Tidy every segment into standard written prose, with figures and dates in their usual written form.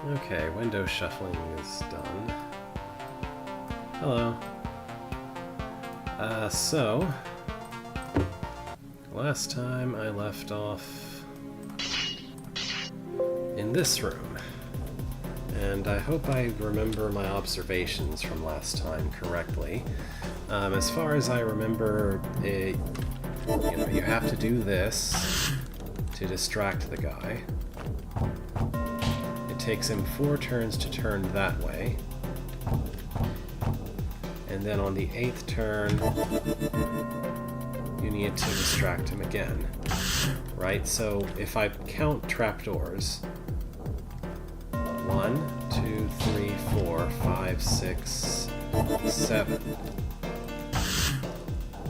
Okay, window shuffling is done. Hello. So last time I left off in this room, and I hope I remember my observations from last time correctly. As far as I remember, you have to do this to distract the guy. It takes him 4 turns to turn that way. And then on the 8th turn, you need to distract him again. Right? So if I count trapdoors, 1, 2, 3, 4, 5, 6, 7.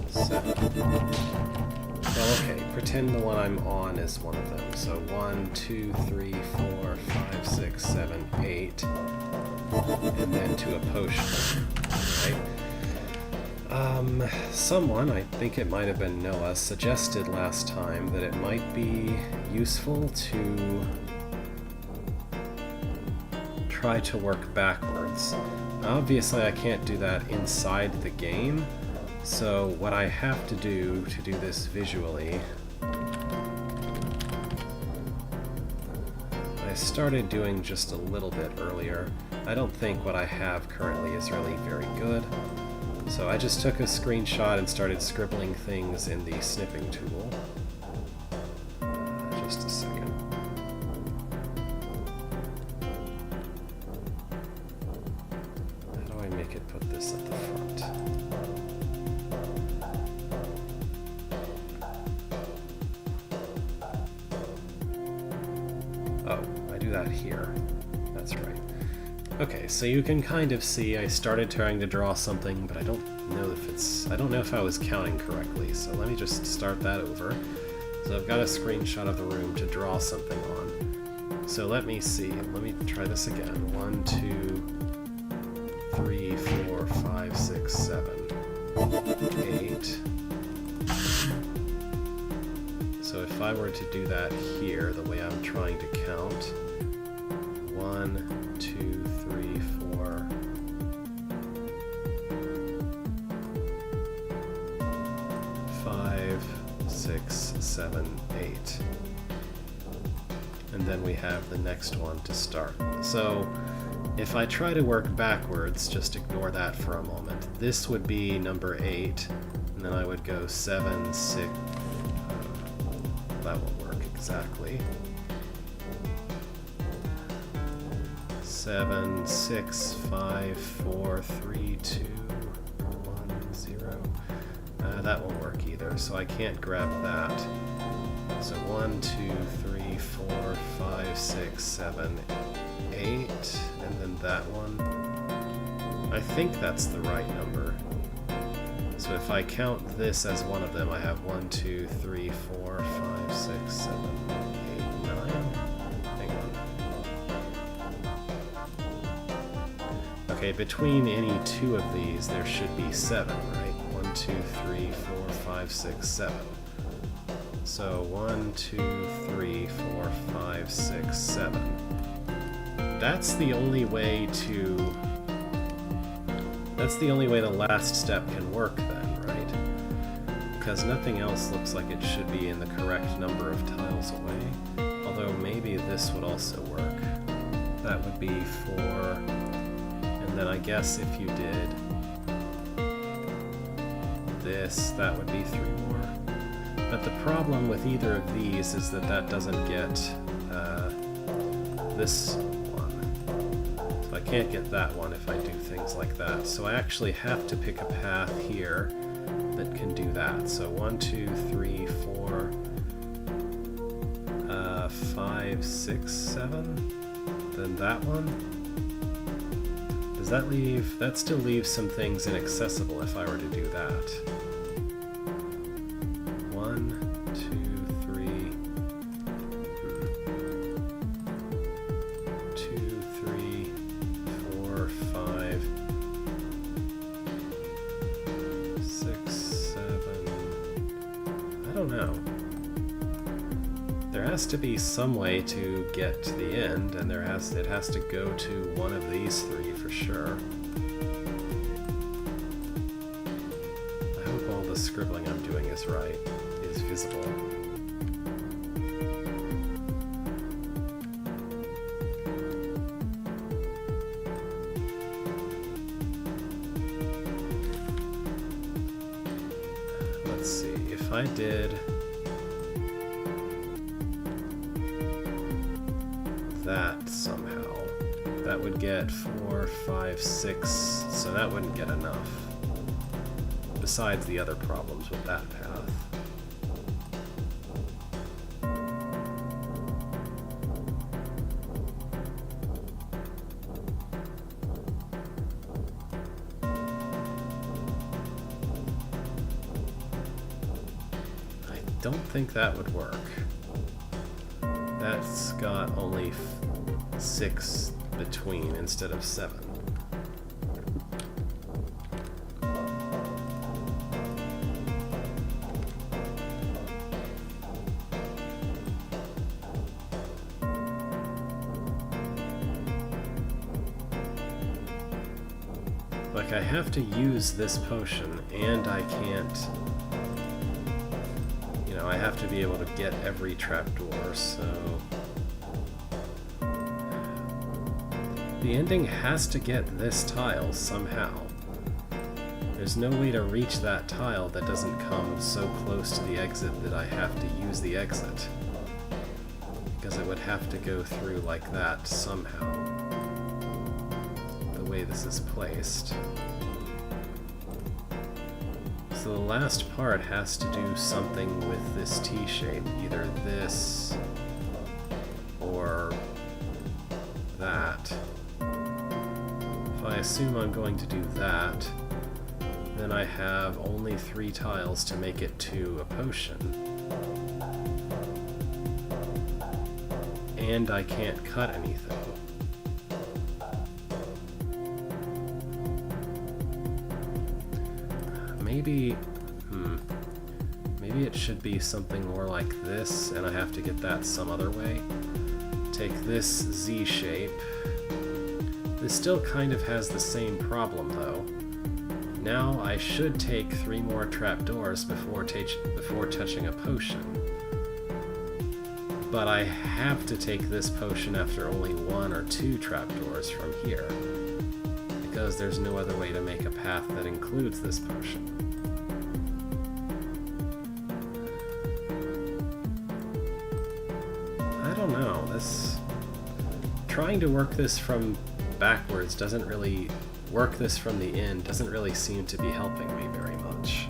7. Well, okay, pretend the one I'm on is one of them. So 1, 2, 3, 4, 5, 6, 7, 8. And then to a potion. Right? Someone, I think it might have been Noah, suggested last time that it might be useful to try to work backwards. Obviously, I can't do that inside the game, so what I have to do this visually, I started doing just a little bit earlier. I don't think what I have currently is really very good. So I just took a screenshot and started scribbling things in the snipping tool. Just a second. How do I make it put this at the front? Oh, I do that here. That's right. Okay, so you can kind of see I started trying to draw something, but I don't know if I was counting correctly, so let me just start that over. So I've got a screenshot of the room to draw something on. So let me see, let me try this again. 1, 2, 3, 4, 5, 6, 7, 8. So if I were to do that here, the way I'm trying to count, 1, 2, 3, 4, 5, 6, 7, 8. And then we have the next one to start. So if I try to work backwards, just ignore that for a moment. This would be number 8, and then I would go 7, 6. That won't work exactly. 7, 6, 5, 4, 3, 2, 1, 0. That won't work either, so I can't grab that. So 1, 2, 3, 4, 5, 6, 7, 8, and then that one. I think that's the right number. So if I count this as one of them, I have 1, 2, 3, 4, 5, 6, 7, 8, 9. Hang on. Okay, between any 2 of these, there should be 7, right? 1, 2, 3, 4, 5, 6, 7. So 1, 2, 3, 4, 5, 6, 7. That's the only way the last step can work then, right? Because nothing else looks like it should be in the correct number of tiles away. Although maybe this would also work. That would be 4, and then I guess if you did this, that would be 3 more. But the problem with either of these is that doesn't get this one. So I can't get that one if I do things like that. So I actually have to pick a path here that can do that. So 1, 2, 3, 4, 5, 6, 7. Then that one. Does that leave... That still leaves some things inaccessible if I were to do that. 1, 2, 3, 2, 3, 4, 5, 6, 7. I don't know. There has to be some way to get to the end, and it has to go to one of these three for sure. I hope all the scribbling I'm doing is right, is visible. Let's see, if I did that somehow, that would get 4, 5, 6, so that wouldn't get enough, besides the other problems with that path. I don't think that would work. That's got only 6 between instead of 7. Like, I have to use this potion, and I can't... You know, I have to be able to get every trapdoor, so... The ending has to get this tile somehow. There's no way to reach that tile that doesn't come so close to the exit that I have to use the exit. Because it would have to go through like that somehow. The way this is placed. So the last part has to do something with this T-shape. Either this or that. If I assume I'm going to do that, then I have only 3 tiles to make it to a potion. And I can't cut anything. Maybe it should be something more like this, and I have to get that some other way. Take this Z shape. This still kind of has the same problem, though. Now I should take 3 more trapdoors before touching a potion. But I have to take this potion after only 1 or 2 trapdoors from here, because there's no other way to make a path that includes this potion. I don't know, trying to work this from backwards doesn't really work this from the end doesn't really seem to be helping me very much.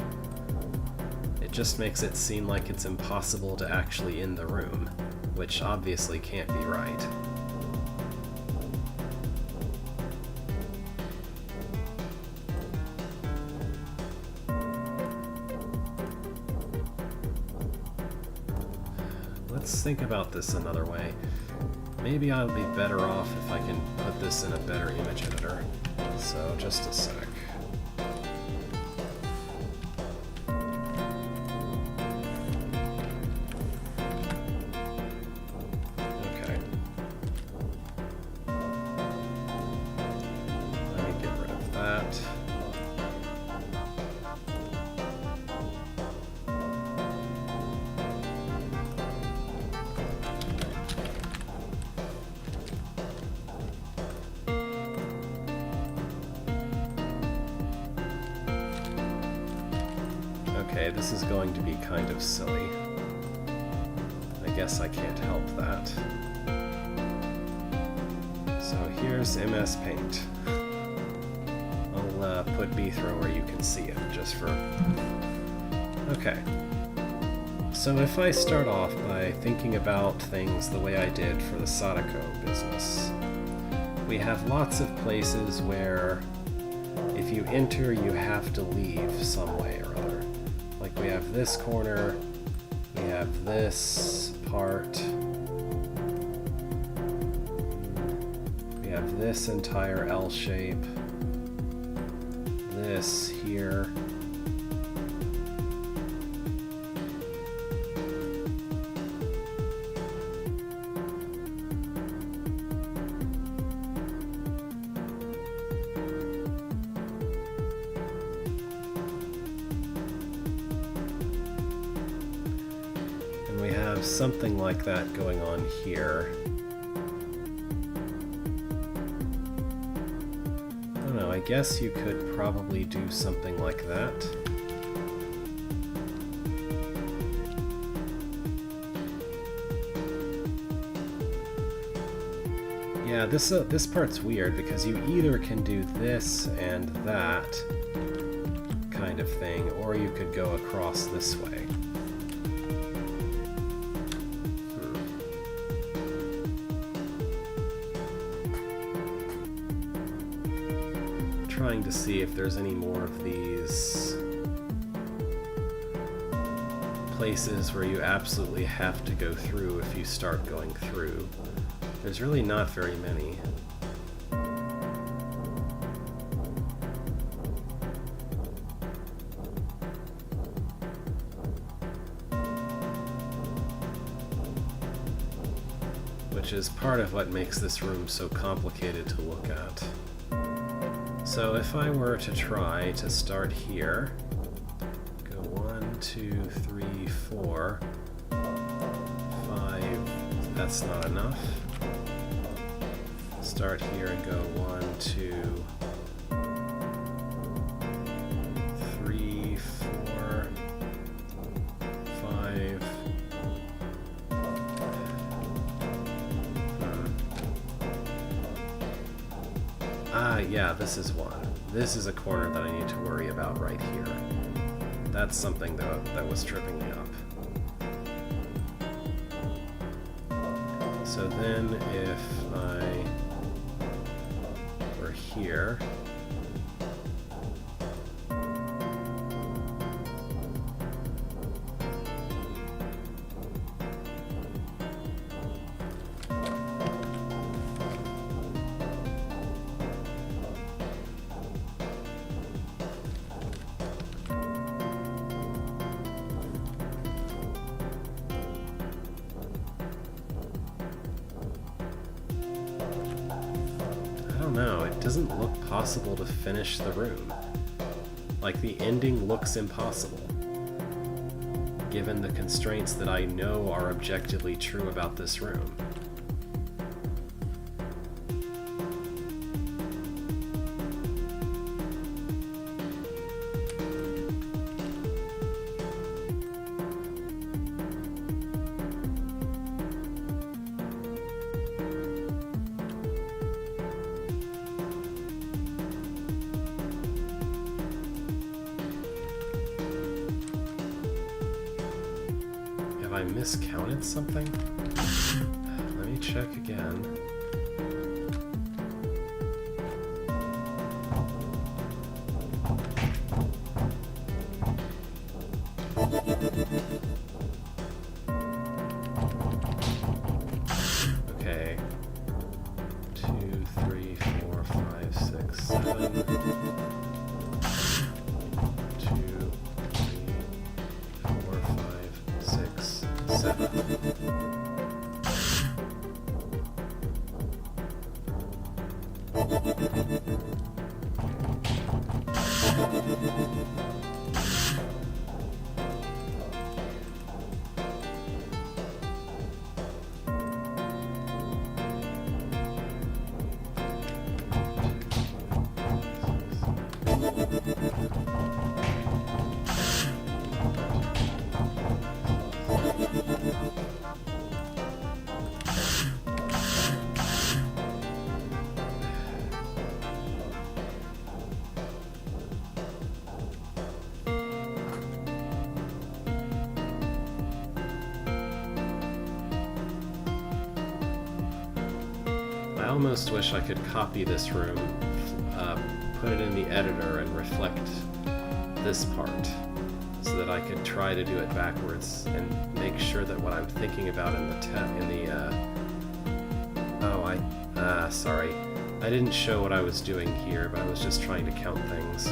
It just makes it seem like it's impossible to actually end the room, which obviously can't be right. Let's think about this another way. Maybe I'll be better off if I can put this in a better image editor. So, just a sec. Okay. Let me get rid of that. Okay, this is going to be kind of silly. I guess I can't help that. So here's MS Paint. I'll put B-throw where you can see it, just for... Okay. So if I start off by thinking about things the way I did for the Sadako business, we have lots of places where if you enter, you have to leave some way or other. Like we have this corner, we have this part, we have this entire L shape, this here, something like that going on here. I don't know, I guess you could probably do something like that. Yeah, this part's weird because you either can do this and that kind of thing, or you could go across this way. Trying to see if there's any more of these places where you absolutely have to go through if you start going through. There's really not very many. Which is part of what makes this room so complicated to look at. So if I were to try to start here, go 1, 2, 3, 4, 5, that's not enough. Start here and go 1, 2, 3, 4, 5. Yeah, this is one. This is a corner that I need to worry about right here. That's something that was tripping me up. So then if I were here, no, it doesn't look possible to finish the room. Like, the ending looks impossible, given the constraints that I know are objectively true about this room. Have I miscounted something? Let me check again. Okay. 2, 3, 4, 5, 6, 7. 2, 3, 4, 5, 6, 7. I almost wish I could copy this room, put it in the editor and reflect this part so that I could try to do it backwards and make sure that what I'm thinking about in the sorry. I didn't show what I was doing here, but I was just trying to count things.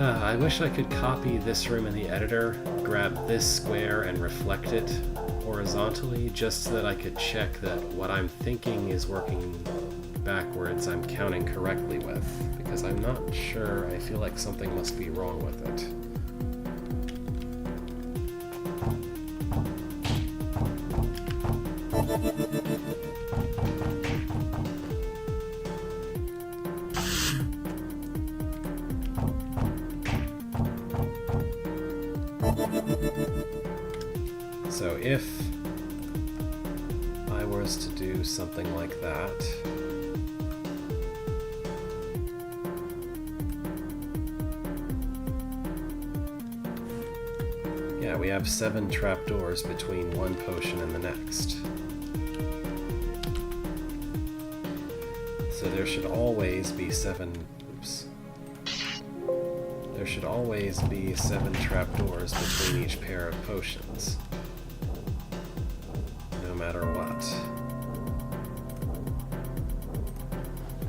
I wish I could copy this room in the editor, grab this square and reflect it horizontally, just so that I could check that what I'm thinking is working backwards I'm counting correctly with, because I'm not sure. I feel like something must be wrong with it. So if I was to do something like that, yeah, we have 7 trapdoors between one potion and the next. So there should always be 7, oops. There should always be 7 trapdoors between each pair of potions. No matter what.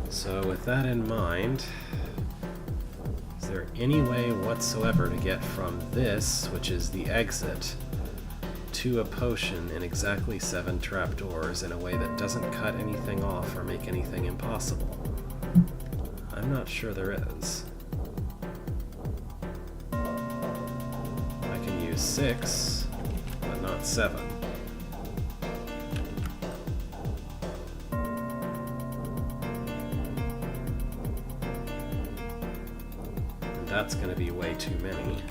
So with that in mind, is there any way whatsoever to get from this, which is the exit, to a potion in exactly 7 trapdoors in a way that doesn't cut anything off or make anything impossible? I'm not sure there is. I can use 6, but not 7. And that's going to be way too many.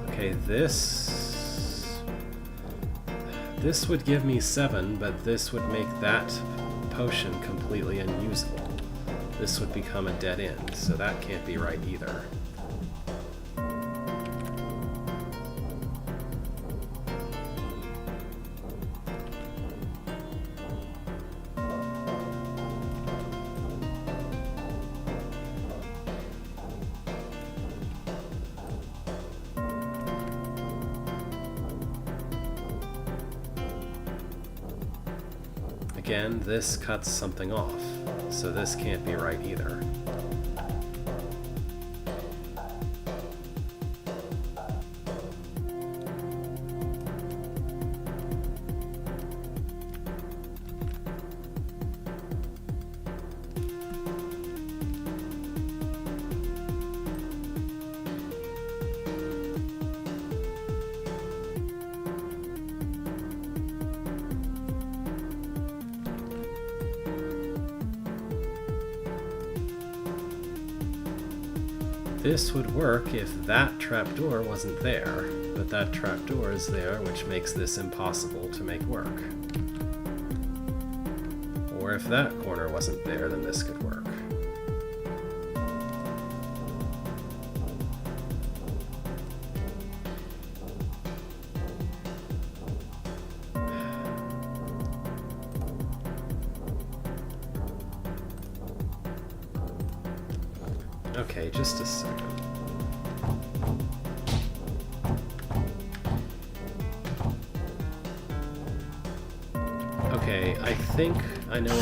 Okay, this would give me 7, but this would make that potion completely unusable. This would become a dead end, so that can't be right either. Again, this cuts something off, so this can't be right either. This would work if that trapdoor wasn't there, but that trapdoor is there, which makes this impossible to make work. Or if that corner wasn't there, then this could work. Okay, just a second. Okay, I think I know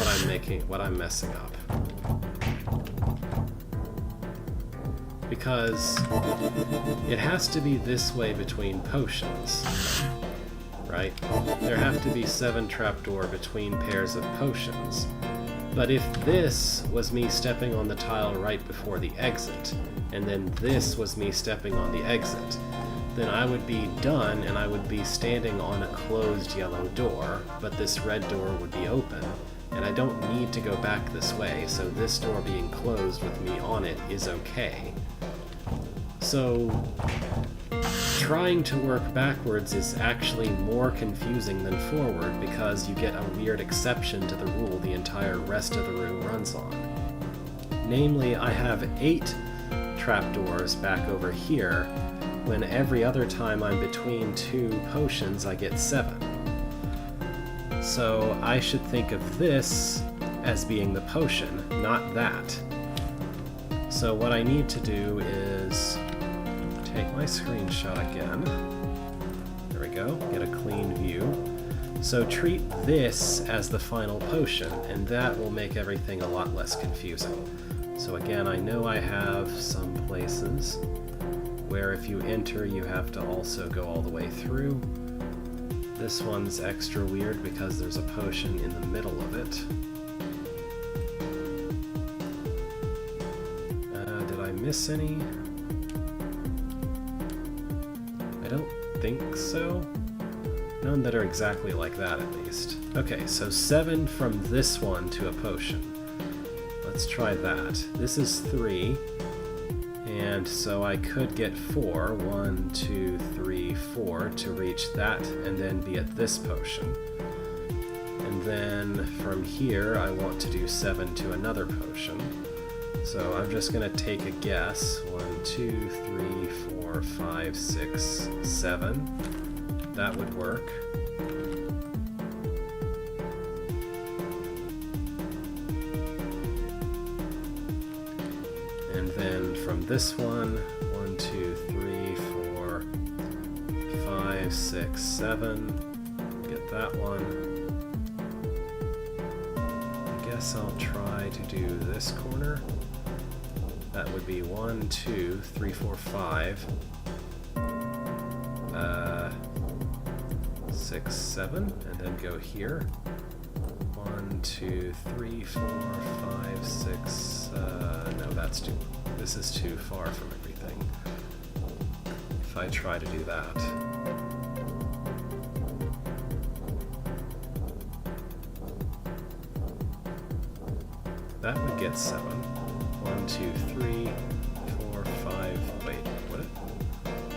what I'm messing up. Because it has to be this way between potions, right? There have to be 7 trapdoor between pairs of potions. But if this was me stepping on the tile right before the exit, and then this was me stepping on the exit, then I would be done and I would be standing on a closed yellow door, but this red door would be open, and I don't need to go back this way, so this door being closed with me on it is okay. So trying to work backwards is actually more confusing than forward because you get a weird exception to the rule the entire rest of the room runs on. Namely, I have 8 trapdoors back over here, when every other time I'm between 2 potions I get 7. So I should think of this as being the potion, not that. So what I need to do is take my screenshot again. There we go, get a clean view. So treat this as the final potion, and that will make everything a lot less confusing. So again, I know I have some places where if you enter, you have to also go all the way through. This one's extra weird because there's a potion in the middle of it. miss any? I don't think so. None that are exactly like that, at least. Okay, so 7 from this one to a potion. Let's try that. This is 3, and so I could get 4. 1, 2, 3, 4 to reach that, and then be at this potion. And then from here, I want to do 7 to another potion. So I'm just going to take a guess. 1, 2, 3, 4, 5, 6, 7. That would work. And then from this one, 1, 2, 3, 4, 5, 6, 7. Get that one. I guess I'll try to do this corner. That would be 1, 2, 3, 4, 5. 6, 7, and then go here. 1, 2, 3, 4, 5, 6. No, that's too. This is too far from everything. If I try to do that. That would get 7. 1, 2, 3, 4, 5. Wait, what?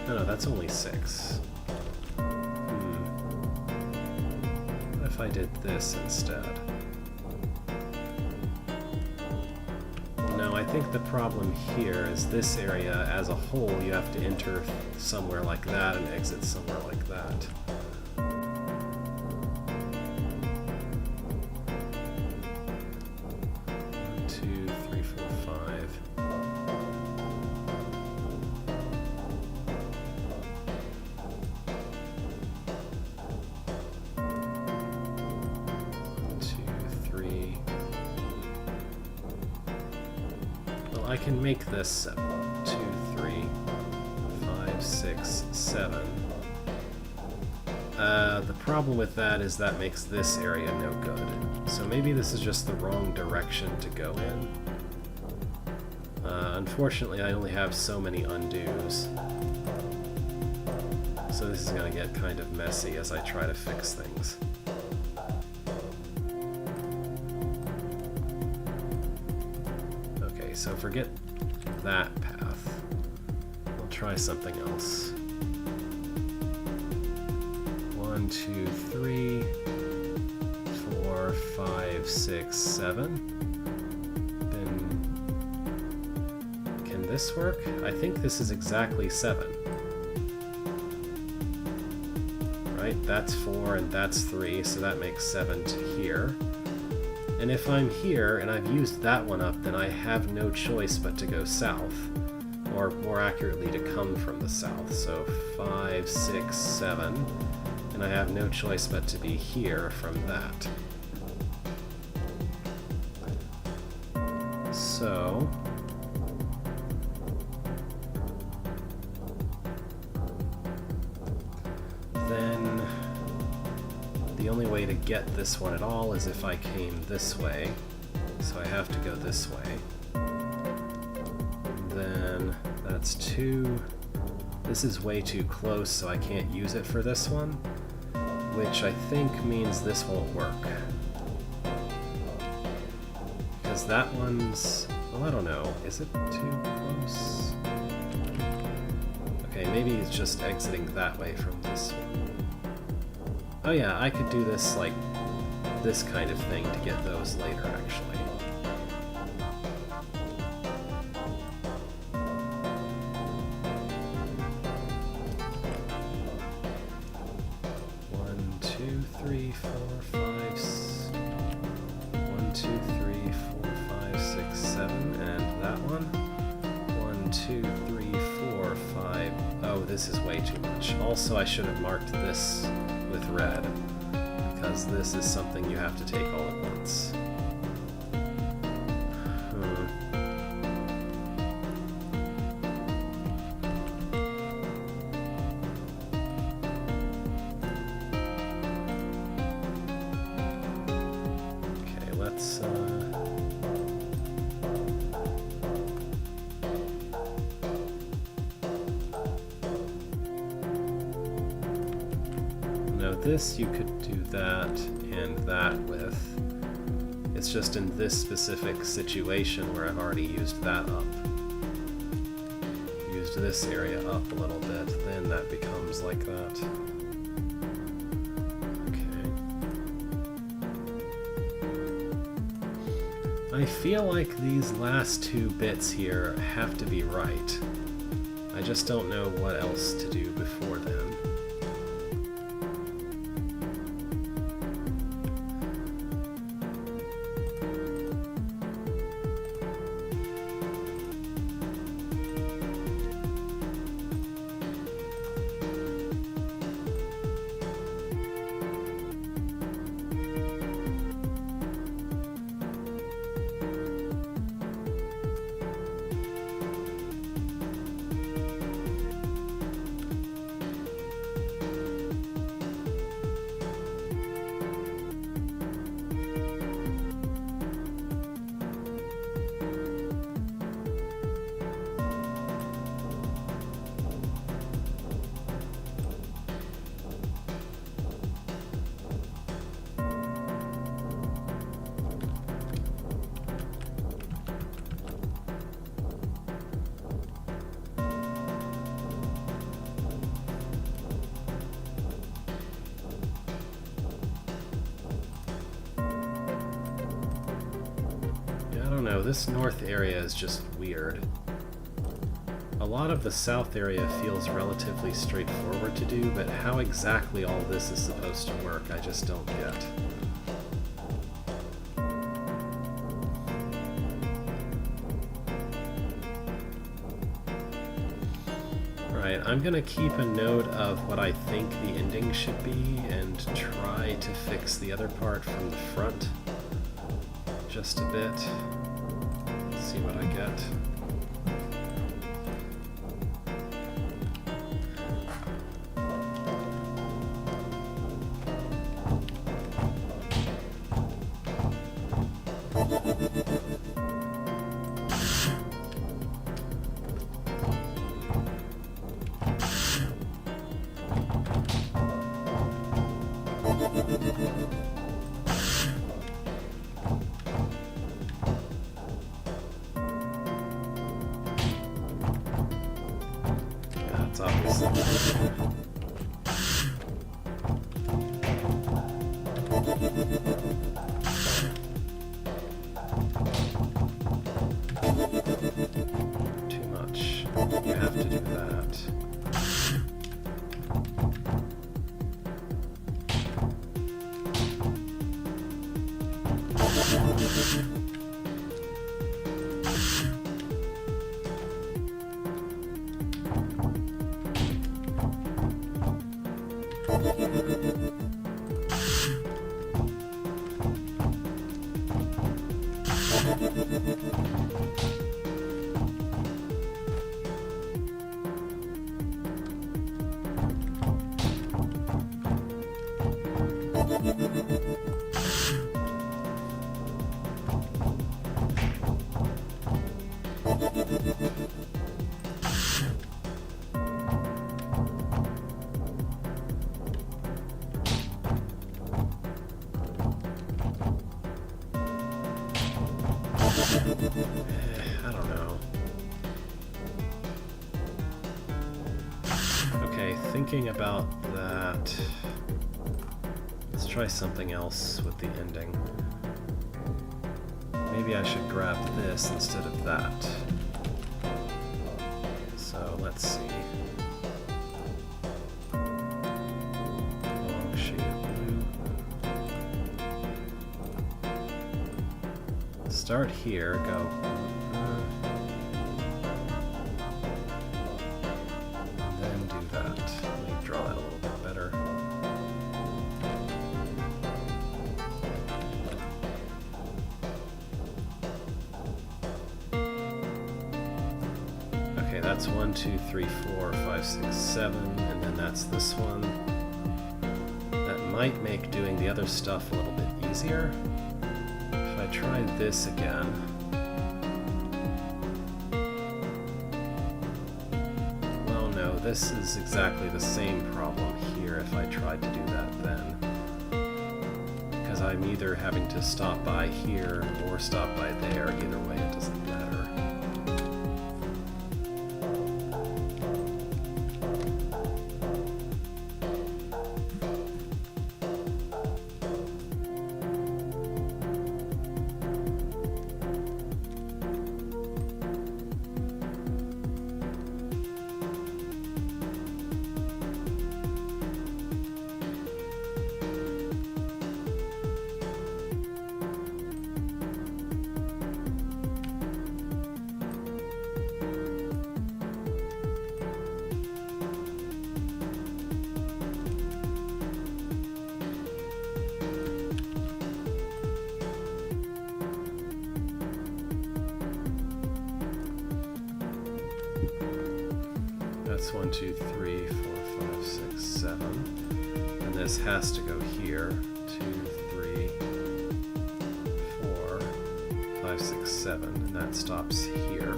No, that's only 6. If I did this instead. No, I think the problem here is this area as a whole, you have to enter somewhere like that and exit somewhere like that. 1, 2, 3, 4, 5. I can make this 2, 3, 5, 6, 7. The problem with that is that makes this area no good. So maybe this is just the wrong direction to go in. Unfortunately, I only have so many undos. So this is going to get kind of messy as I try to fix things. So forget that path. We'll try something else. 1, 2, 3, 4, 5, 6, 7. Then can this work? I think this is exactly 7. Right? That's 4 and that's 3, so that makes 7 to here. And if I'm here and I've used that one up, then I have no choice but to go south, or more accurately, to come from the south. So 5, 6, 7, and I have no choice but to be here from that. So then the only way to get this one at all is if I came this way. So I have to go this way. And then that's 2. This is way too close, so I can't use it for this one, which I think means this won't work. Because that one's... well, I don't know. Is it too close? Okay, maybe it's just exiting that way from this one. Oh yeah, I could do this, like, this kind of thing to get those later, actually. One, 2, 3, 4, 5, 1, 2, 3, 4, 5, 6, 7, and that one. 1, 2, 3, 4, 5. Oh, this is way too much. Also, I should have marked this with red, because this is something you have to take all at once. Okay, let's no, this you could do that and that with. It's just in this specific situation where I've already used that up. Used this area up a little bit, then that becomes like that. I feel like these last two bits here have to be right. I just don't know what else to do before then. This north area is just weird. A lot of the south area feels relatively straightforward to do, but how exactly all this is supposed to work, I just don't get. Alright, I'm gonna keep a note of what I think the ending should be and try to fix the other part from the front just a bit. See what I get. Too much. You have to do that. I don't know. Okay, thinking about that. Let's try something else with the ending. Maybe I should grab this instead of that. So let's see. Long shade of blue. Start here, go. Then do that. Let me draw that a little bit better. Okay, that's 1, 2, 3, 4, 5, 6, 7, and then that's this one. That might make doing the other stuff a little bit easier. If I try this again. Well, no, this is exactly the same problem here if I tried to do that I'm either having to stop by here or stop by there. Either way, it doesn't matter. That's 1, 2, 3, 4, 5, 6, 7. And this has to go here. 2, 3, 4, 5, 6, 7. And that stops here.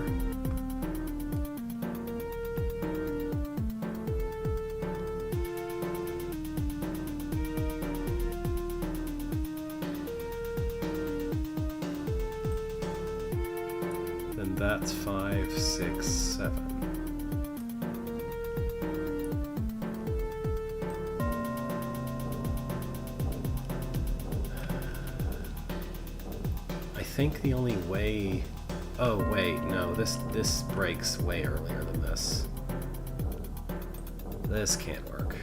Then that's 5, 6, 7. I think the only way... Oh, wait, no, this breaks way earlier than this. This can't work.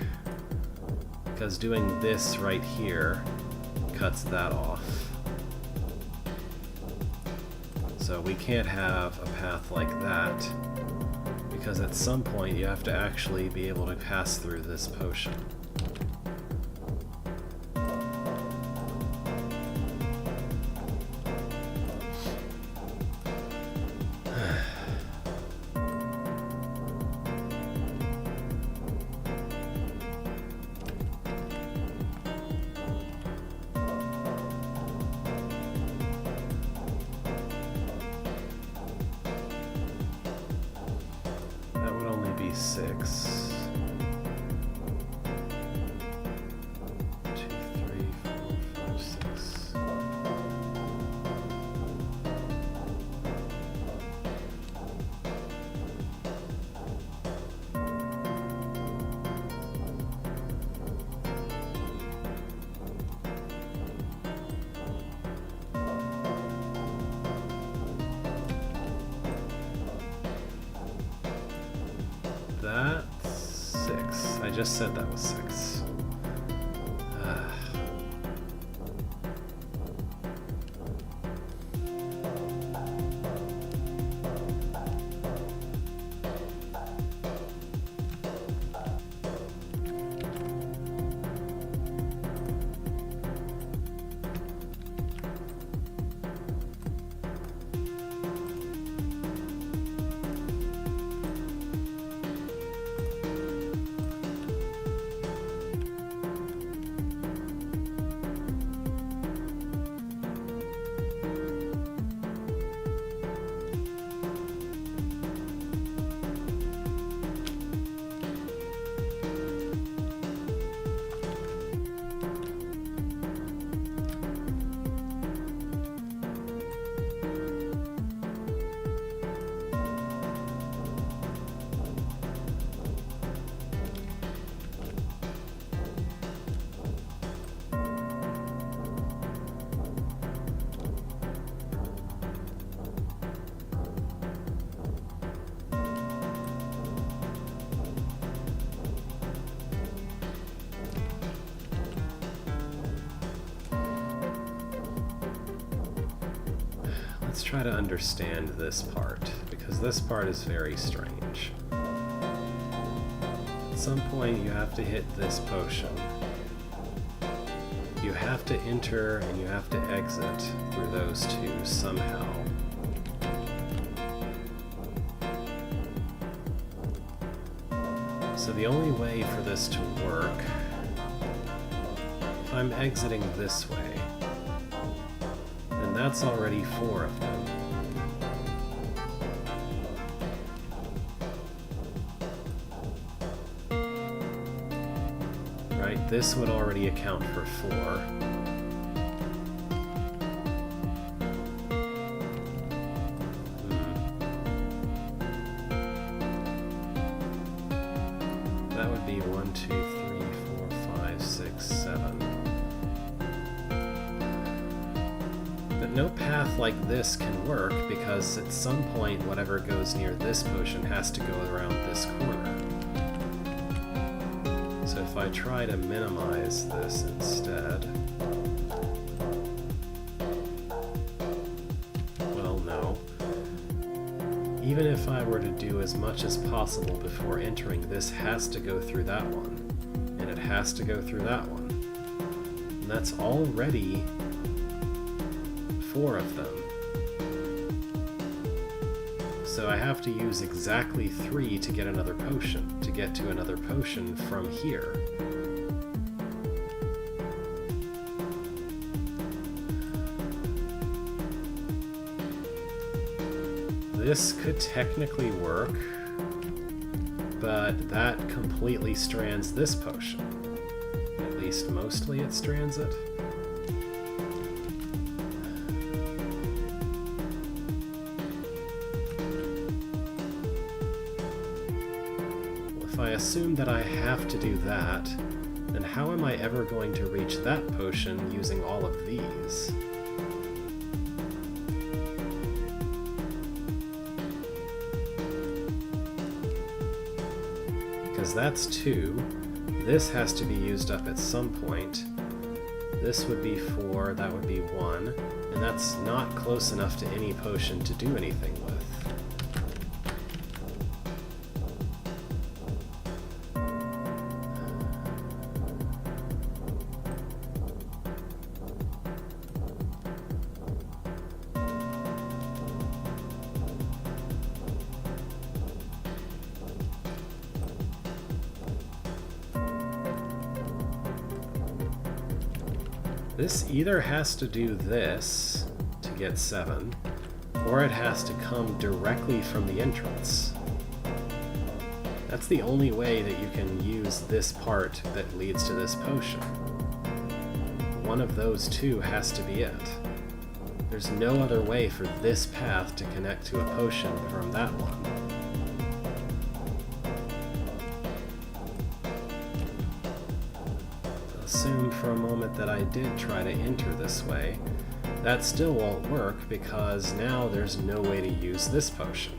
Because doing this right here cuts that off. So we can't have a path like that, because at some point you have to actually be able to pass through this potion. That would only be 6. 2, 3, 4, 5, 6. That's 6. I just said that was 6. Let's try to understand this part, because this part is very strange. At some point you have to hit this potion. You have to enter and you have to exit through those two somehow. So the only way for this to work, if I'm exiting this way, then that's already 4 of them. Right, this would already account for 4. that would be 1, 2, 3, 4, 5, 6, 7. But no path like this can work because at some point whatever goes near this potion has to go around this corner. So if I try to minimize this instead... well, no. Even if I were to do as much as possible before entering, this has to go through that one. And it has to go through that one. And that's already 4 of them. So I have to use exactly 3 to get another potion, to get to another potion from here. This could technically work, but that completely strands this potion. At least mostly it strands it. If I assume that I have to do that, then how am I ever going to reach that potion using all of these? Because that's 2. This has to be used up at some point. This would be 4, that would be 1, and that's not close enough to any potion to do anything with. This either has to do this to get 7, or it has to come directly from the entrance. That's the only way that you can use this part that leads to this potion. One of those 2 has to be it. There's no other way for this path to connect to a potion from that one. Assume for a moment that I did try to enter this way. That still won't work because now there's no way to use this potion.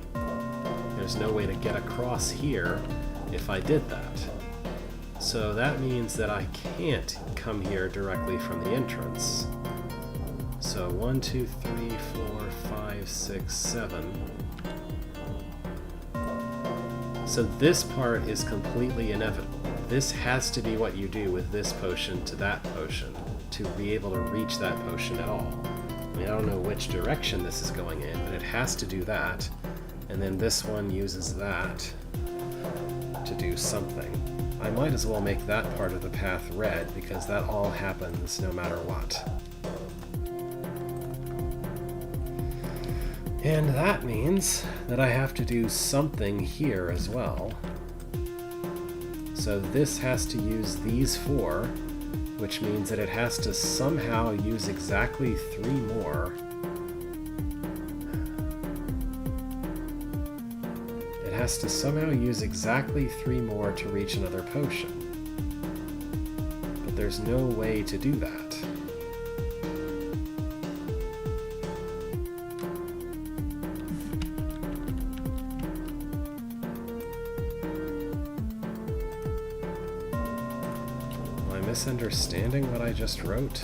There's no way to get across here if I did that. So that means that I can't come here directly from the entrance. So 1, 2, 3, 4, 5, 6, 7. So this part is completely inevitable. This has to be what you do with this potion to that potion to be able to reach that potion at all. I mean, I don't know which direction this is going in, but it has to do that. And then this one uses that to do something. I might as well make that part of the path red because that all happens no matter what. And that means that I have to do something here as well. So this has to use these 4, which means that it has to somehow use exactly 3 more. It has to somehow use exactly 3 more to reach another potion. But there's no way to do that. Misunderstanding what I just wrote?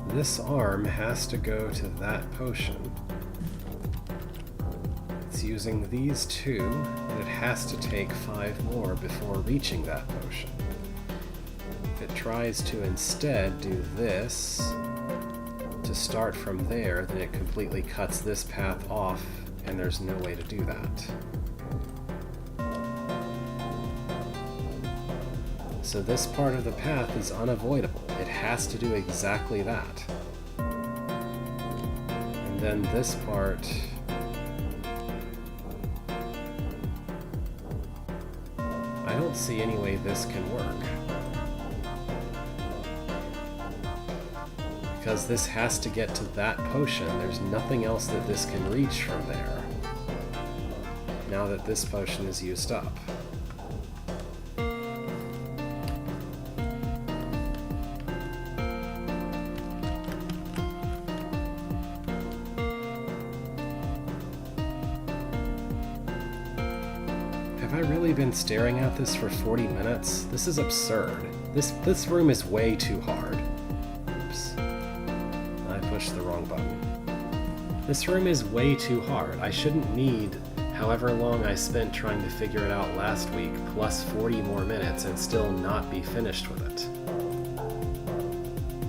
This arm has to go to that potion. It's using these 2, and it has to take 5 more before reaching that potion. If it tries to instead do this to start from there, then it completely cuts this path off, and there's no way to do that. So this part of the path is unavoidable. It has to do exactly that. And then this part... I don't see any way this can work. Because this has to get to that potion. There's nothing else that this can reach from there. now that this potion is used up. Have I really been staring at this for 40 minutes? This is absurd. This room is way too hard. Oops. I pushed the wrong button. This room is way too hard. I shouldn't need however long I spent trying to figure it out last week, plus 40 more minutes, and still not be finished with it.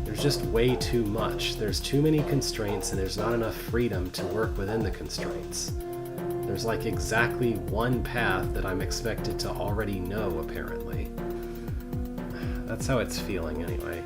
There's just way too much. There's too many constraints, and there's not enough freedom to work within the constraints. There's like exactly one path that I'm expected to already know, apparently. That's how it's feeling, anyway.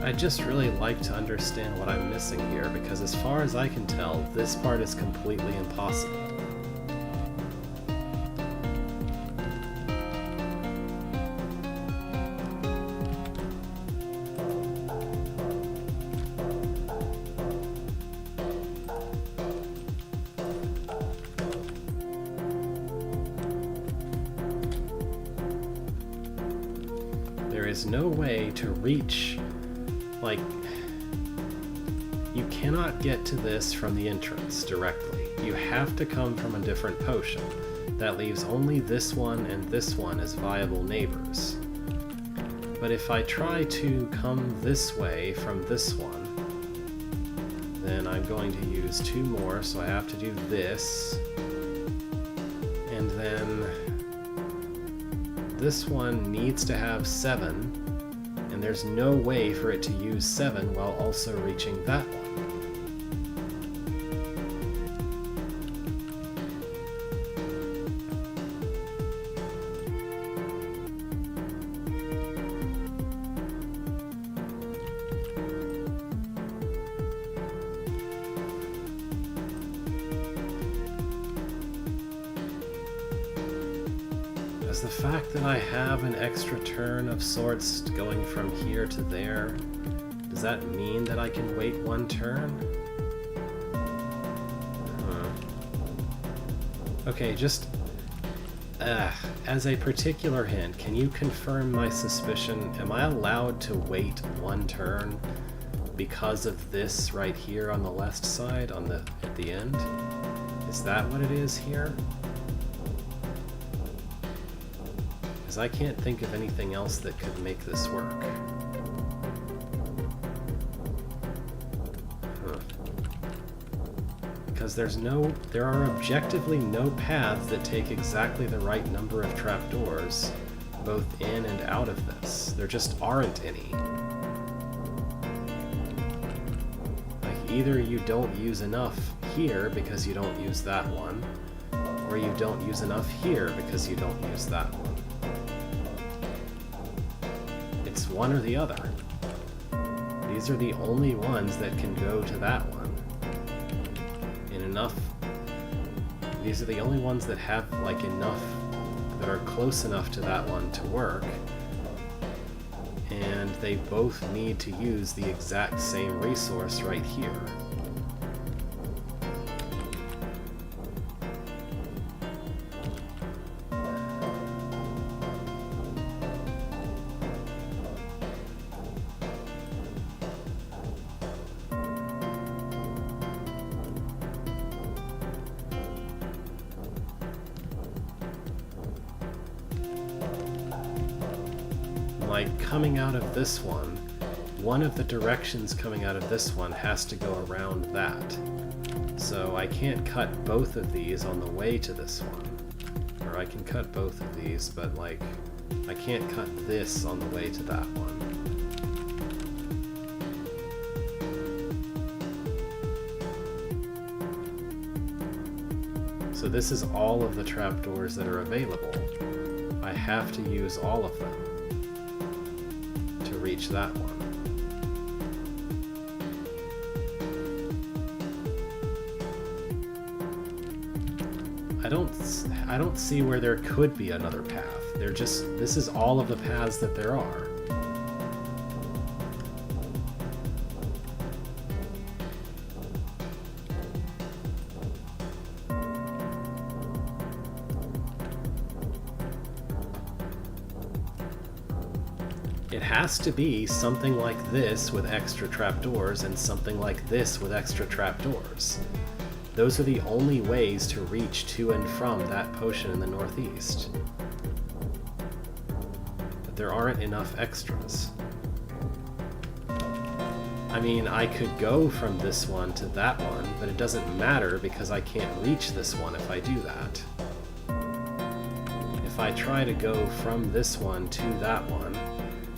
I'd just really like to understand what I'm missing here, because as far as I can tell, this part is completely impossible. There is no way to reach, like, you cannot get to this from the entrance directly. You have to come from a different potion. That leaves only this one and this one as viable neighbors. But if I try to come this way from this one, then I'm going to use 2 more, so I have to do this. And then this one needs to have 7, and there's no way for it to use 7 while also reaching that one. Does the fact that I have an extra turn of sorts going from here to there, does that mean that I can wait 1 turn? Okay, just as a particular hint, can you confirm my suspicion? Am I allowed to wait 1 turn because of this right here on the left side at the end? Is that what it is here? Because I can't think of anything else that could make this work. Because there are objectively no paths that take exactly the right number of trapdoors, both in and out of this. There just aren't any. Like, either you don't use enough here because you don't use that one, or you don't use enough here because you don't use that one. It's one or the other. These are the only ones that can go to that one. These are the only ones that have, like, enough, that are close enough to that one to work. And they both need to use the exact same resource right here. Like, coming out of this one of the directions coming out of this one has to go around that. So I can't cut both of these on the way to this one. Or I can cut both of these, but, like, I can't cut this on the way to that one. So this is all of the trapdoors that are available. I have to use all of them to reach that one. I don't see where there could be another path. This is all of the paths that there are. It has to be something like this with extra trapdoors and something like this with extra trapdoors. Those are the only ways to reach to and from that potion in the northeast. But there aren't enough extras. I mean, I could go from this one to that one, but it doesn't matter because I can't reach this one if I do that. If I try to go from this one to that one,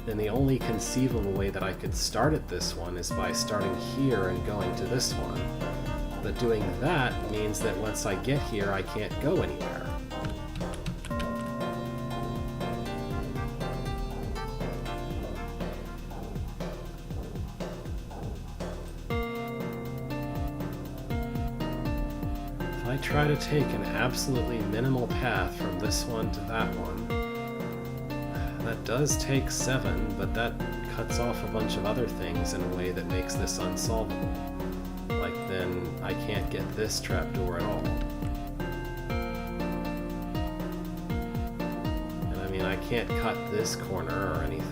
then the only conceivable way that I could start at this one is by starting here and going to this one. But doing that means that once I get here, I can't go anywhere. I try to take an absolutely minimal path from this one to that one, that does take 7, but that cuts off a bunch of other things in a way that makes this unsolvable. Like then I can't get this trapdoor at all. And I mean, I can't cut this corner or anything.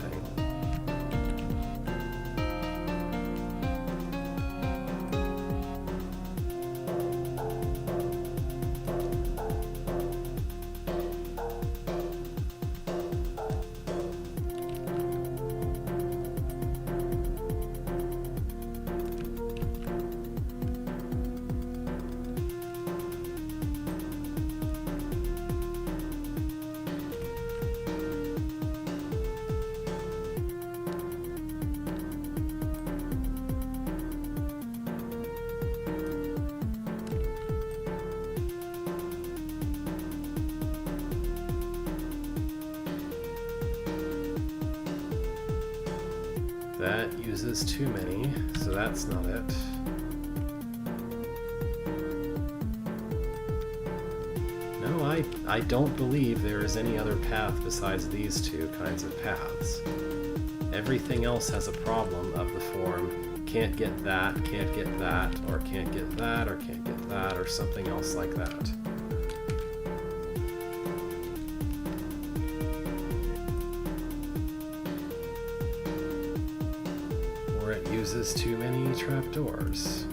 That uses too many, so that's not it. No, I don't believe there is any other path besides these two kinds of paths. Everything else has a problem of the form can't get that, or can't get that, or can't get that, or something else like that. It uses too many trapdoors.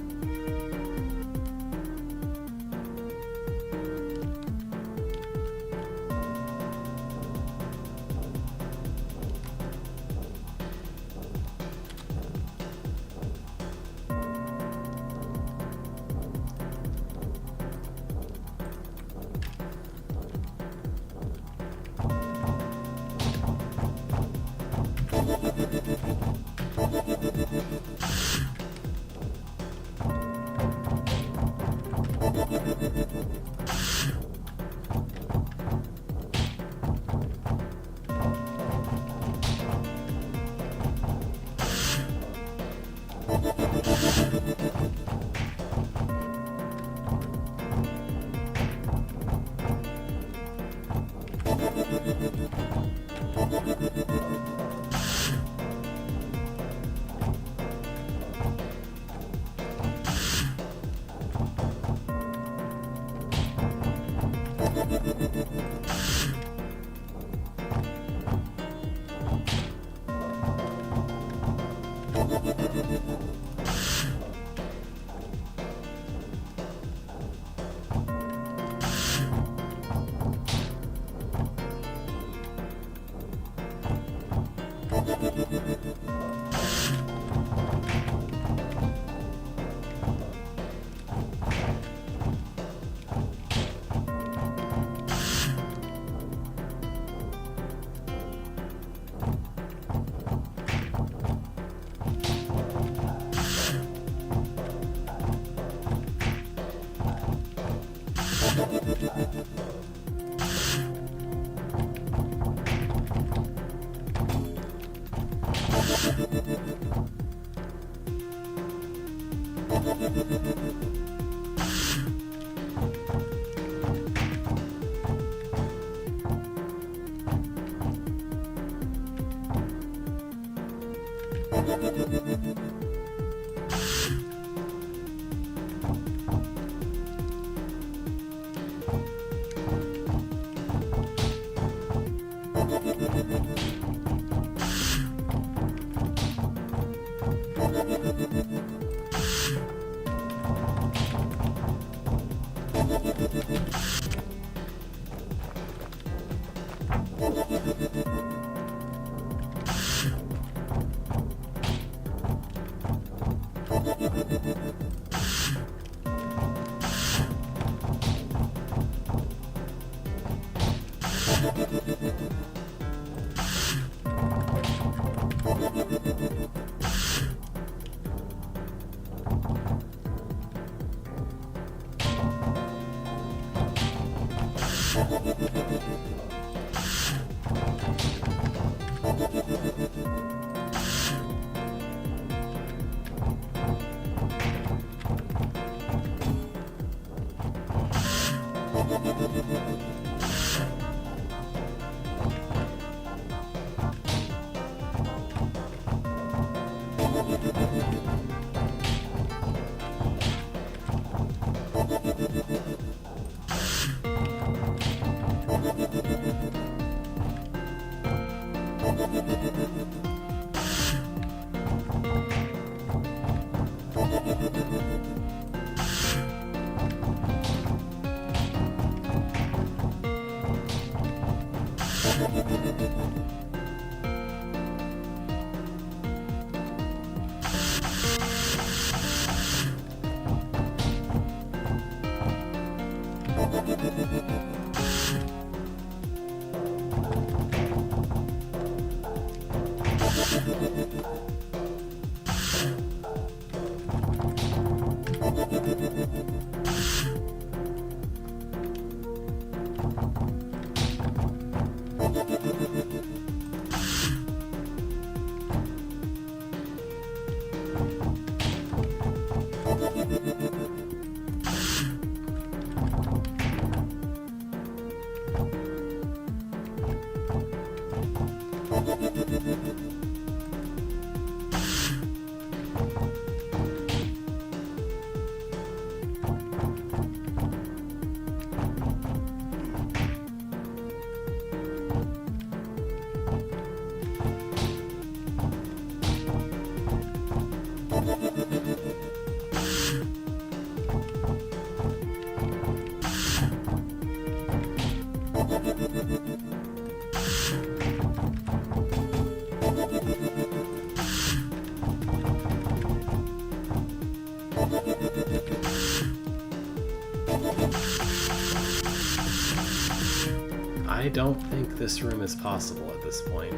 I don't think this room is possible at this point.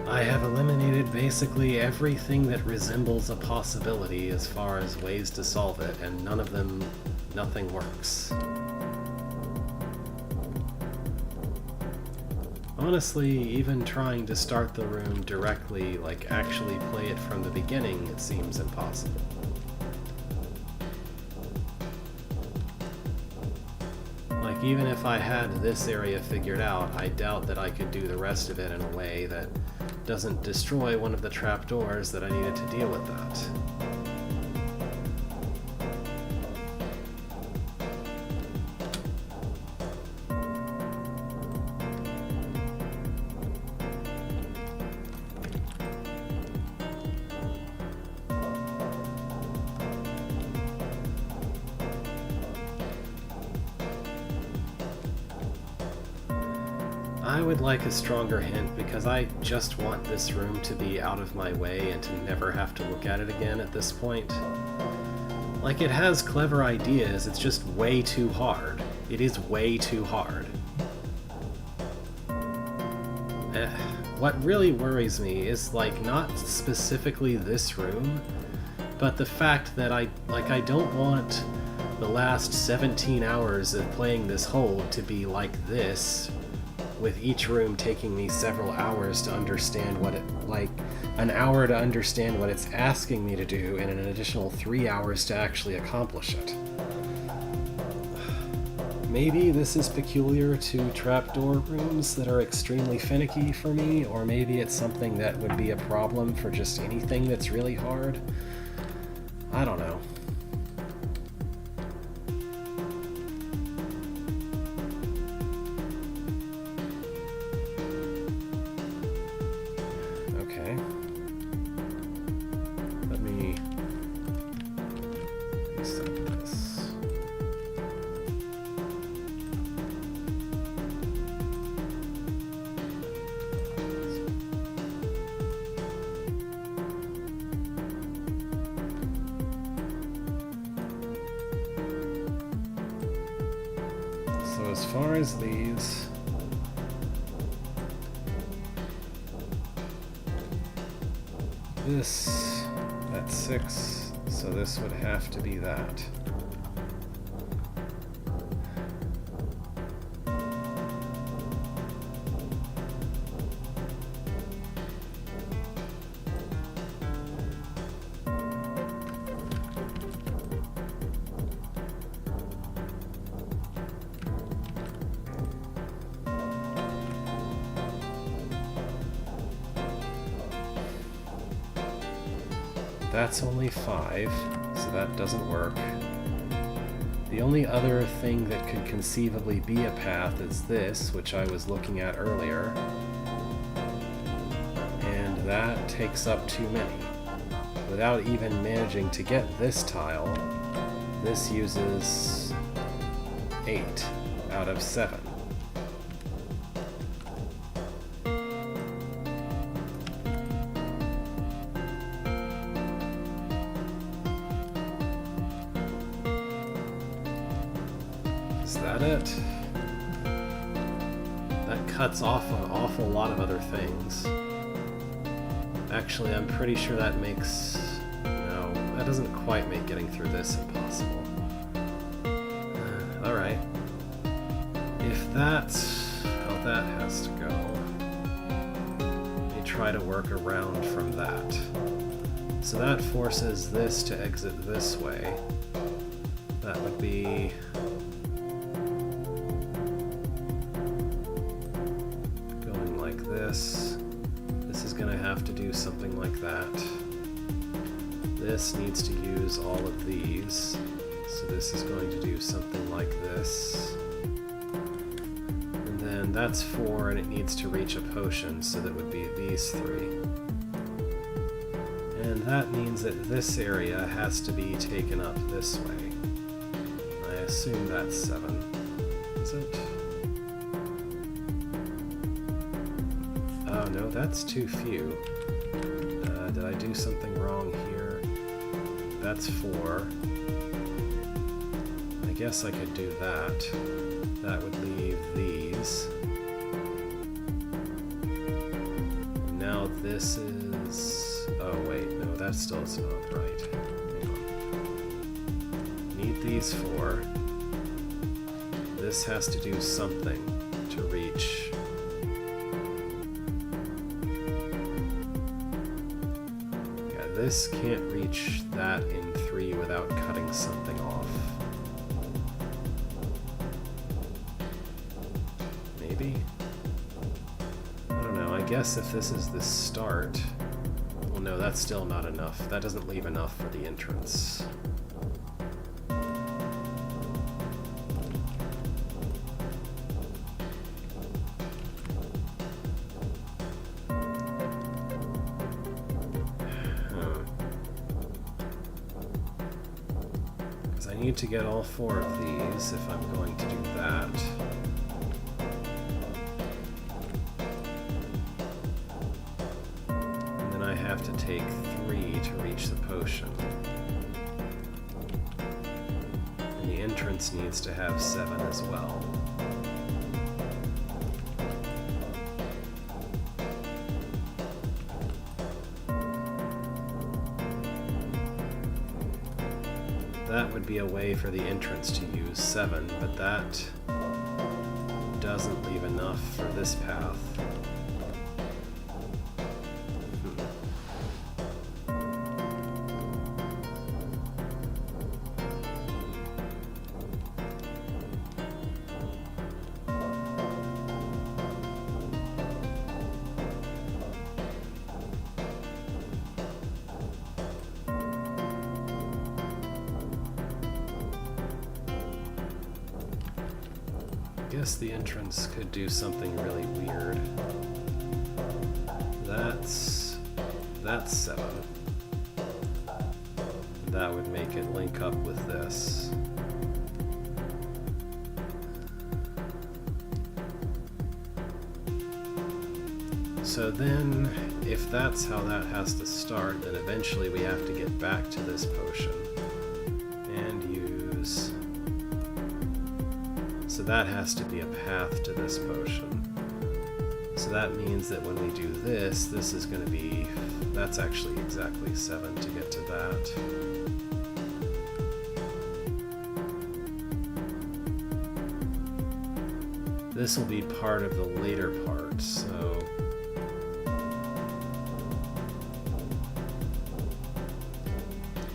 I have eliminated basically everything that resembles a possibility as far as ways to solve it, and nothing works. Honestly, even trying to start the room directly, like actually play it from the beginning, it seems impossible. Like, even if I had this area figured out, I doubt that I could do the rest of it in a way that doesn't destroy one of the trapdoors that I needed to deal with that. I would like a stronger hint because I just want this room to be out of my way and to never have to look at it again at this point. Like, it has clever ideas, it's just way too hard. It is way too hard. What really worries me is, like, not specifically this room, but the fact that I don't want the last 17 hours of playing this hold to be like this, with each room taking me several hours to understand what it, like, an hour to understand what it's asking me to do, and an additional 3 hours to actually accomplish it. Maybe this is peculiar to trapdoor rooms that are extremely finicky for me, or maybe it's something that would be a problem for just anything that's really hard. I don't know. So as far as these, this, that's 6, so this would have to be that. That's only 5, so that doesn't work. The only other thing that could conceivably be a path is this, which I was looking at earlier. that takes up too many. Without even managing to get this tile, this uses 8 out of 7. Is that it? That cuts off an awful lot of other things. Actually, I'm pretty sure that makes... No, that doesn't quite make getting through this impossible. Alright. If that's how that has to go, let me try to work around from that. So that forces this to exit this way. That would be... going like this. This is going to have to do something like that. This needs to use all of these. So this is going to do something like this. And then that's 4, and it needs to reach a potion, so that would be these 3. And that means that this area has to be taken up this way. I assume that's 7. Is it? Oh no, that's too few. Did I do something wrong here? That's 4. I guess I could do that. That would leave these. And now this is... Oh wait, no, that still is not right. Hang on. Need these 4. This has to do something to reach... This can't reach that in 3 without cutting something off. Maybe? I don't know, I guess if this is the start... Well, no, that's still not enough. That doesn't leave enough for the entrance. I need to get all 4 of these if I'm going to do that. And then I have to take 3 to reach the potion. And the entrance needs to have 7 as well. That would be a way for the entrance to use 7, but that doesn't leave enough for this path. I guess the entrance could do something really weird. That's 7. That would make it link up with this. So then, if that's how that has to start, then eventually we have to get back to this potion and use... So that has to be a path to this potion. So that means that when we do this, this is going to be... That's actually exactly 7 to get to that. This will be part of the later part, so...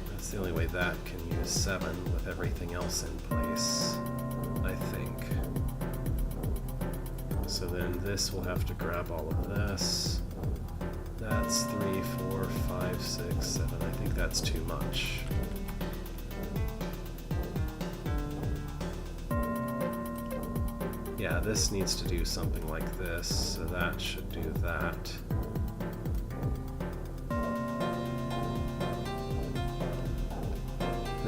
That's the only way that can use 7 with everything else in place, I think. So then this will have to grab all of this. That's 3, 4, 5, 6, 7. I think that's too much. Yeah, this needs to do something like this, so that should do that.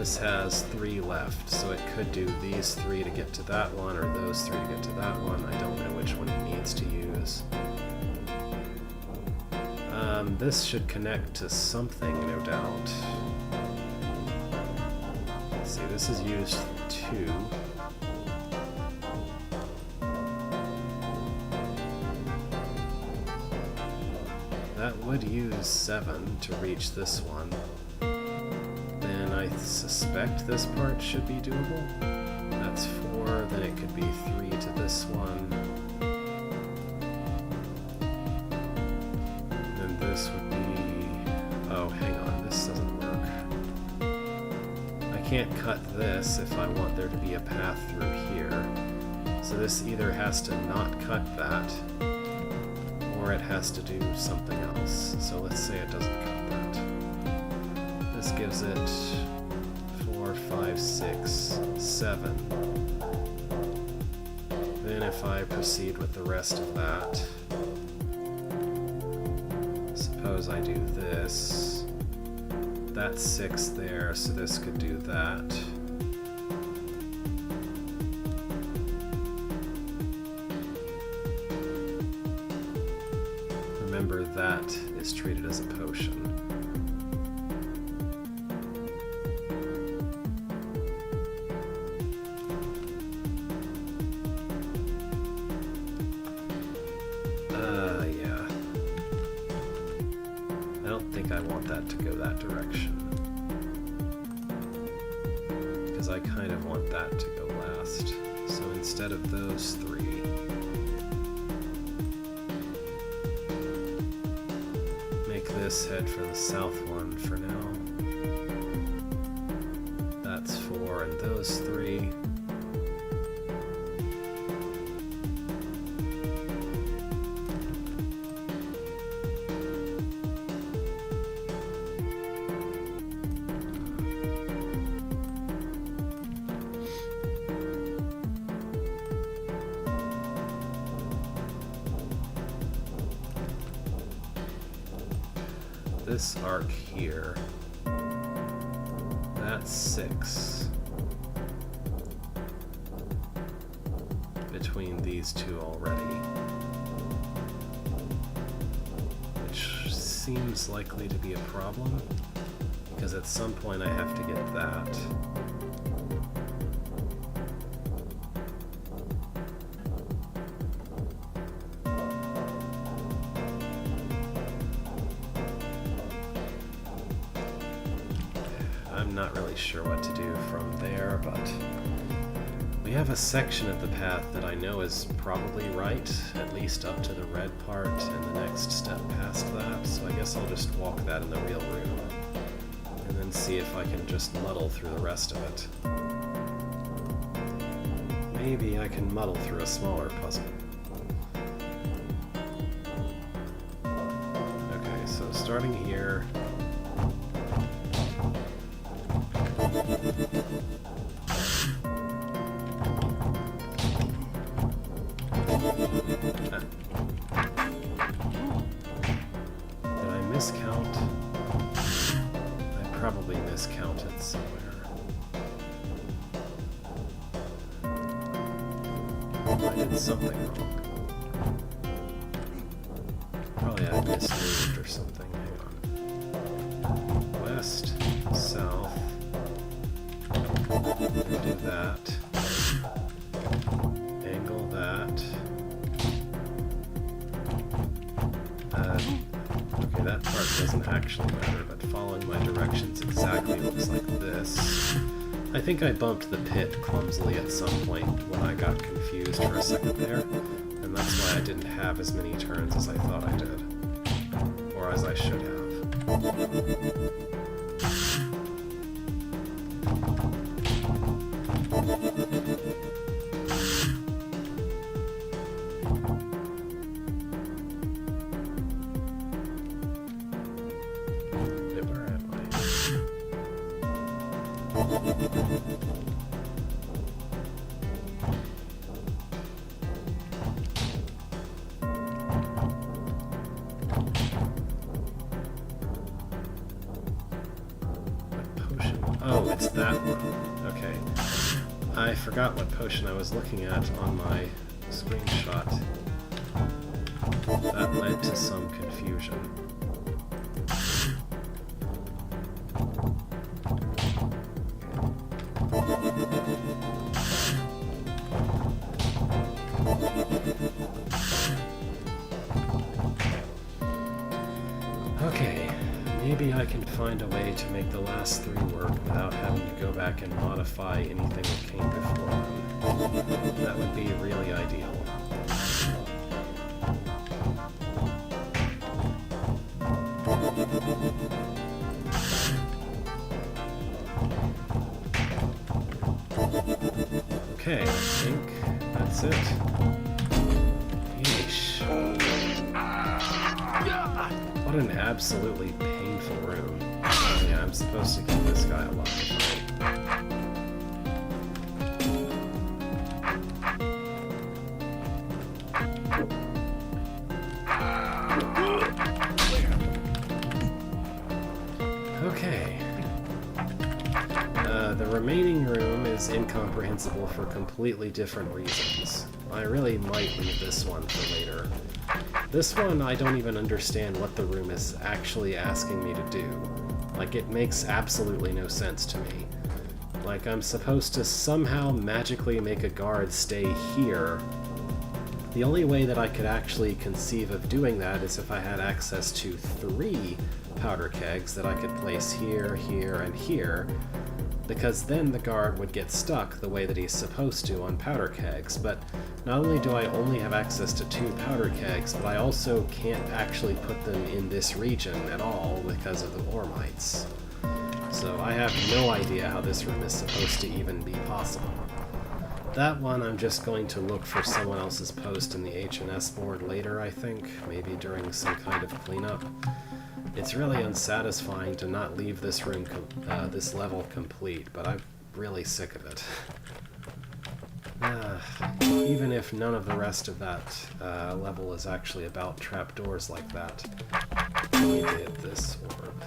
This has 3 left, so it could do these 3 to get to that one, or those 3 to get to that one. I don't know which one it needs to use. This should connect to something, no doubt. Let's see, this is used 2. That would use 7 to reach this one. Then I suspect this part should be doable. That's 4, then it could be 3 to this one. Then this would be... oh, hang on, this doesn't work. I can't cut this if I want there to be a path through here. So this either has to not cut that, or it has to do something else. So let's say it doesn't cut that. This gives it 4, 5, 6, 7. Then if I proceed with the rest of that, suppose I do this. That's 6 there, so this could do that. Remember, that is treated as a potion. Yeah. I don't think I want that to go that direction, because I kind of want that to go last. So instead of those 3, this head for the south one for now. That's 4, and those 3. This arc here, that's 6 between these 2 already, which seems likely to be a problem, because at some point I have to get that. I'm not really sure what to do from there, but we have a section of the path that I know is probably right, at least up to the red part, and the next step past that, so I guess I'll just walk that in the real room, and then see if I can just muddle through the rest of it. Maybe I can muddle through a smaller puzzle. Okay, so starting here... Did I miscount? I probably miscounted somewhere. I did something wrong. Probably I mismoved or something. Hang on. West, south. Do that. Angle that. Okay, that part doesn't actually matter, but following my directions exactly looks like this. I think I bumped the pit clumsily at some point when I got confused for a second there, and that's why I didn't have as many turns as I thought I did. Or as I should have. Oh, it's that one. Okay. I forgot what potion I was looking at on my screenshot. That led to some confusion. Okay, maybe I can find a way to make the last 3 work without having to go back and modify anything that came before them. That would be really ideal. Okay, I think that's it. Yeesh. What an absolutely painful room. Yeah, I'm supposed to keep this guy alive. Okay. The remaining room is incomprehensible for completely different reasons. I really might leave this one for later. This one, I don't even understand what the room is actually asking me to do. Like, it makes absolutely no sense to me. Like, I'm supposed to somehow magically make a guard stay here. The only way that I could actually conceive of doing that is if I had access to 3 powder kegs that I could place here, here, and here, because then the guard would get stuck the way that he's supposed to on powder kegs. But not only do I only have access to 2 powder kegs, but I also can't actually put them in this region at all because of the ore mites. So I have no idea how this room is supposed to even be possible. That one I'm just going to look for someone else's post in the H&S board later, I think, maybe during some kind of cleanup. It's really unsatisfying to not leave this room, this level complete, but I'm really sick of it. Even if none of the rest of that level is actually about trapdoors like that, I need to hit this orb.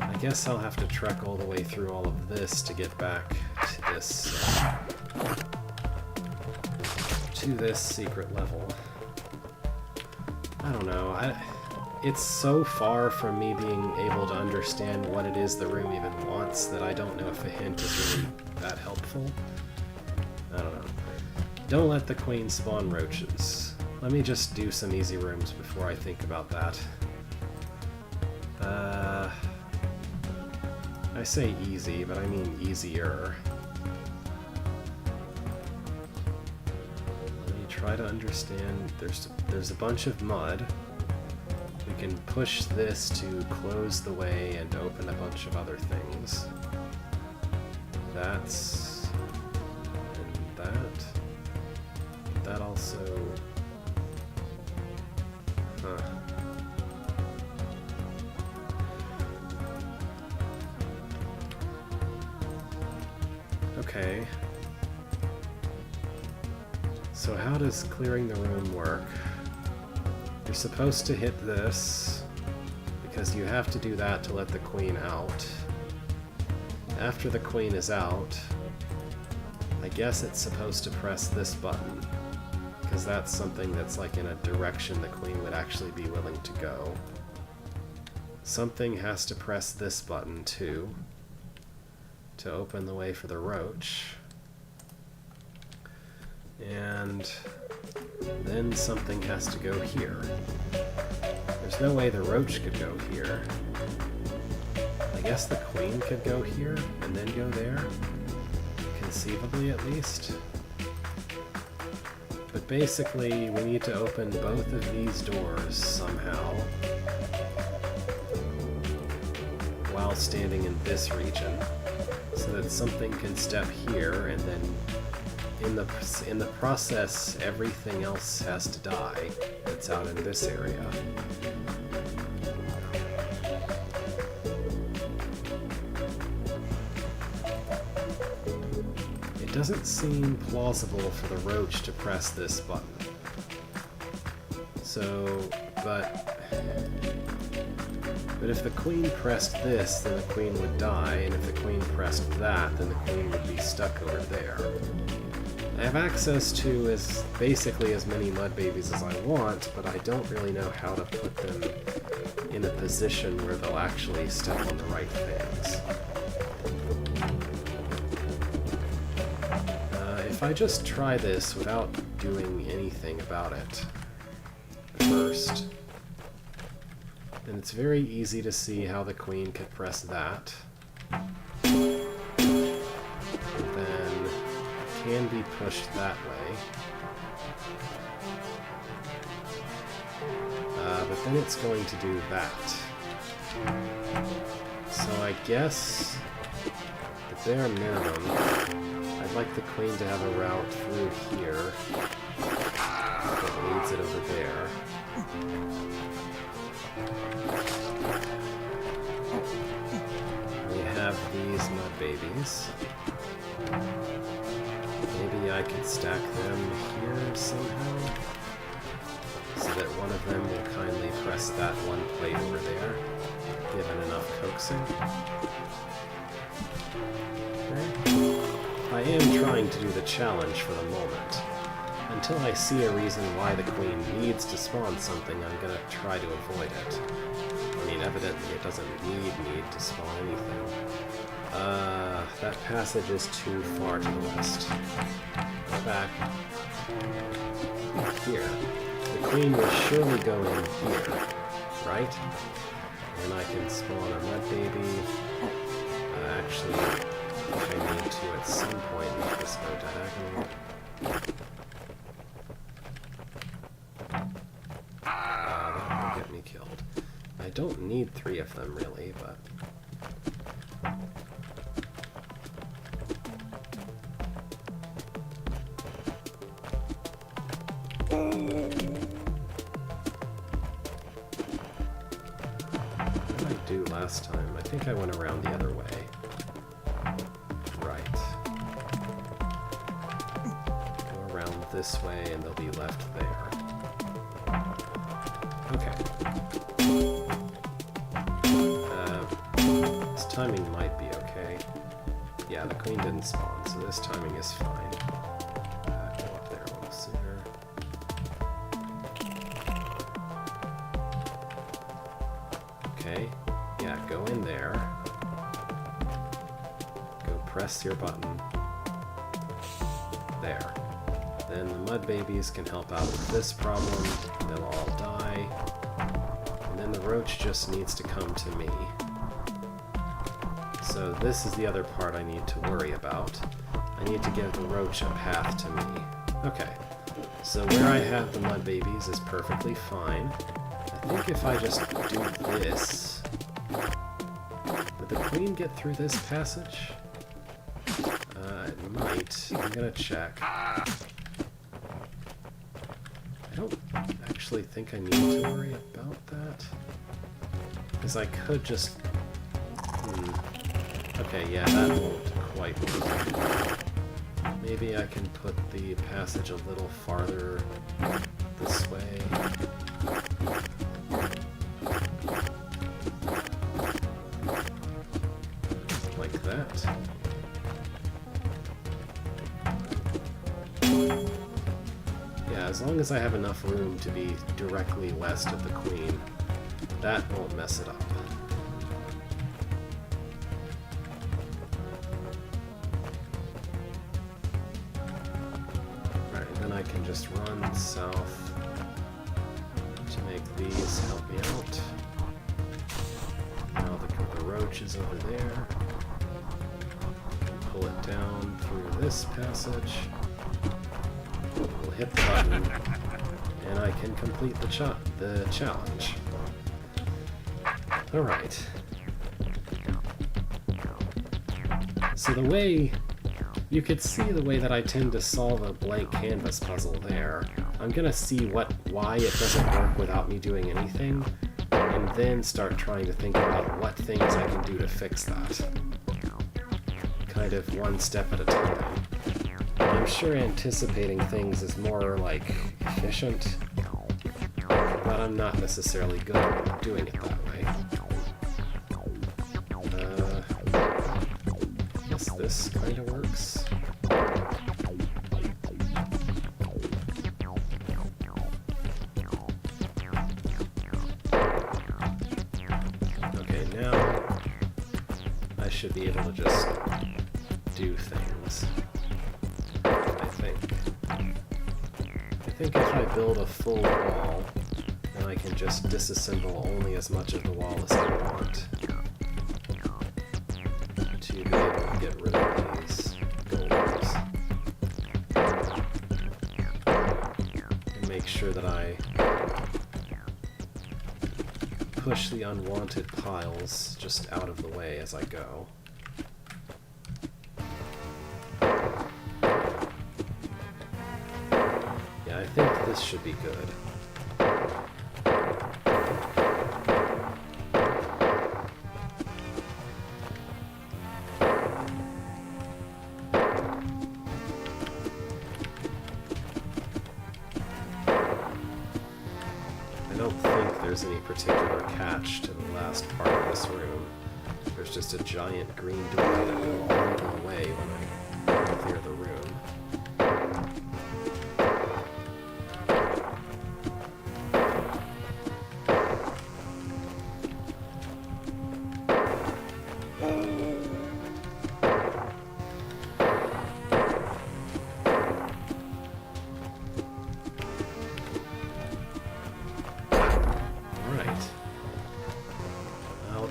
I guess I'll have to trek all the way through all of this to get back to this secret level. I don't know. It's so far from me being able to understand what it is the room even wants that I don't know if a hint is really that helpful. I don't know. Don't let the queen spawn roaches. Let me just do some easy rooms before I think about that. I say easy, but I mean easier. Let me try to understand. There's a bunch of mud. We can push this to close the way and open a bunch of other things. That's... and that. That also... Huh. Okay. So how does clearing the room work? You're supposed to hit this, because you have to do that to let the queen out. After the queen is out, I guess it's supposed to press this button, because that's something that's like in a direction the queen would actually be willing to go. Something has to press this button too, to open the way for the roach. And then something has to go here. There's no way the roach could go here. I guess the queen could go here and then go there? Conceivably, at least. But basically, we need to open both of these doors somehow while standing in this region, so that something can step here, and then in the process, everything else has to die that's out in this area. It doesn't seem plausible for the roach to press this button. So, but But if the queen pressed this, then the queen would die, and if the queen pressed that, then the queen would be stuck over there. I have access to basically as many mud babies as I want, but I don't really know how to put them in a position where they'll actually step on the right things. If I just try this without doing anything about it first, then it's very easy to see how the queen could press that. And then can be pushed that way. But then it's going to do that. So I guess the bare minimum, I'd like the queen to have a route through here that leads it over there. We have these mud babies. Maybe I could stack them here somehow, so that one of them will kindly press that one plate over there, given enough coaxing. Okay. I am trying to do the challenge for the moment. Until I see a reason why the queen needs to spawn something, I'm gonna try to avoid it. I mean, evidently it doesn't need to spawn anything. That passage is too far to the west. Go back. Here. The queen will surely go in here, right? And I can spawn a mud baby. Actually, if I need to at some point make this go diagonal. That will get me killed. I don't need 3 of them really, but... What did I do last time? I think I went around the other way. Right. Go around this way and they'll be left there. Okay. This timing might be okay. Yeah, the queen didn't spawn, so this timing is fine. Go up there a little sooner. Okay. Yeah, go in there. Go press your button. There. Then the mud babies can help out with this problem. They'll all die. And then the roach just needs to come to me. So this is the other part I need to worry about. I need to give the roach a path to me. Okay. So where I have the mud babies is perfectly fine. I think if I just do this... Would the queen get through this passage? It might. I'm gonna check. I don't actually think I need to worry about that. Because I could just... Okay, yeah, that won't quite work. Maybe I can put the passage a little farther this way. Like that. Yeah, as long as I have enough room to be directly west of the queen, that won't mess it up. Alright, then I can just run south to make these help me out. Now the roach is over there. Pull it down through this passage. We'll hit the button, and I can complete the challenge. Alright. So the way... You could see the way that I tend to solve a blank canvas puzzle there. I'm gonna see why it doesn't work without me doing anything, and then start trying to think about what things I can do to fix that. Kind of one step at a time. I'm sure anticipating things is more, like, efficient, but I'm not necessarily good at doing it that way. this kind of works. Okay, now I should be able to just do things. I think if I build a full wall, then I can just disassemble only as much of the wall as I want to be able to get rid of these goals. And make sure that I push the unwanted piles just out of the way as I go. Yeah, I think this should be good. I don't think there's any particular catch to the last part of this room. There's just a giant green door that will all go away when I clear the room.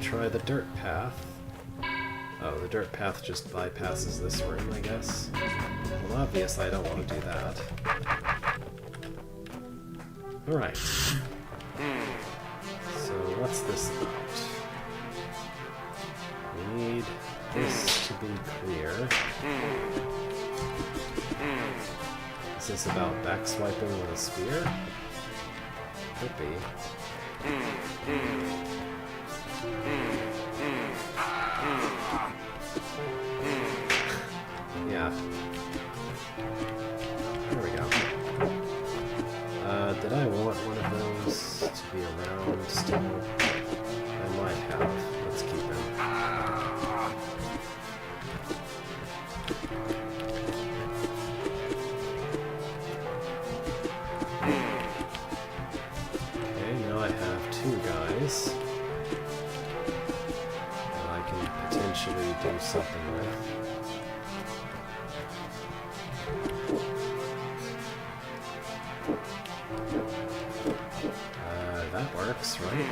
Try the dirt path. Oh, the dirt path just bypasses this room, I guess. Well, obviously I don't want to do that. Alright. So, what's this about? We need this to be clear. Is this about backswiping with a spear? Could be. Yeah. There we go. Did I want one of those to be around still? I might have. Let's keep him. Okay, now I have two guys that I can potentially do something with. That works, right?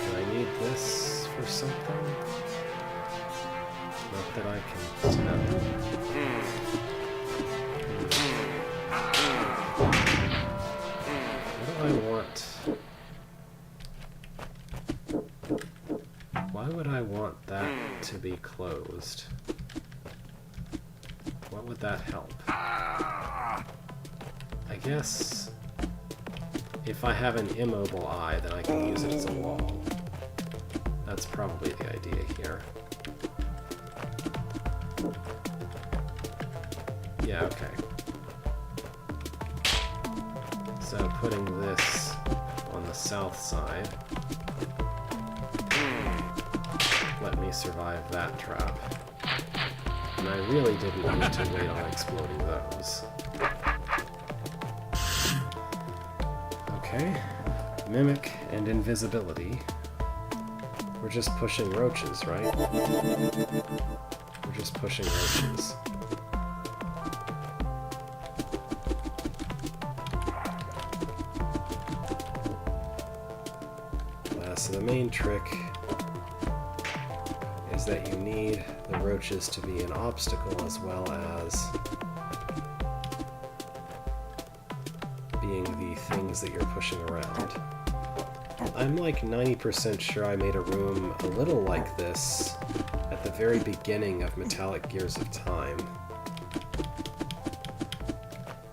Do I need this for something? Not that I can tell. What do I want? Why would I want that to be closed? What would that help? I guess if I have an immobile eye, then I can use it as a wall. That's probably the idea here. Yeah, okay. So putting this on the south side let me survive that trap. And I really didn't need to wait on exploding those. Okay, mimic and invisibility. We're just pushing roaches, right? We're just pushing roaches. So the main trick is that you need the roaches to be an obstacle as well as being the things that you're pushing around. I'm like 90% sure I made a room a little like this at the very beginning of Metallic Gears of Time.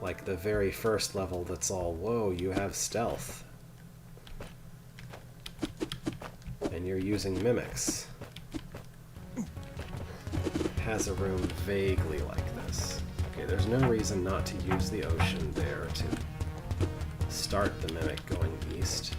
Like the very first level that's all, whoa, you have stealth. And you're using mimics. It has a room vaguely like this. Okay, there's no reason not to use the ocean there to start the mimic going east.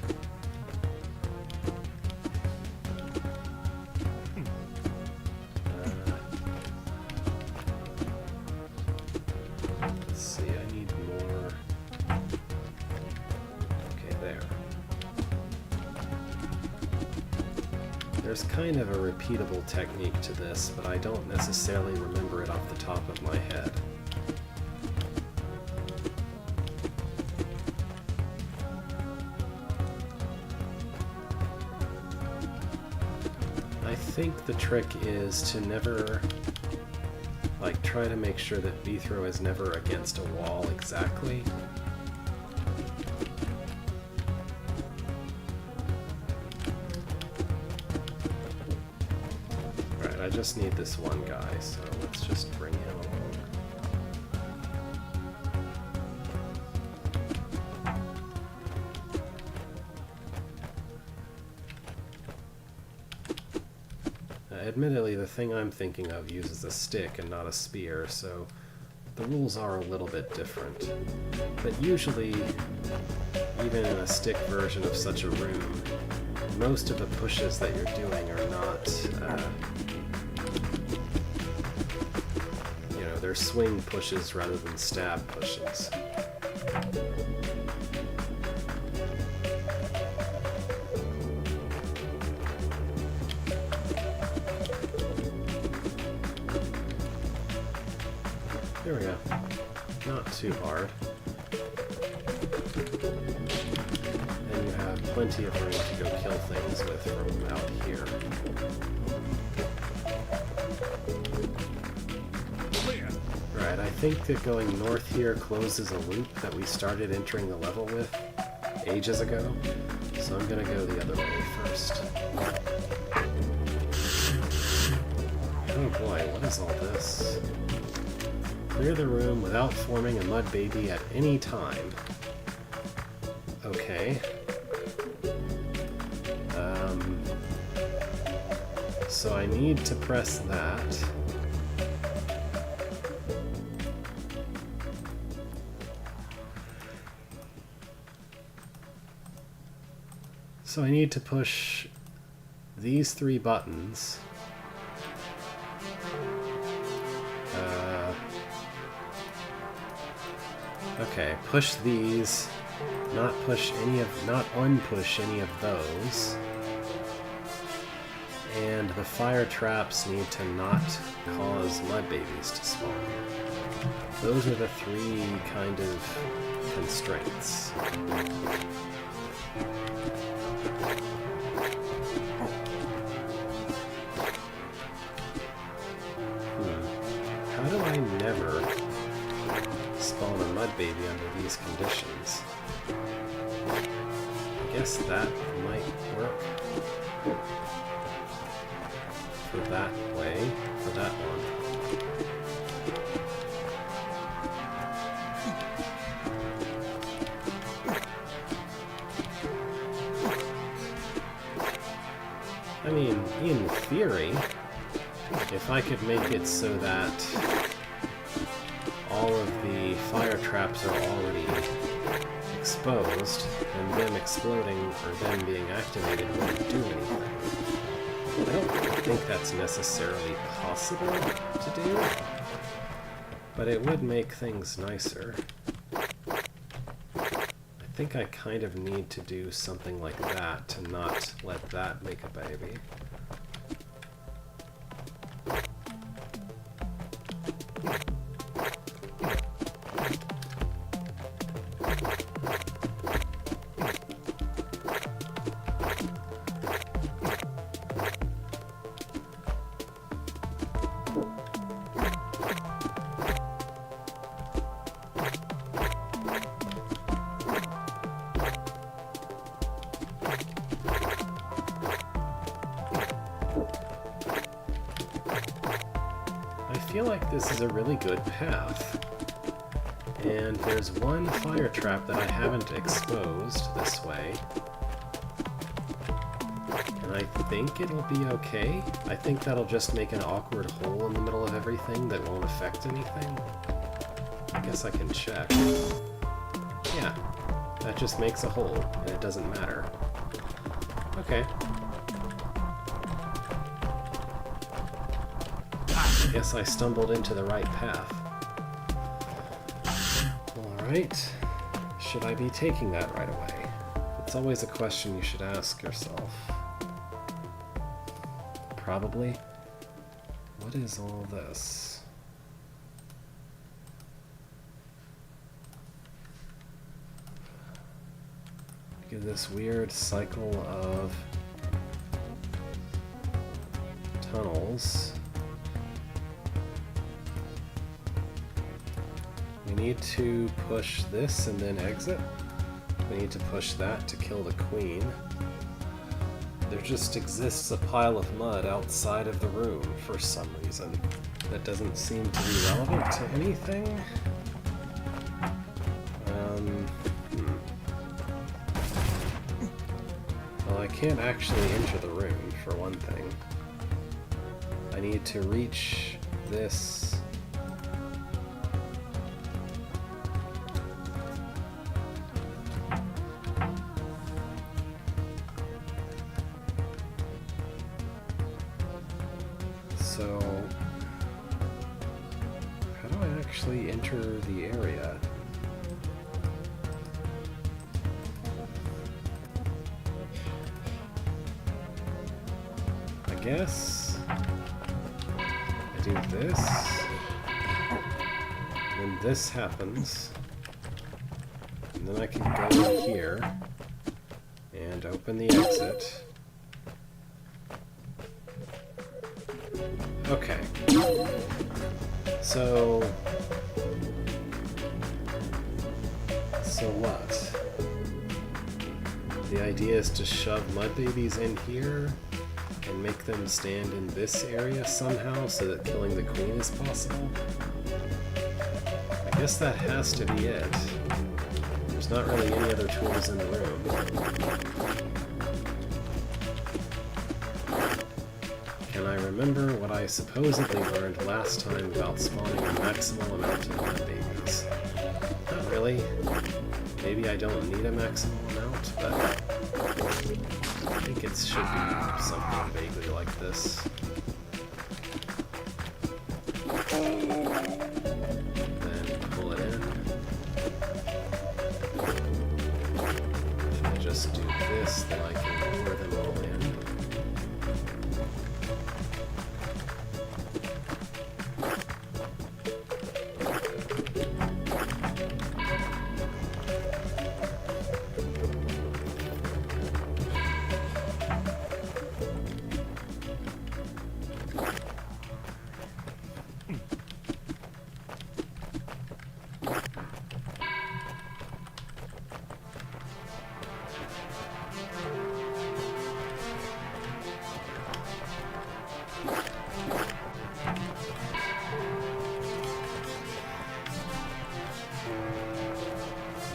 There's kind of a repeatable technique to this, but I don't necessarily remember it off the top of my head. I think the trick is to never, like, try to make sure that V-throw is never against a wall exactly. Alright, I just need this one guy, so let's just bring him along. Admittedly, the thing I'm thinking of uses a stick and not a spear, so the rules are a little bit different. But usually, even in a stick version of such a room, most of the pushes that you're doing are not, they're swing pushes rather than stab pushes. There we go. Not too hard. And you have plenty of room to go kill things with from out here. Right, I think that going north here closes a loop that we started entering the level with ages ago. So I'm gonna go the other way first. Oh boy, what is all this? Clear the room without forming a mud baby at any time. Okay. So I need to press that. So I need to push these 3 buttons. Okay, push these, not unpush any of those. And the fire traps need to not cause mud babies to spawn. Those are the 3 kind of constraints. How do I never spawn a mud baby under these conditions? I guess that might work for that way, for that one. I mean, in theory, if I could make it so that all of the fire traps are already exposed, and them exploding or them being activated wouldn't do anything. I don't think that's necessarily possible to do, but it would make things nicer. I think I kind of need to do something like that to not let that make a baby. I feel like this is a really good path. And there's one fire trap that I haven't exposed this way. And I think it'll be okay. I think that'll just make an awkward hole in the middle of everything that won't affect anything. I guess I can check. Yeah, that just makes a hole, and it doesn't matter. Okay. I guess I stumbled into the right path. Alright. Should I be taking that right away? It's always a question you should ask yourself. Probably. What is all this? Look at this weird cycle of tunnels. We need to push this and then exit. We need to push that to kill the queen. There just exists a pile of mud outside of the room for some reason. That doesn't seem to be relevant to anything. Well, I can't actually enter the room, for one thing. I need to reach this. So, how do I actually enter the area? I guess I do this, and this happens, and then I can go in here and open the exit. Okay, so what? The idea is to shove mud babies in here and make them stand in this area somehow so that killing the queen is possible? I guess that has to be it. There's not really any other tools in the room. Can I remember what I supposedly learned last time about spawning a maximal amount of mud babies? Not really. Maybe I don't need a maximal amount, but I think it should be something vaguely like this. Then pull it in. If I just do this, then I can lure them all in.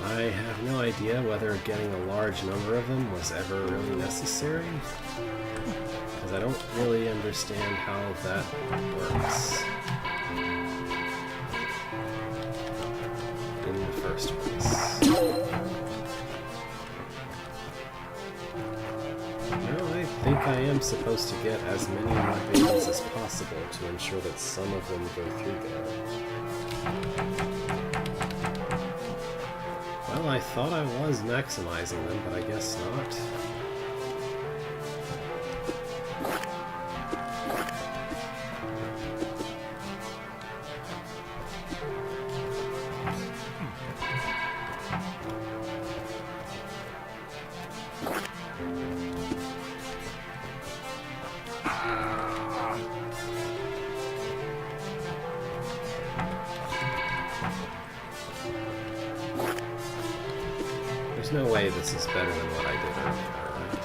I have no idea whether getting a large number of them was ever really necessary, because I don't really understand how that works in the first place. No, I think I am supposed to get as many mud babies as possible to ensure that some of them go through there. Well, I thought I was maximizing them, but I guess not. There's no way this is better than what I did earlier, right?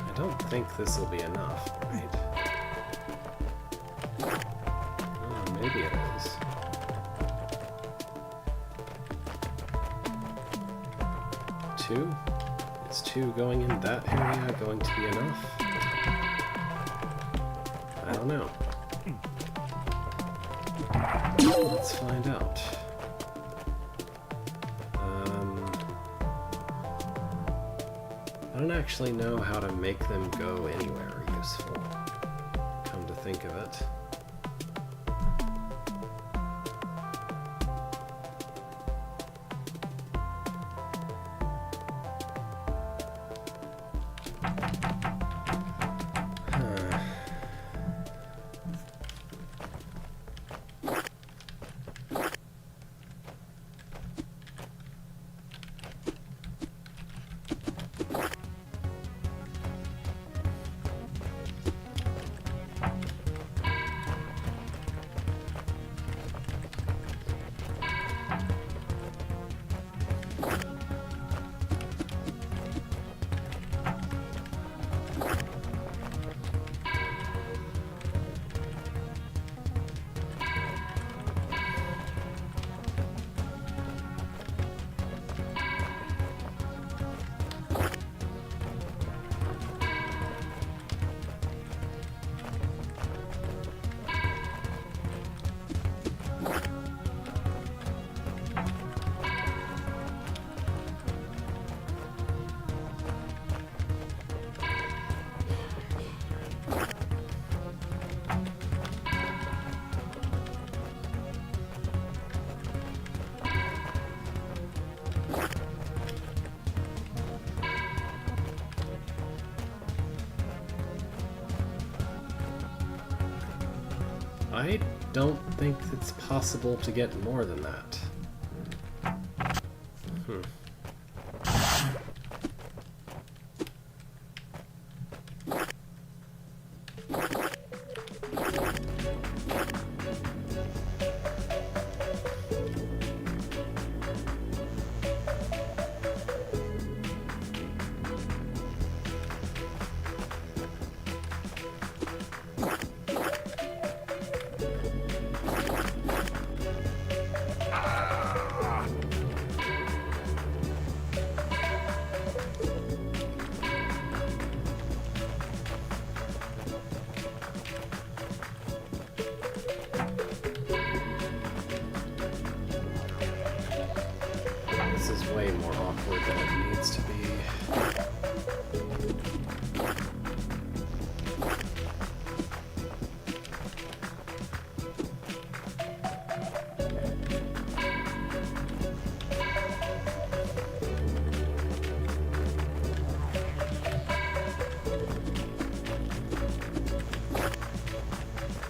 I don't think this will be enough, right? Oh, maybe it is. 2? Is 2 going in that area going to be enough? I don't know. Let's find out. I don't actually know how to make them go anywhere useful, come to think of it. I don't think it's possible to get more than that. This is way more awkward than it needs to be.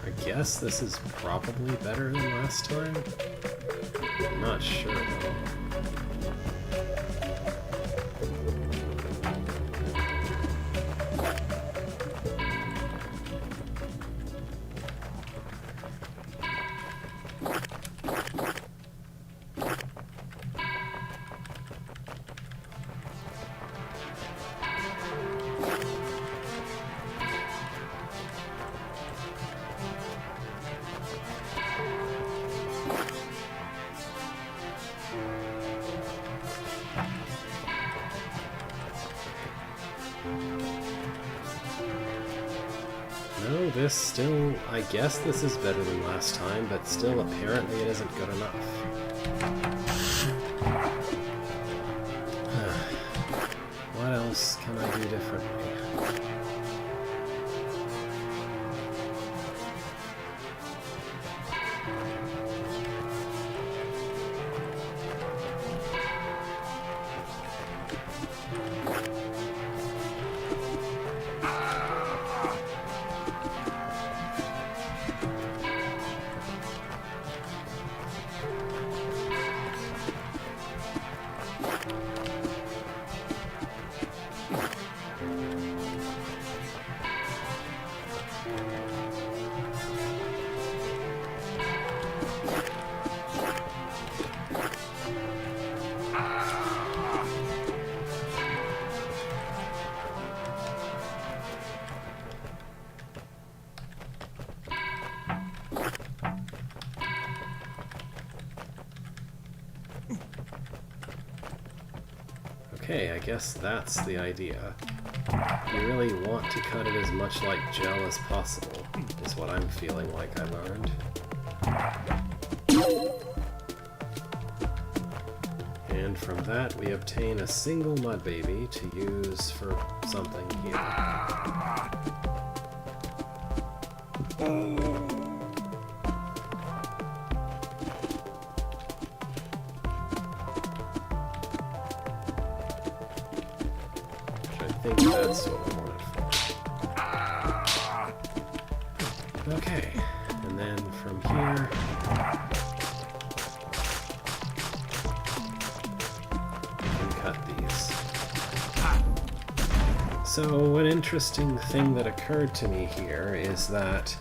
I guess this is probably better than last time. I'm not sure though. No, this still, I guess this is better than last time, but still apparently it isn't good enough. What else can I do differently? Okay, I guess that's the idea. You really want to cut it as much like gel as possible, is what I'm feeling like I learned. And from that, we obtain a single mud baby to use for something here. I think that's what we wanted for. Okay, and then from here, we can cut these. So an interesting thing that occurred to me here is that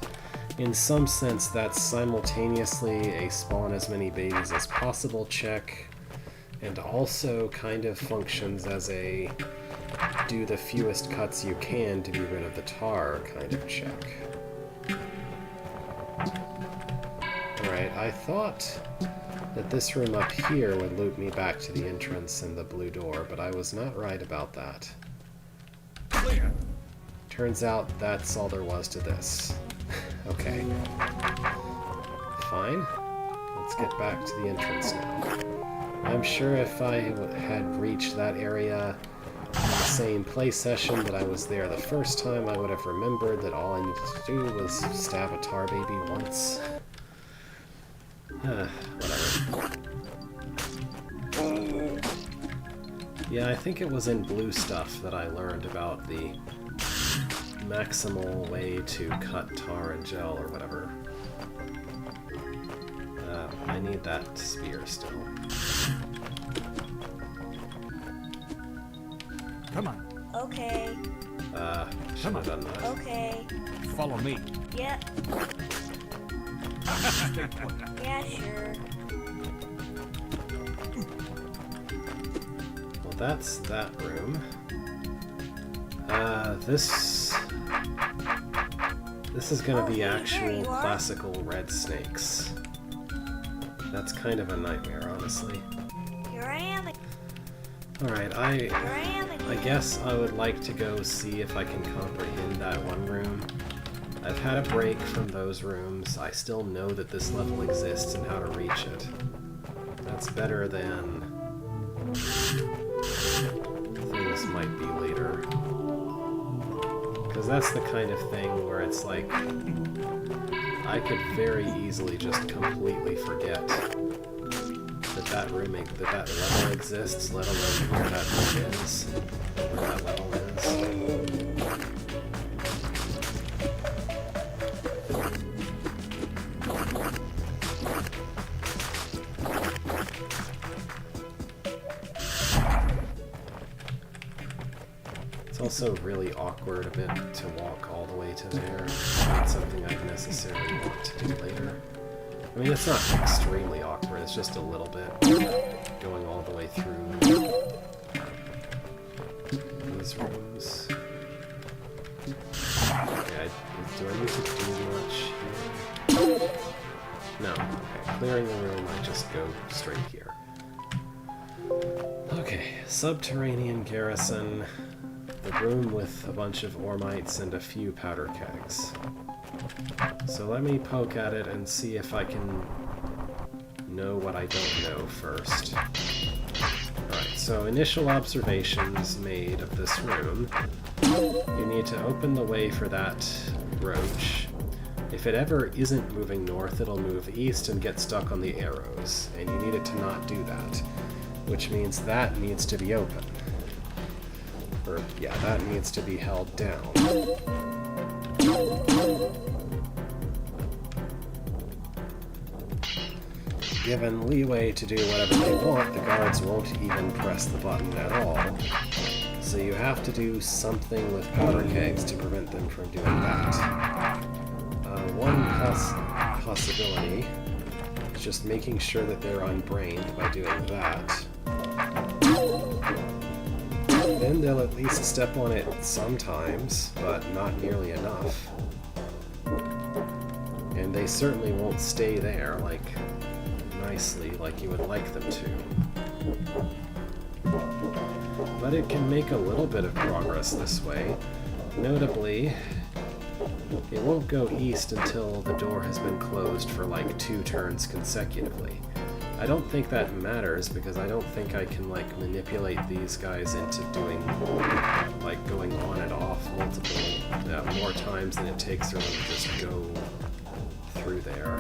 in some sense that's simultaneously a spawn as many babies as possible check, and also kind of functions as a do the fewest cuts you can to be rid of the tar kind of check. Alright, I thought that this room up here would loop me back to the entrance and the blue door, but I was not right about that. Turns out that's all there was to this. Okay. Fine. Let's get back to the entrance now. I'm sure if I had reached that area in the same play session that I was there the first time, I would have remembered that all I needed to do was stab a tar baby once. Whatever. Yeah, I think it was in blue stuff that I learned about the maximal way to cut tar and gel or whatever. I need that spear still. Come on. Okay. Should have done that. Okay. Follow me. Yep. Yeah, sure. Well, that's that room. This is gonna be actual classical red snakes. That's kind of a nightmare, honestly. Here I am. Alright, I guess I would like to go see if I can comprehend that one room. I've had a break from those rooms. I still know that this level exists and how to reach it. That's better than things might be later. Because that's the kind of thing where it's like, I could very easily just completely forget that level exists, let alone where that room is, where that level is. It's also really awkward a bit to walk all the way to there. It's not something I'd necessarily want to do later. I mean, it's not extremely awkward, it's just a little bit going all the way through these rooms. Okay, do I need to do much here? No. Okay, clearing the room, I just go straight here. Okay, subterranean garrison. The room with a bunch of ormites and a few powder kegs. So let me poke at it and see if I can know what I don't know first. Alright, so initial observations made of this room. You need to open the way for that roach. If it ever isn't moving north, it'll move east and get stuck on the arrows, and you need it to not do that, which means that needs to be open. Or, yeah, that needs to be held down. Given leeway to do whatever they want, the guards won't even press the button at all. So you have to do something with powder kegs to prevent them from doing that. One possibility is just making sure that they're unbrained by doing that. Then they'll at least step on it sometimes, but not nearly enough. And they certainly won't stay there, like, nicely, like you would like them to. but it can make a little bit of progress this way. Notably, it won't go east until the door has been closed for like 2 turns consecutively. I don't think that matters because I don't think I can like manipulate these guys into doing like going on and off multiple more times than it takes for them to just go through there.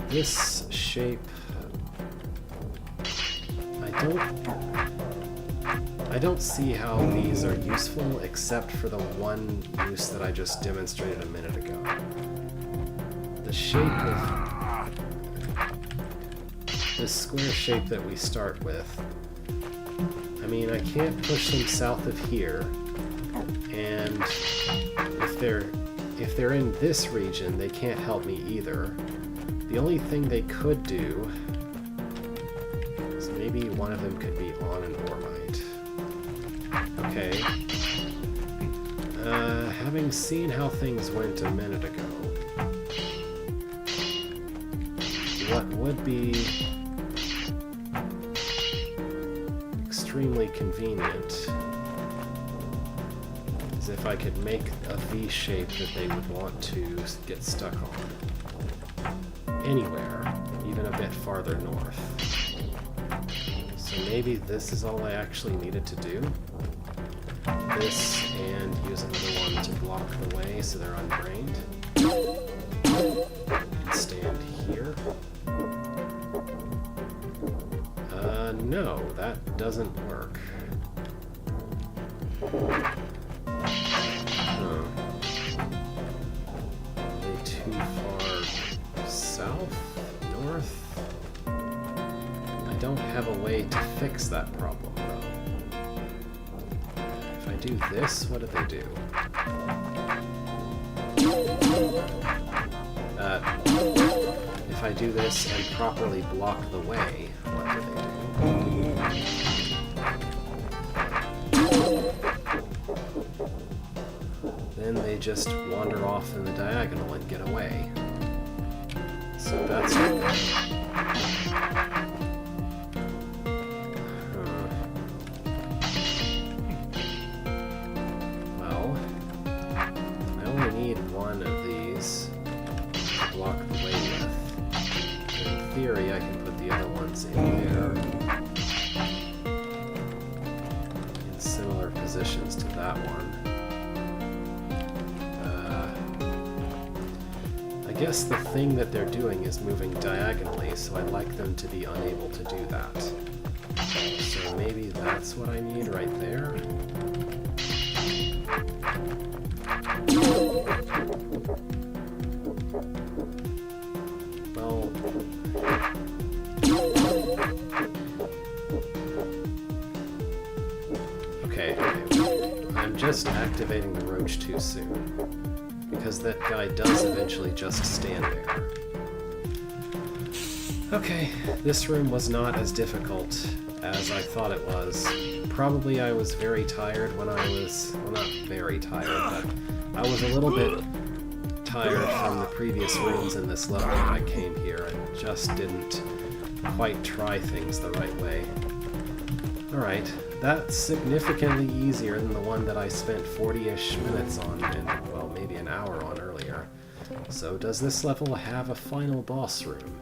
This shape, I don't see how these are useful except for the one use that I just demonstrated a minute ago. The shape of this square shape that we start with, I mean, I can't push them south of here, and if they're in this region, they can't help me either. The only thing they could do is maybe one of them could be on an Ormite. Okay. Having seen how things went a minute ago, what would be extremely convenient is if I could make a V shape that they would want to get stuck on. Anywhere, even a bit farther north. So maybe this is all I actually needed to do. This, and use another one to block the way so they're unbrained. And stand here. No, that doesn't work. Huh. Are they too far south? North? I don't have a way to fix that problem, though. If I do this, what do they do? If I do this and properly block the way, what do they do? Then they just wander off in the diagonal and get away. So that's well, I only need one of these to block the way with. In theory, I can put the other ones in there in similar positions to that one. I guess the thing that they're doing is moving diagonally, so I'd like them to be unable to do that. So maybe that's what I need right there. Well, okay. I'm just activating the roach too soon. Because that guy does eventually just stand there. Okay, this room was not as difficult as I thought it was. Probably I was very tired when I was... well, not very tired, but I was a little bit tired from the previous rooms in this level when I came here and just didn't quite try things the right way. Alright, that's significantly easier than the one that I spent 40-ish minutes on and, well, maybe an hour on earlier. So does this level have a final boss room?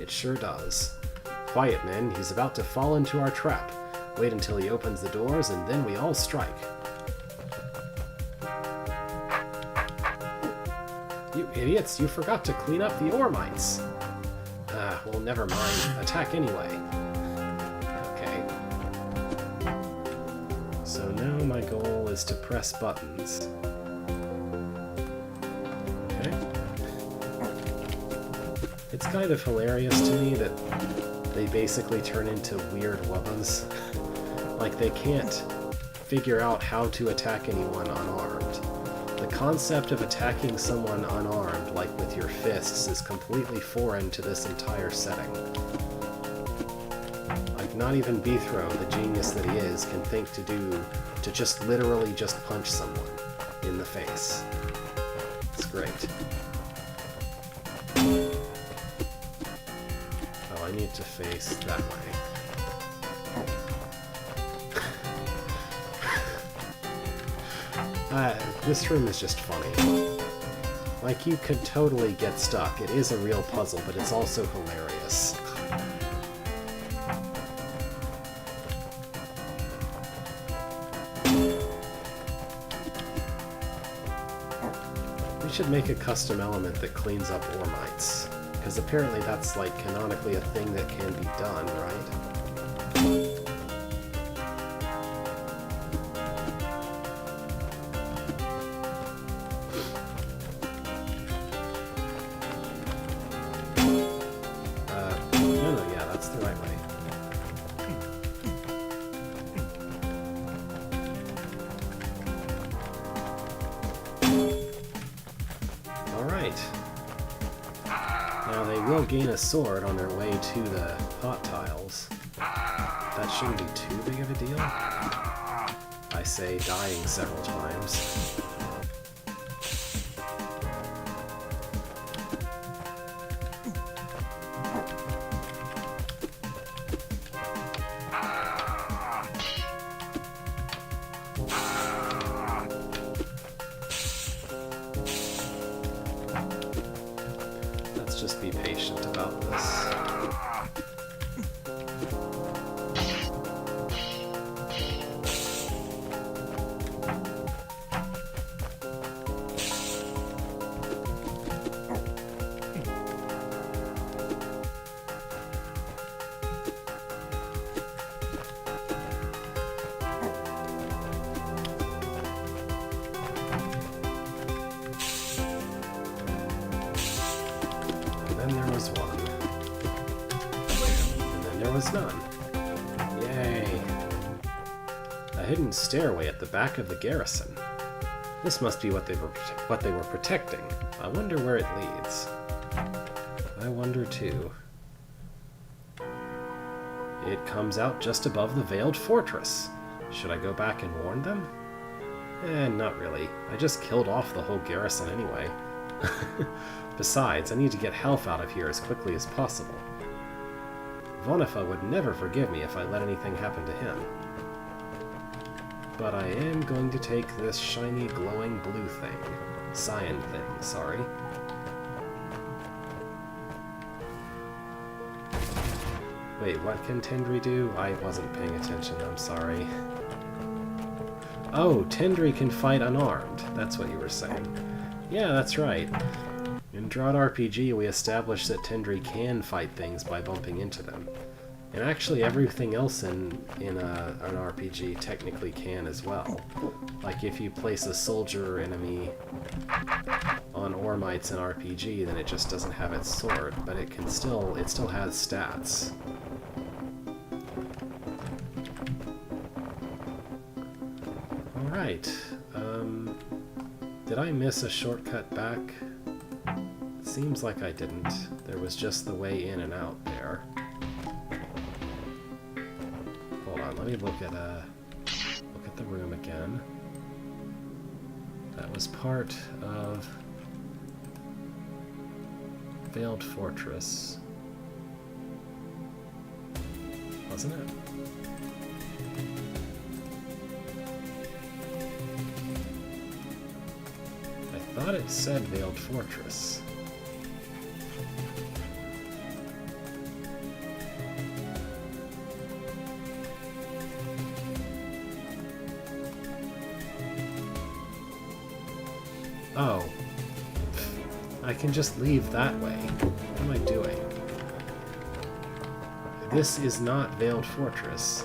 It sure does. Quiet, men, he's about to fall into our trap. Wait until he opens the doors and then we all strike. You idiots, you forgot to clean up the Ormites. Well, never mind. Attack anyway. So now my goal is to press buttons. Okay. It's kind of hilarious to me that they basically turn into weird wubbas. Like they can't figure out how to attack anyone unarmed. The concept of attacking someone unarmed, like with your fists, is completely foreign to this entire setting. Not even Beethro, the genius that he is, can think to just literally just punch someone in the face. It's great. Oh, I need to face that way. This room is just funny. Like, you could totally get stuck. It is a real puzzle, but it's also hilarious. We should make a custom element that cleans up ore mites. Because apparently that's, like, canonically a thing that can be done, right? Gain a sword on their way to the hot tiles. That shouldn't be too big of a deal. I say, dying several times. Just be patient about this. None. Yay. A hidden stairway at the back of the garrison. This must be what they were protecting. I wonder where it leads. I wonder too. It comes out just above the Veiled Fortress. Should I go back and warn them? Not really. I just killed off the whole garrison anyway. Besides, I need to get Health out of here as quickly as possible. Vonifa would never forgive me if I let anything happen to him. But I am going to take this shiny glowing blue thing. Cyan thing, sorry. Wait, what can Tendry do? I wasn't paying attention, I'm sorry. Oh, Tendry can fight unarmed. That's what you were saying. Yeah, that's right. In Drought RPG, we established that Tendry can fight things by bumping into them. And actually everything else in an RPG technically can as well. Like if you place a soldier enemy on ore mites in RPG, then it just doesn't have its sword, but it still has stats. Alright. Did I miss a shortcut back? Seems like I didn't. There was just the way in and out there. Hold on, let me look at the room again. That was part of Veiled Fortress, wasn't it? I thought it said Veiled Fortress. Oh. I can just leave that way. What am I doing? This is not Veiled Fortress.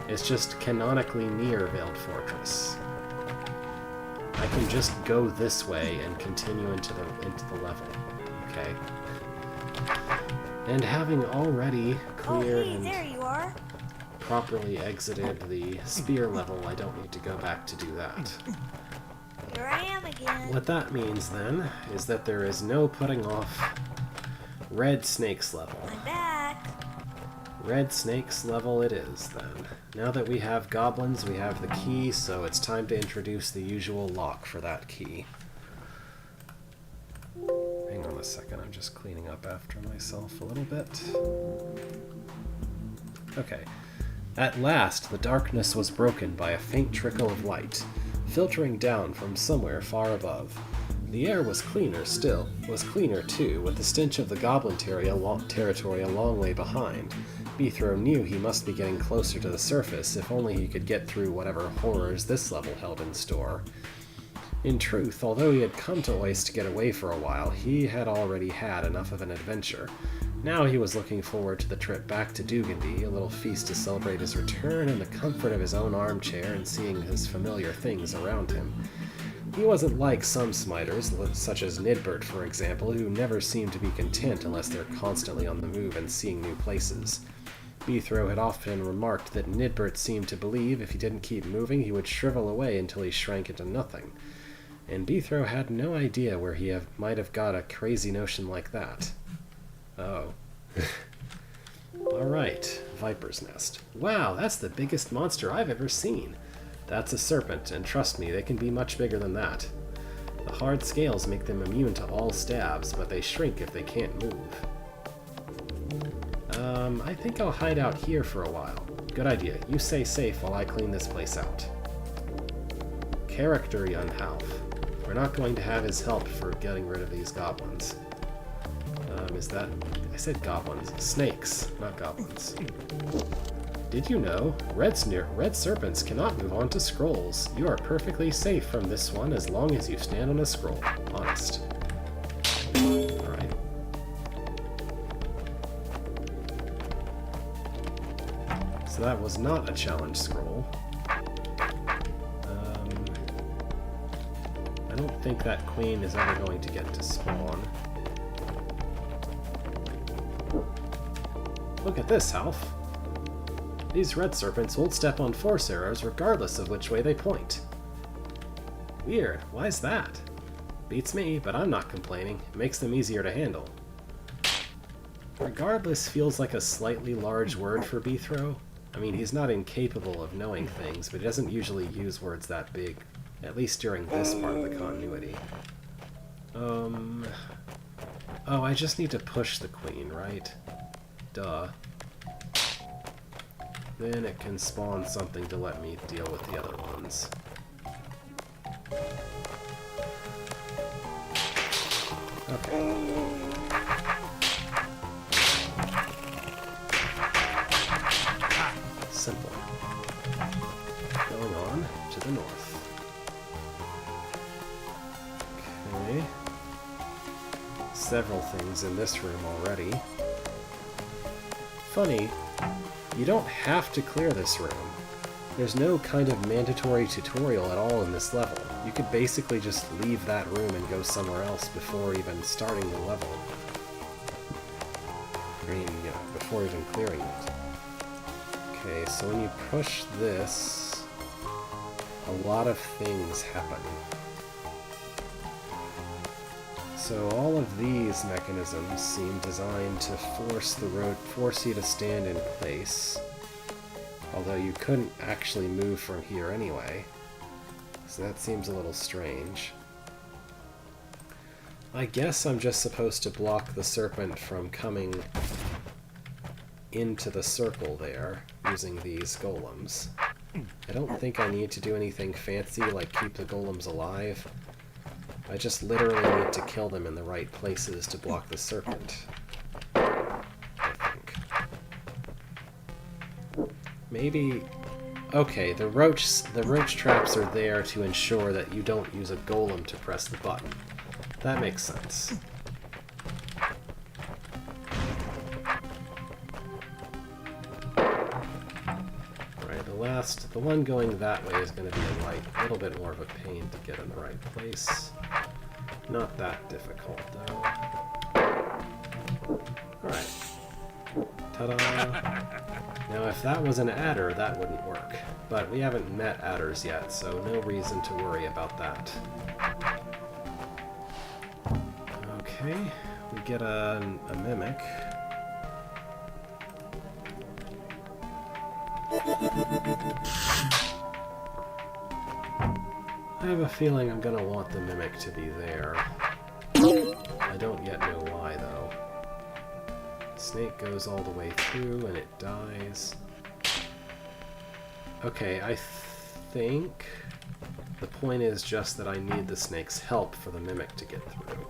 It's just canonically near Veiled Fortress. I can just go this way and continue into the level. Okay. And having already cleared hey, there you are. Properly exited the spear level, I don't need to go back to do that. Here I am again. What that means, then, is that there is no putting off Red Snake's level. I'm back. Red Snake's level it is, then. Now that we have goblins, we have the key, so it's time to introduce the usual lock for that key. Hang on a second, I'm just cleaning up after myself a little bit. Okay. At last, the darkness was broken by a faint trickle of light, filtering down from somewhere far above. The air was cleaner too, with the stench of the goblin territory a long way behind. Beethro knew he must be getting closer to the surface, if only he could get through whatever horrors this level held in store. In truth, although he had come to Oist to get away for a while, he had already had enough of an adventure. Now he was looking forward to the trip back to Dugandy, a little feast to celebrate his return in the comfort of his own armchair and seeing his familiar things around him. He wasn't like some smiters, such as Nidbert, for example, who never seem to be content unless they're constantly on the move and seeing new places. Beethro had often remarked that Nidbert seemed to believe if he didn't keep moving, he would shrivel away until he shrank into nothing. And Beethro had no idea where he might have got a crazy notion like that. Oh. Alright, Viper's Nest. Wow, that's the biggest monster I've ever seen. That's a serpent, and trust me, they can be much bigger than that. The hard scales make them immune to all stabs, but they shrink if they can't move. I think I'll hide out here for a while. Good idea. You stay safe while I clean this place out. Character Yunhauf. We're not going to have his help for getting rid of these goblins. Is that... I said goblins. Snakes, not goblins. Did you know? Red serpents cannot move onto scrolls. You are perfectly safe from this one as long as you stand on a scroll. Honest. Alright. So that was not a challenge scroll. I don't think that queen is ever going to get to spawn. Look at this, Half. These red serpents won't step on force arrows regardless of which way they point. Weird. Why's that? Beats me, but I'm not complaining. It makes them easier to handle. Regardless feels like a slightly large word for Beethro. I mean, he's not incapable of knowing things, but he doesn't usually use words that big, at least during this part of the continuity. Oh, I just need to push the queen, right? Duh. Then it can spawn something to let me deal with the other ones. Okay. Simple. Going on to the north. Okay. Several things in this room already. Funny, you don't have to clear this room. There's no kind of mandatory tutorial at all in this level. You could basically just leave that room and go somewhere else before even starting the level. I mean, yeah, before even clearing it. Okay, so when you push this, a lot of things happen. So all of these mechanisms seem designed to force you to stand in place. Although you couldn't actually move from here anyway. So that seems a little strange. I guess I'm just supposed to block the serpent from coming into the circle there using these golems. I don't think I need to do anything fancy like keep the golems alive. I just literally need to kill them in the right places to block the serpent. I think. Maybe... Okay, the roach traps are there to ensure that you don't use a golem to press the button. That makes sense. The one going that way is going to be a little bit more of a pain to get in the right place. Not that difficult, though. Alright. Ta-da! Now, if that was an adder, that wouldn't work. But we haven't met adders yet, so no reason to worry about that. Okay, we get a mimic. I have a feeling I'm gonna want the mimic to be there. I don't yet know why, though. Snake goes all the way through and it dies. Okay, I think the point is just that I need the snake's help for the mimic to get through.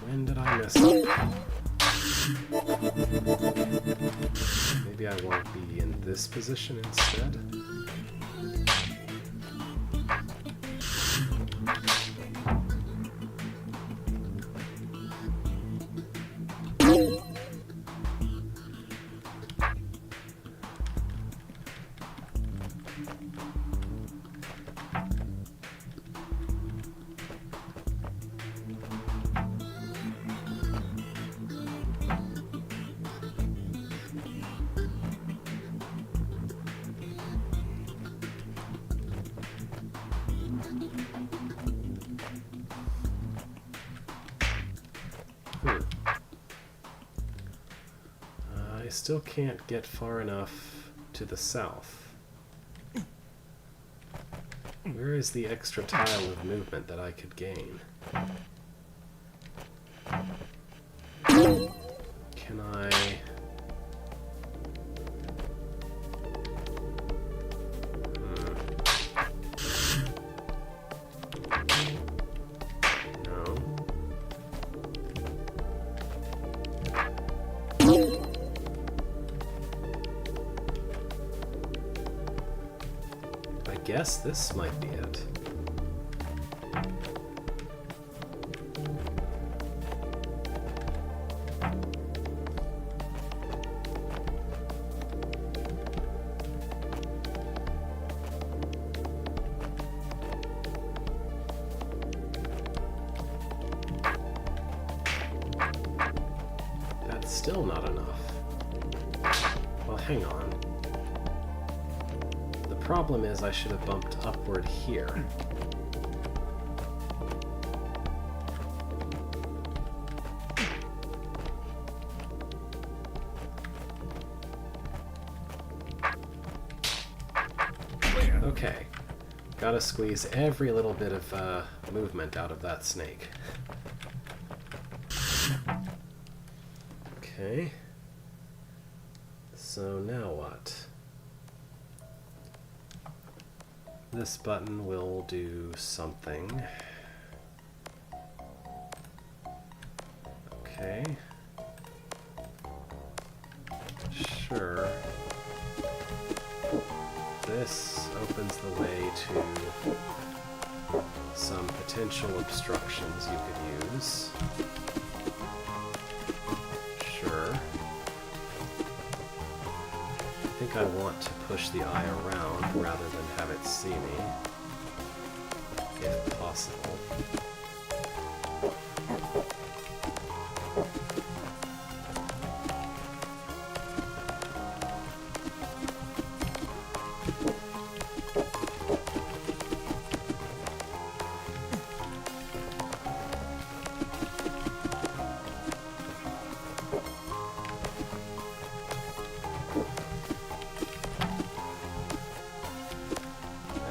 When did I mess up? Maybe I want to be in this position instead? I still can't get far enough to the south. Where is the extra tile of movement that I could gain? Can I... No. I guess this might be it. That's still not enough. Well, hang on. The problem is I should have bumped upward here. Okay. Gotta squeeze every little bit of movement out of that snake. Okay. So now what? This button will do something. Okay. Sure. This opens the way to some potential obstructions you could use. Sure. I think I want to push the eye around rather than have it see me, if possible.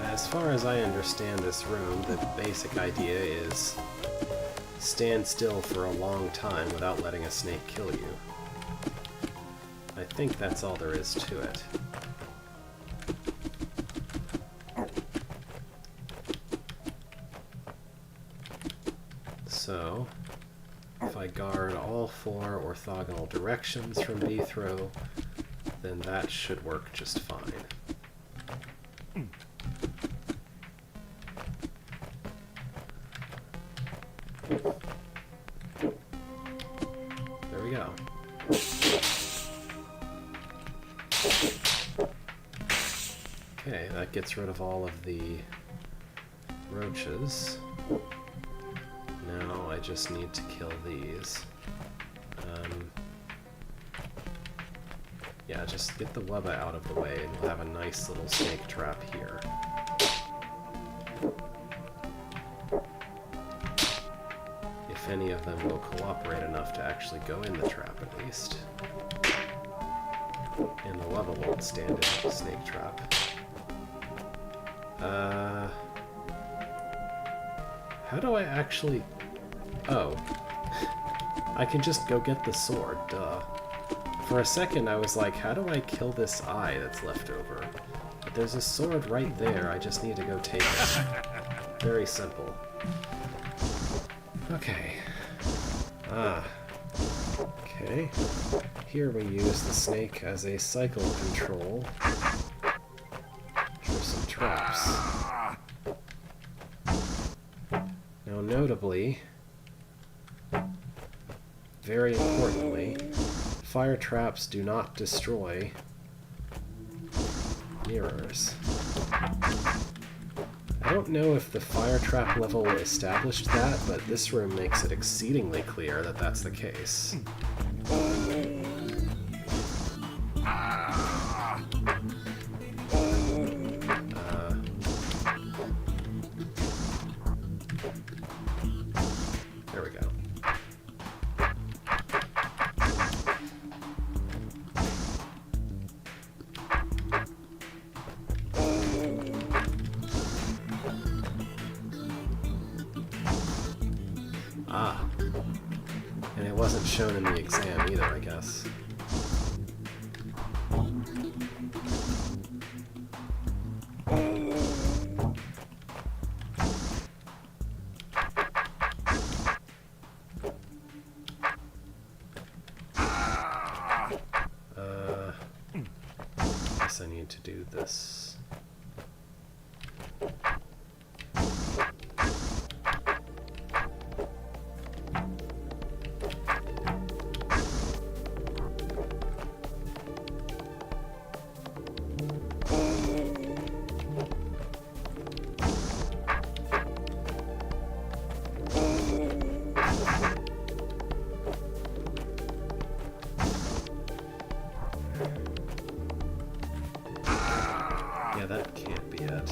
As far as I understand this room, the basic idea is stand still for a long time without letting a snake kill you. I think that's all there is to it. So, if I guard all 4 orthogonal directions from B-throw, then that should work just fine. There we go. Okay, that gets rid of all of the roaches. Now I just need to kill these. Yeah, just get the wubba out of the way and we'll have a nice little snake trap here. any of them will cooperate enough to actually go in the trap, at least. And the level won't stand in a snake trap. How do I actually... Oh. I can just go get the sword, duh. For a second I was like, how do I kill this eye that's left over? But there's a sword right there, I just need to go take it. Very simple. Okay. Okay. Here we use the snake as a cycle control for some traps. Now notably, very importantly, fire traps do not destroy mirrors. I don't know if the fire trap level established that, but this room makes it exceedingly clear that that's the case. There we go. Ah. And it wasn't shown in the exam either, I guess. Guess I need to do this. Yeah, that can't be it.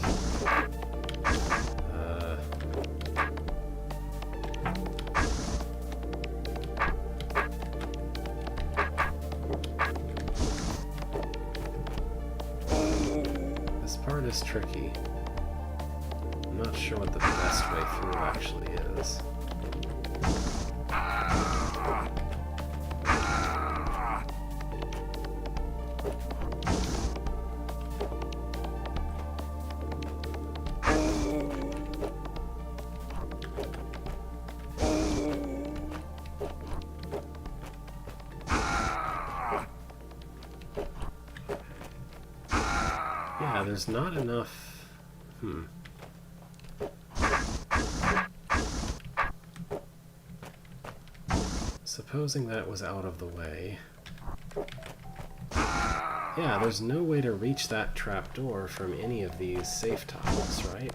This part is tricky. I'm not sure what the best way through actually is. Yeah, there's not enough... Supposing that was out of the way... Yeah, there's no way to reach that trapdoor from any of these safe tiles, right?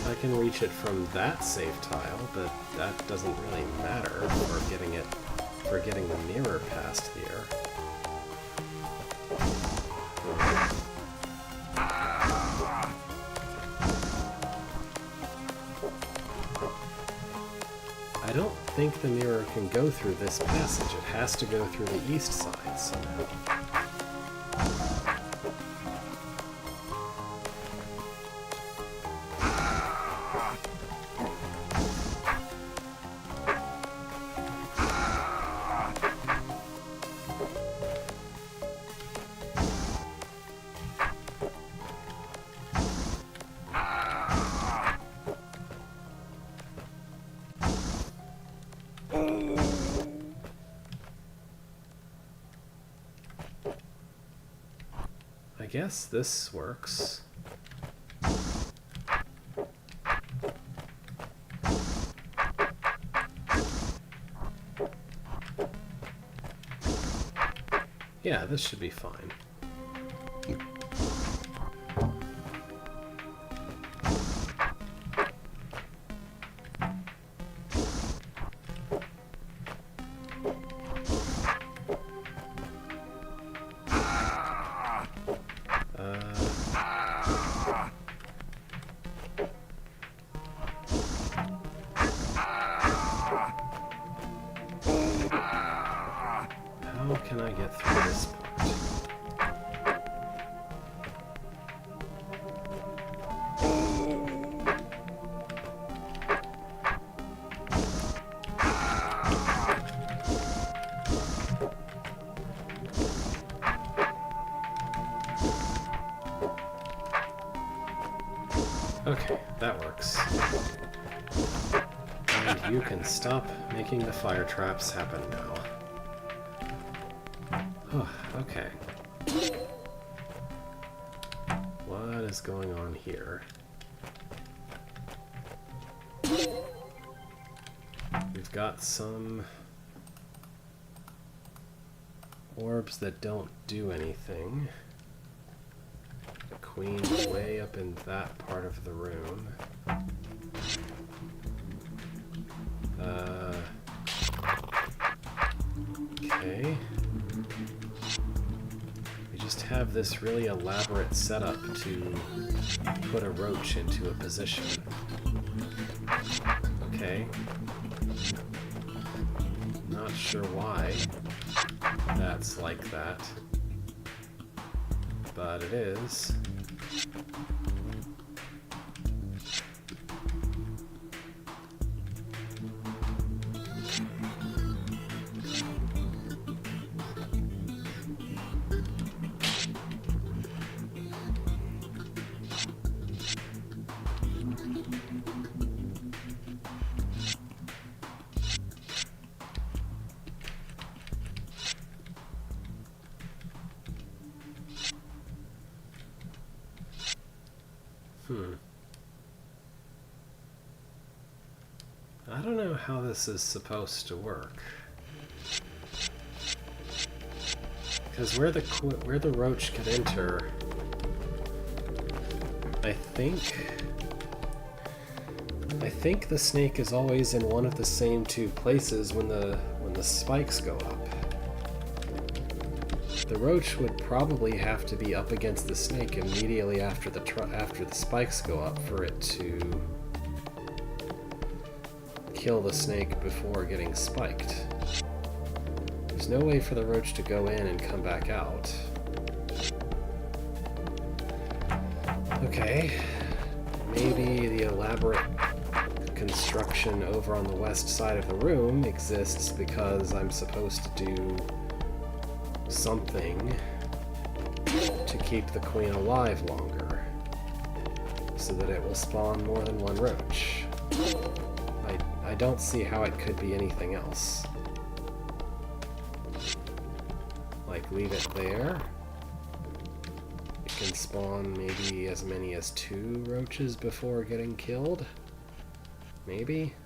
I can reach it from that safe tile, but that doesn't really matter for getting the mirror past here. I don't think the mirror can go through this passage. It has to go through the east side somehow. I guess this works. Yeah, this should be fine. Okay, that works. And you can stop making the fire traps happen now. Oh, okay. What is going on here? We've got some orbs that don't do anything. The queen's way up in that part of the room. Okay. We just have this really elaborate setup to put a roach into a position. Okay. Not sure why that's like that, but it is. I don't know how this is supposed to work. Because where the roach could enter, I think the snake is always in one of the same two places when the spikes go up. The roach would probably have to be up against the snake immediately after the spikes go up for it to kill the snake before getting spiked. There's no way for the roach to go in and come back out. Okay, maybe the elaborate construction over on the west side of the room exists because I'm supposed to do something to keep the queen alive longer so that it will spawn more than one roach. I don't see how it could be anything else. Like, leave it there. It can spawn maybe as many as 2 roaches before getting killed. Maybe?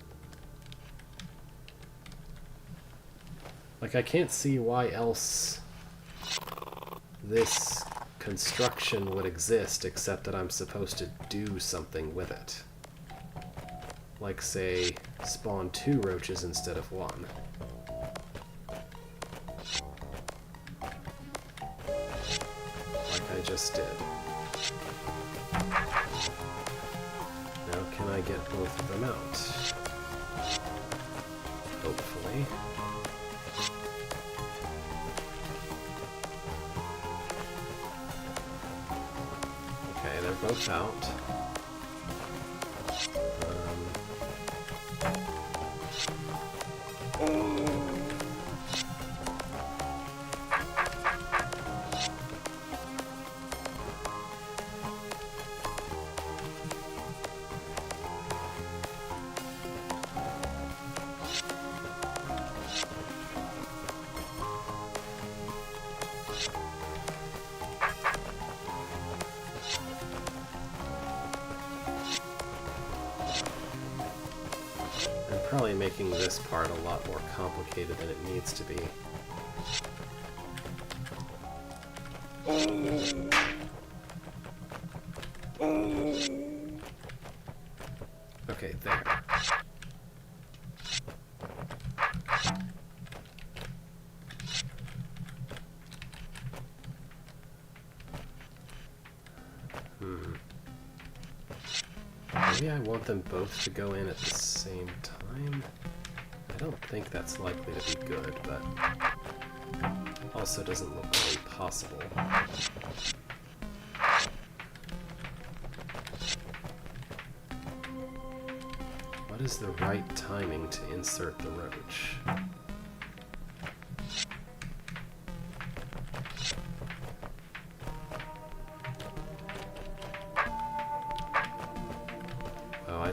Like, I can't see why else this construction would exist except that I'm supposed to do something with it. Like, say, spawn 2 roaches instead of 1. Like I just did. Now can I get both of them out? Hopefully. Okay, they're both out. Probably making this part a lot more complicated than it needs to be. Okay, there. Maybe I want them both to go in at the same time? I don't think that's likely to be good, but also doesn't look really possible. What is the right timing to insert the roach?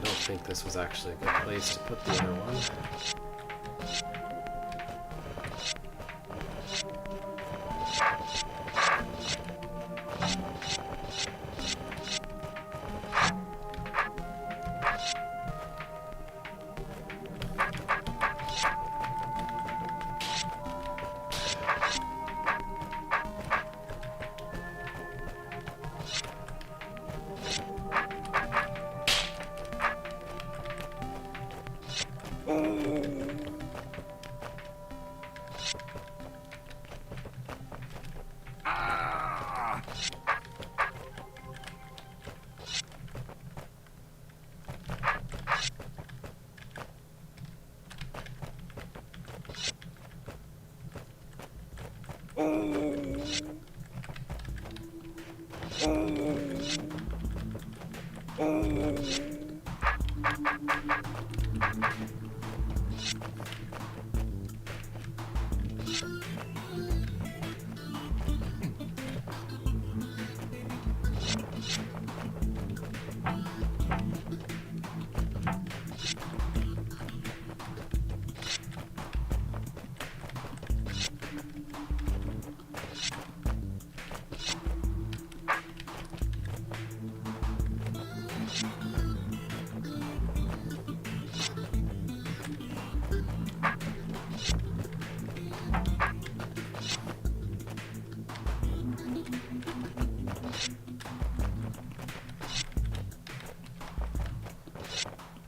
don't think this was actually a good place to put the other one.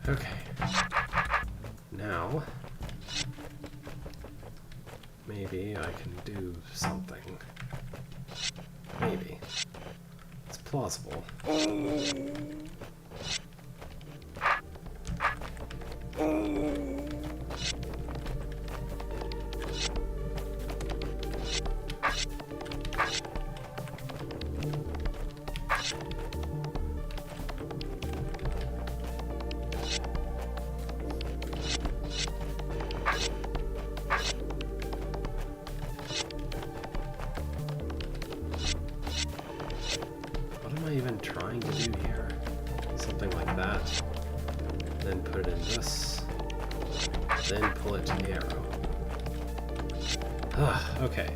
Okay. Now, maybe I can do something. Maybe. It's plausible. Even trying to do here? Something like that. Then put it in this. Then pull it to the arrow. Ah, okay.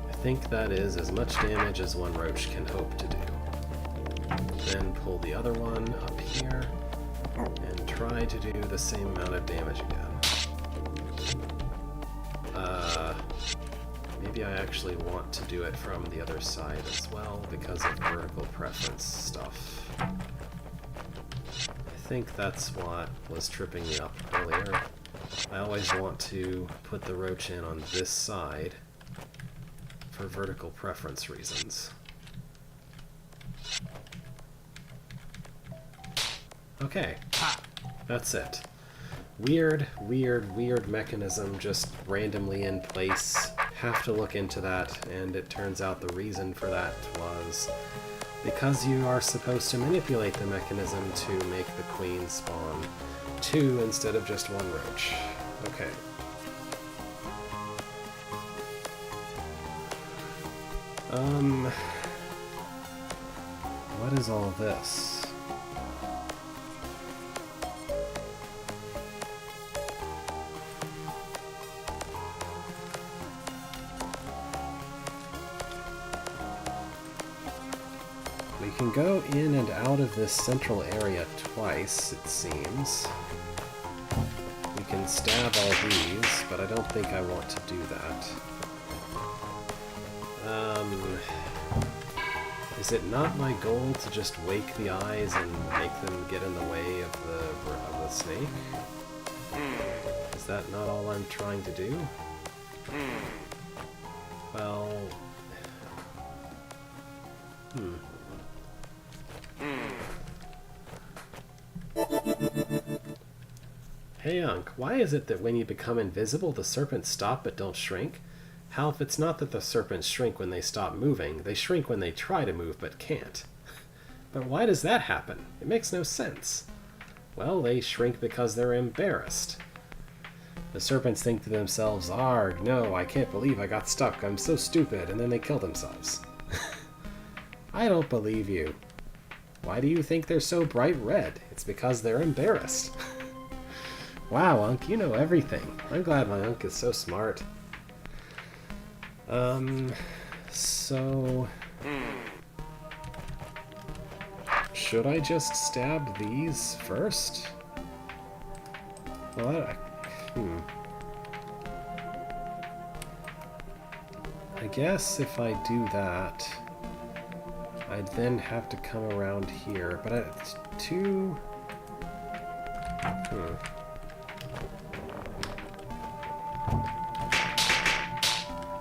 I think that is as much damage as one roach can hope to do. Then pull the other one up here. And try to do the same amount of damage again. Maybe I actually want to do it from the other side as well because of vertical preference stuff. I think that's what was tripping me up earlier. I always want to put the roach in on this side for vertical preference reasons. Okay, that's it. Weird mechanism just randomly in place. Have to look into that, and it turns out the reason for that was because you are supposed to manipulate the mechanism to make the queen spawn 2 instead of just 1 roach. Okay. What is all this? We can go in and out of this central area twice, it seems. We can stab all these, but I don't think I want to do that. Is it not my goal to just wake the eyes and make them get in the way of the snake? Is that not all I'm trying to do? Well... Hey Unc, why is it that when you become invisible the serpents stop but don't shrink? How if it's not that the serpents shrink when they stop moving, they shrink when they try to move but can't. But why does that happen? It makes no sense. Well, they shrink because they're embarrassed. The serpents think to themselves, "Arg, no, I can't believe I got stuck. I'm so stupid," and then they kill themselves. I don't believe you. Why do you think they're so bright red? It's because they're embarrassed. Wow, Unc, you know everything. I'm glad my Unc is so smart. So... should I just stab these first? Well, I guess if I do that, I'd then have to come around here, but it's too...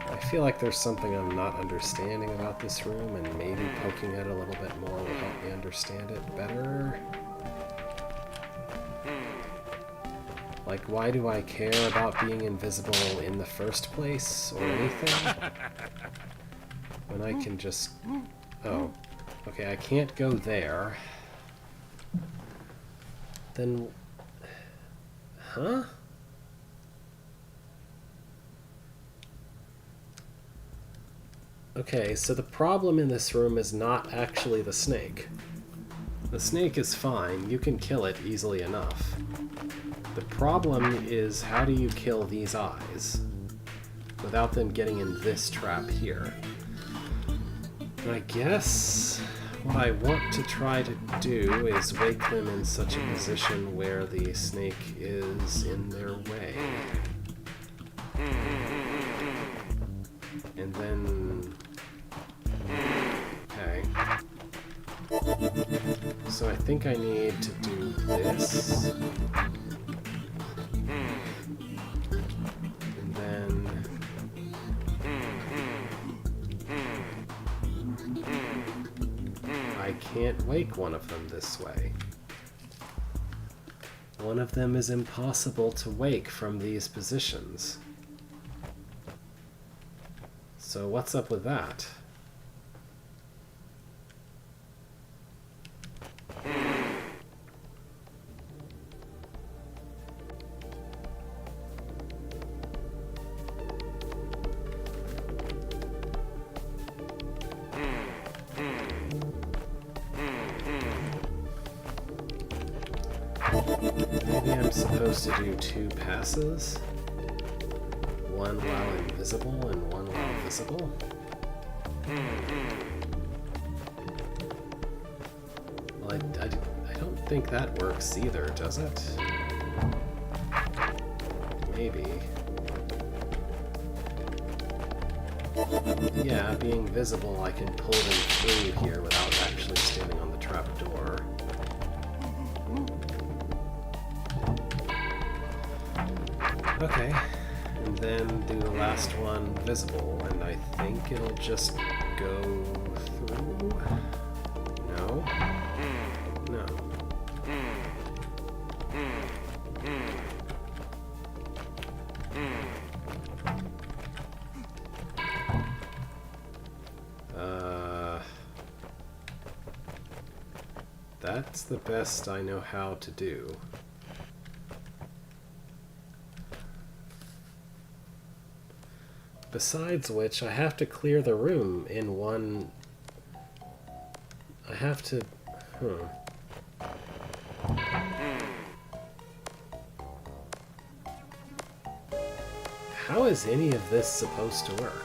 I feel like there's something I'm not understanding about this room, and maybe poking at it a little bit more will help me understand it better. Like, why do I care about being invisible in the first place, or anything? When I can just... Oh. Okay, I can't go there. Then... Huh? Okay, so the problem in this room is not actually the snake. The snake is fine, you can kill it easily enough. The problem is, how do you kill these eyes without them getting in this trap here? And I guess what I want to try to do is wake them in such a position where the snake is in their way. And then... okay. So I think I need to do this. And then... I can't wake one of them this way. One of them is impossible to wake from these positions. So what's up with that? Maybe I'm supposed to do 2 passes? One while invisible and one while visible? Well, I don't think that works either, does it? Maybe. Yeah, being visible, I can pull them through here without actually standing on the trapdoor. Okay, and then do the last one visible, and I think it'll just go through? No? No. That's the best I know how to do. Besides which, I have to clear the room in one... I have to... How is any of this supposed to work?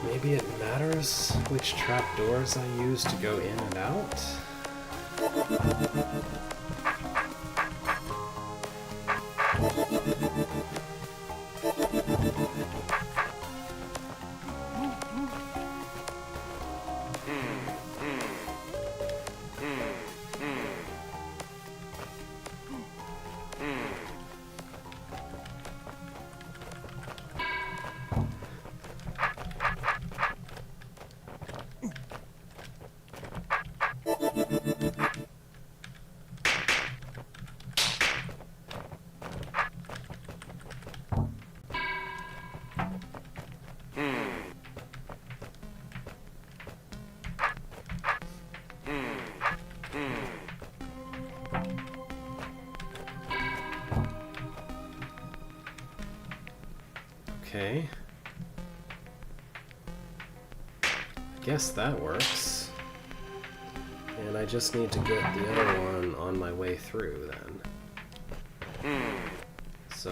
Maybe it matters which trapdoors I use to go in and out? Okay. I guess that works. And I just need to get the other one on my way through then. So...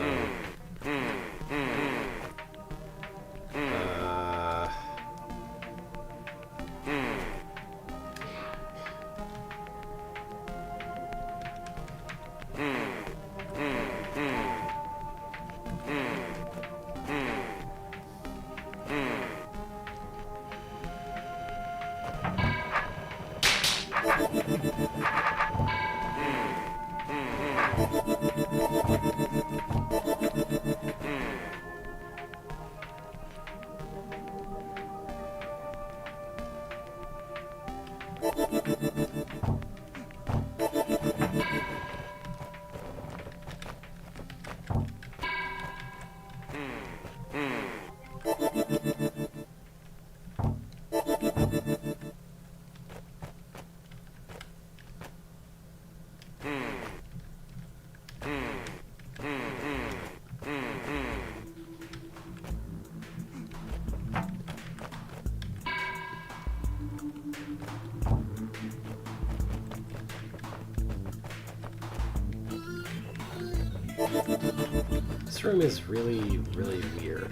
This room is really, really weird.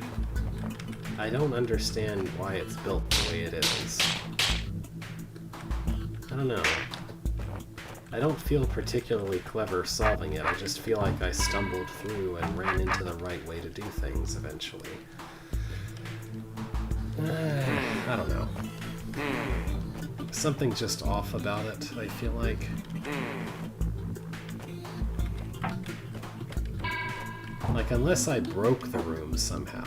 I don't understand why it's built the way it is. I don't know. I don't feel particularly clever solving it, I just feel like I stumbled through and ran into the right way to do things eventually. I don't know. Something just off about it, I feel like. Like, unless I broke the room somehow,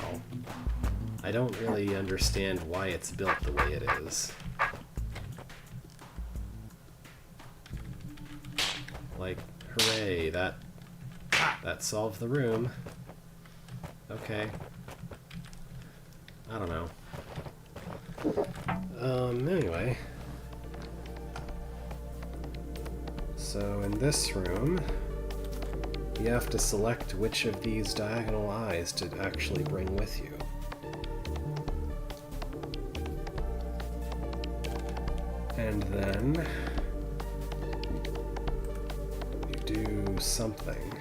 I don't really understand why it's built the way it is. Like, hooray, that solved the room. Okay. I don't know. Anyway. So in this room, you have to select which of these diagonal eyes to actually bring with you. And then you do something.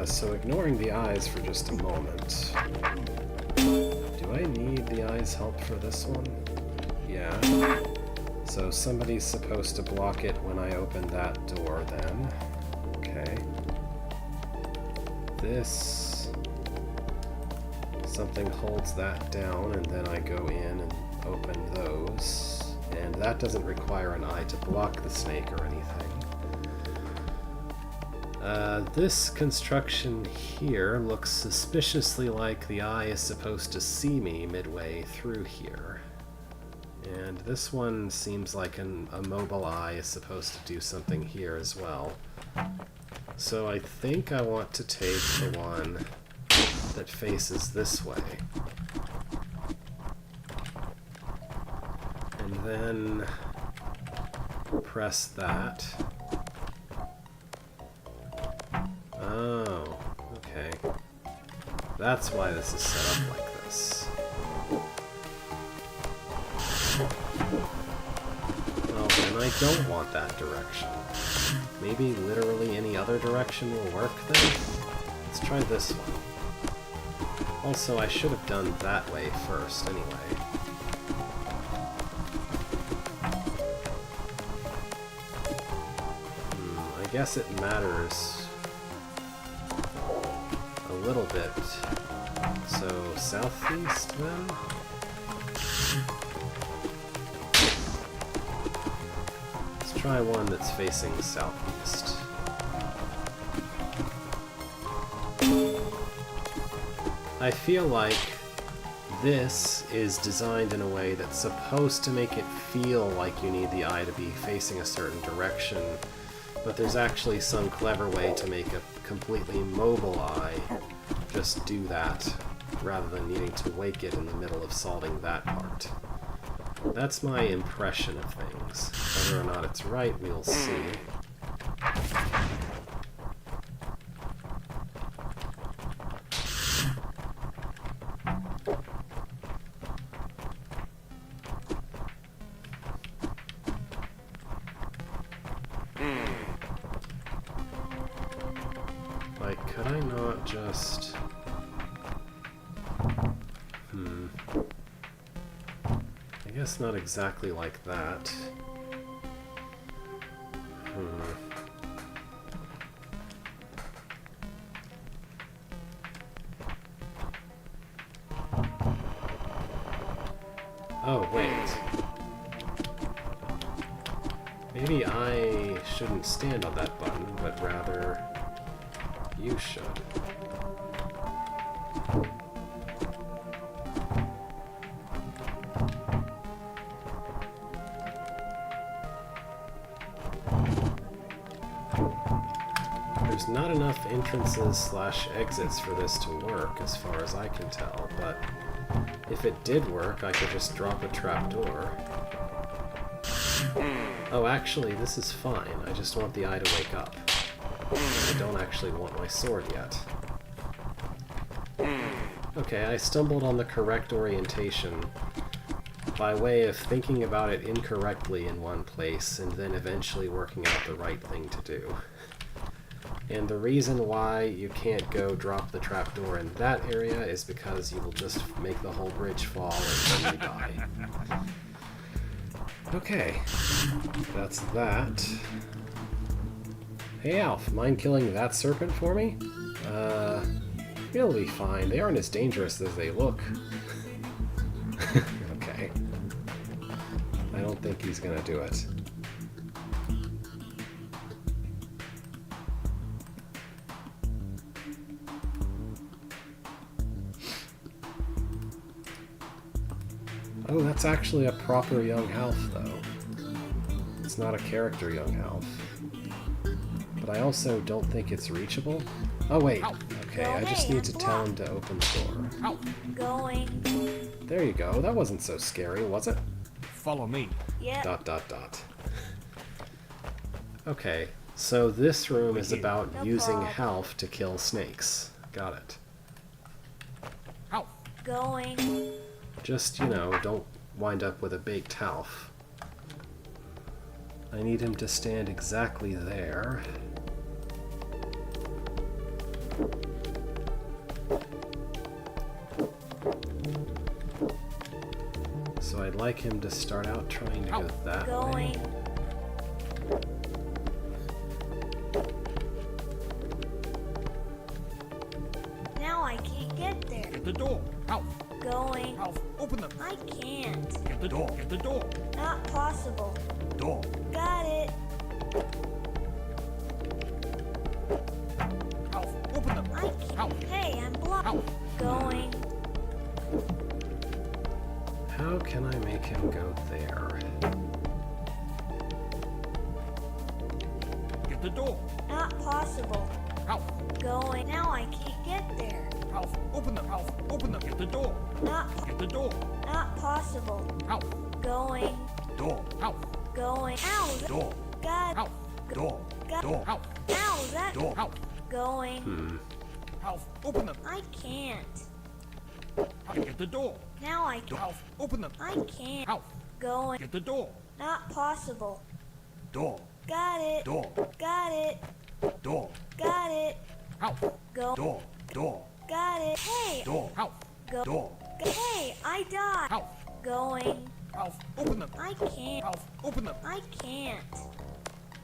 So ignoring the eyes for just a moment. Do I need the eye's help for this one? Yeah. So somebody's supposed to block it when I open that door then. Okay. This... something holds that down and then I go in and open those. And that doesn't require an eye to block the snake or anything. This construction here looks suspiciously like the eye is supposed to see me midway through here. And this one seems like a mobile eye is supposed to do something here as well. So I think I want to take the one that faces this way. And then press that. Oh, okay. That's why this is set up like this. Well, then I don't want that direction. Maybe literally any other direction will work then? Let's try this one. Also, I should have done that way first anyway. I guess it matters a little bit. So, southeast then? Let's try one that's facing southeast. I feel like this is designed in a way that's supposed to make it feel like you need the eye to be facing a certain direction, but there's actually some clever way to make a completely mobile eye just do that, rather than needing to wake it in the middle of solving that part. That's my impression of things. Whether or not it's right, we'll see. Like, could I not just... I guess not exactly like that. Oh, wait. Maybe I shouldn't stand on that button, but rather you should. There's not enough entrances/exits for this to work, as far as I can tell, but if it did work, I could just drop a trapdoor. Oh, actually, this is fine. I just want the eye to wake up. I don't actually want my sword yet. Okay, I stumbled on the correct orientation by way of thinking about it incorrectly in one place and then eventually working out the right thing to do. And the reason why you can't go drop the trapdoor in that area is because you will just make the whole bridge fall and then you die. Okay, that's that. Hey Alf, mind killing that serpent for me? He'll be fine. They aren't as dangerous as they look. Okay. I don't think he's gonna do it. Oh, that's actually a proper young Half, though. It's not a character young Half. But I also don't think it's reachable. Oh, wait. Okay, I just need to tell him to open the door. Going. There you go. That wasn't so scary, was it? Follow me. Yep. ... Okay, so this room is about No using problem. Half to kill snakes. Got it. Going. Just, you know, don't wind up with a baked Half. I need him to stand exactly there. So I'd like him to start out trying to go that way. Going. Now I can't get there. Get the door. Alf. Going. Alf, open them. I can't. Get the door. Get the door. Not possible. Door. Got it. Alf, open them. I can't. Alf. Hey, I'm blocked. Alf. Going. How can I make him go there? Get the door. Not possible. Alf. Going. Now I can't get there. Alf, open them. Alf, open them. Get the door. Get the door. Not possible. Alf. Going. Door. Alf. Going. Ow. Door. God. Alf. Door. God. Door. Alf. Ow. That. Door. Alf. Going. Alf, open them. I can't. Get the door. Now I can. Alf, open them. I can't. Alf. Going. Get the door. Not possible. Door. Got it. Door. Got it. Door. Got it. Alf. Go. Door. Door. Got it. Hey. Door. Alf. Go. Door. Hey, I died. Alf. Going. Alf, open them. I can't. Alf, open them. I can't.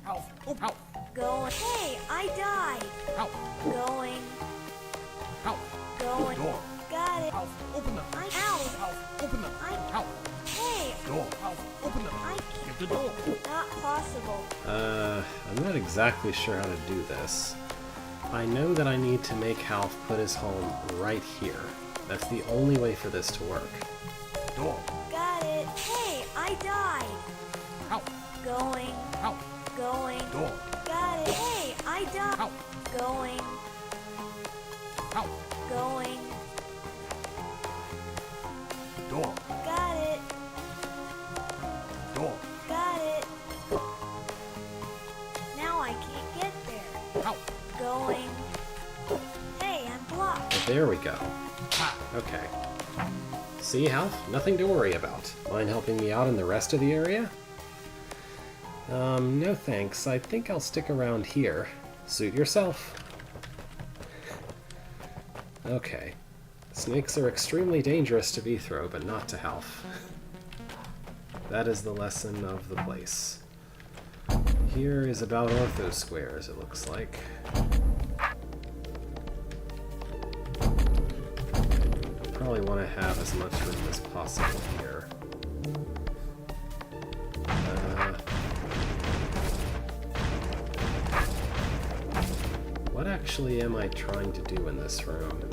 Alf, open. Alf. Going. Hey, I died. Alf. Going. Alf. Going. Door. Got it. Alf, open them. Ow. Alf, open them. I. Alf. Hey. Door. Alf, open them. I Get the door. can't. Not possible. I'm not exactly sure how to do this. I know that I need to make Half put his home right here. That's the only way for this to work. Door. Got it. Hey, I died. Alf. Going. Alf. Going. Door. Got it. Hey, I died. Alf. Going. Alf. Going. Door. Got it. door. Got it. Now I can't get there. Ow. Going. Hey, I'm blocked. But there we go. Ha. Okay. See, Half? Nothing to worry about. Mind helping me out in the rest of the area? No thanks. I think I'll stick around here. Suit yourself. Okay. Snakes are extremely dangerous to Beethro, but not to Half. That is the lesson of the place. Here is about ortho squares, it looks like. Probably want to have as much room as possible here. What actually am I trying to do in this room?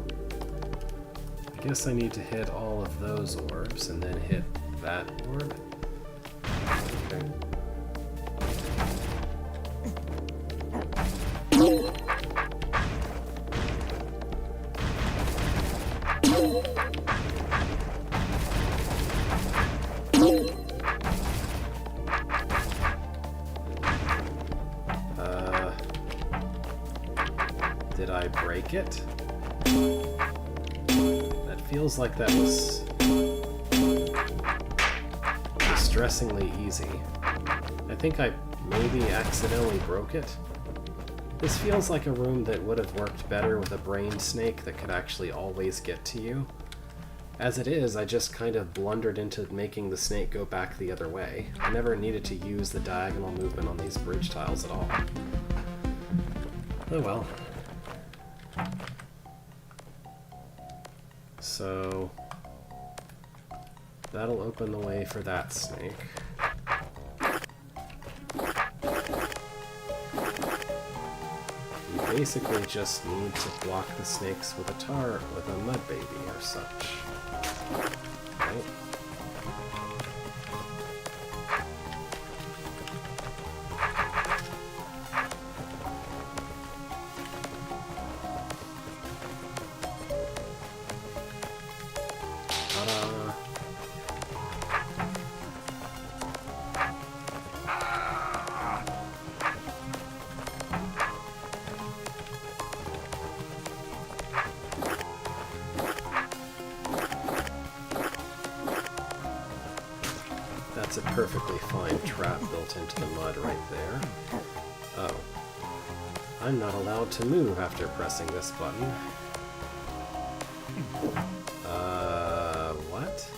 I guess I need to hit all of those orbs and then hit that orb. Okay. Did I break it? That feels like that was distressingly easy. I think I maybe accidentally broke it. This feels like a room that would have worked better with a brain snake that could actually always get to you. As it is, I just kind of blundered into making the snake go back the other way. I never needed to use the diagonal movement on these bridge tiles at all. Oh well. So that'll open the way for that snake. You basically just need to block the snakes with a mud baby or such. Right? Ta-da. That's a perfectly fine trap built into the mud right there. Oh. I'm not allowed to move after pressing this button. What?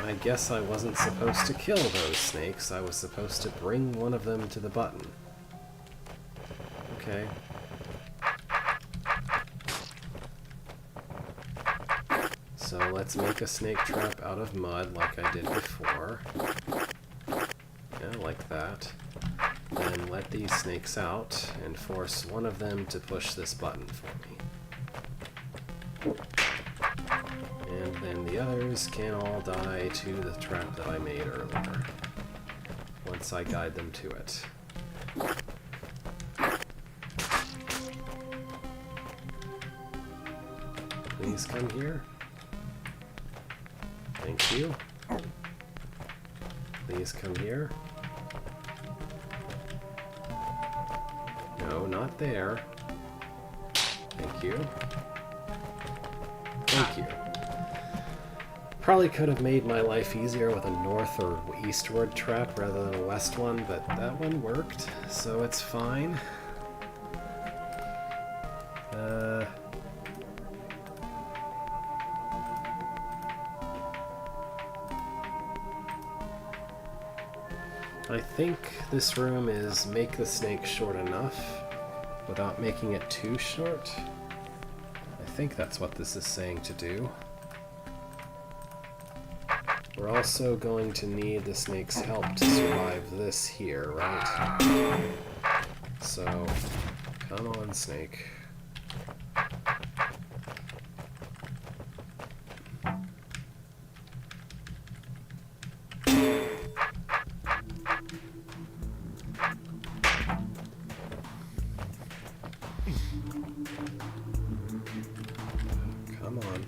I guess I wasn't supposed to kill those snakes. I was supposed to bring one of them to the button. Okay. So let's make a snake trap out of mud like I did before. Yeah, like that. Then let these snakes out and force one of them to push this button for me. And then the others can all die to the trap that I made earlier, once I guide them to it. Please come here. Thank you. Please come here. No, not there. Thank you. Thank you. Probably could have made my life easier with a north or eastward trap rather than a west one, but that one worked, so it's fine. I think this room is make the snake short enough without making it too short. I think that's what this is saying to do. We're also going to need the snake's help to survive this here, right? So, come on, snake. Come on.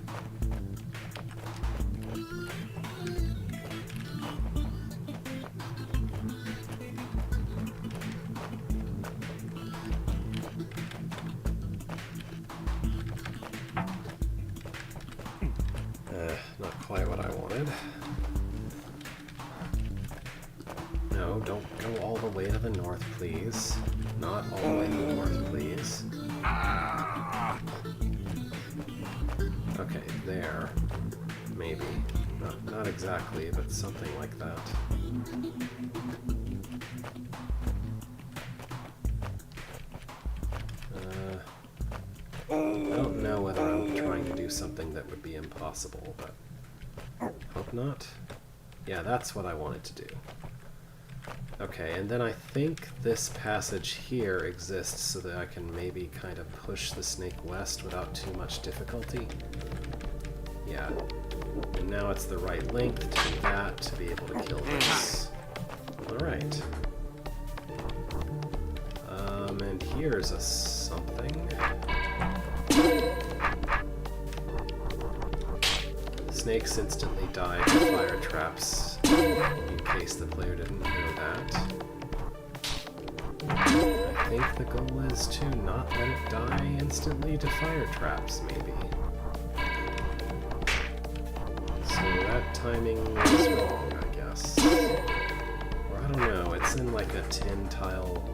Not quite what I wanted. No, don't go all the way to the north, please. Not all the way to the north, please. Okay, there. Maybe. Not exactly, but something like that. I don't know whether I'm trying to do something that would be impossible, but hope not. Yeah, that's what I wanted to do. Okay, and then I think this passage here exists so that I can maybe kind of push the snake west without too much difficulty. Yeah. And now it's the right length to do that, to be able to kill this. Alright. And here's a something. Snakes instantly die to fire traps, in case the player didn't know that. I think the goal is to not let it die instantly to fire traps, maybe. So that timing was wrong, I guess. Or I don't know, it's in like a 10-tile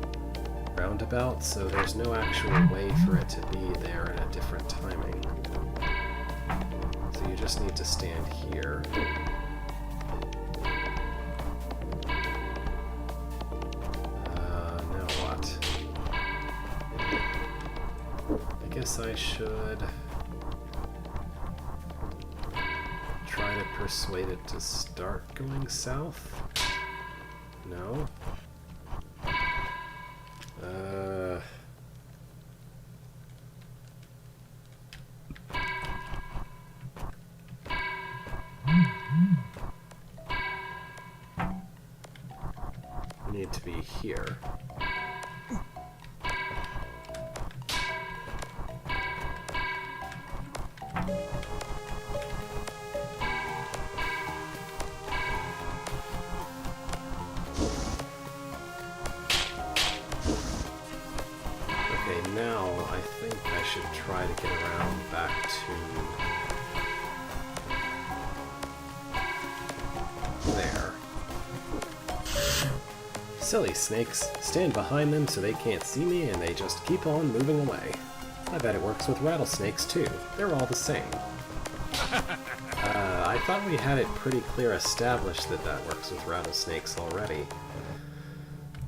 roundabout, so there's no actual way for it to be there in a different timing. So you just need to stand here. Now what? I guess I should try to persuade it to start going south? No? Need to be here. Okay, now I think I should try to get around back to there. Silly snakes. Stand behind them so they can't see me and they just keep on moving away. I bet it works with rattlesnakes too. They're all the same. I thought we had it pretty clear established that that works with rattlesnakes already.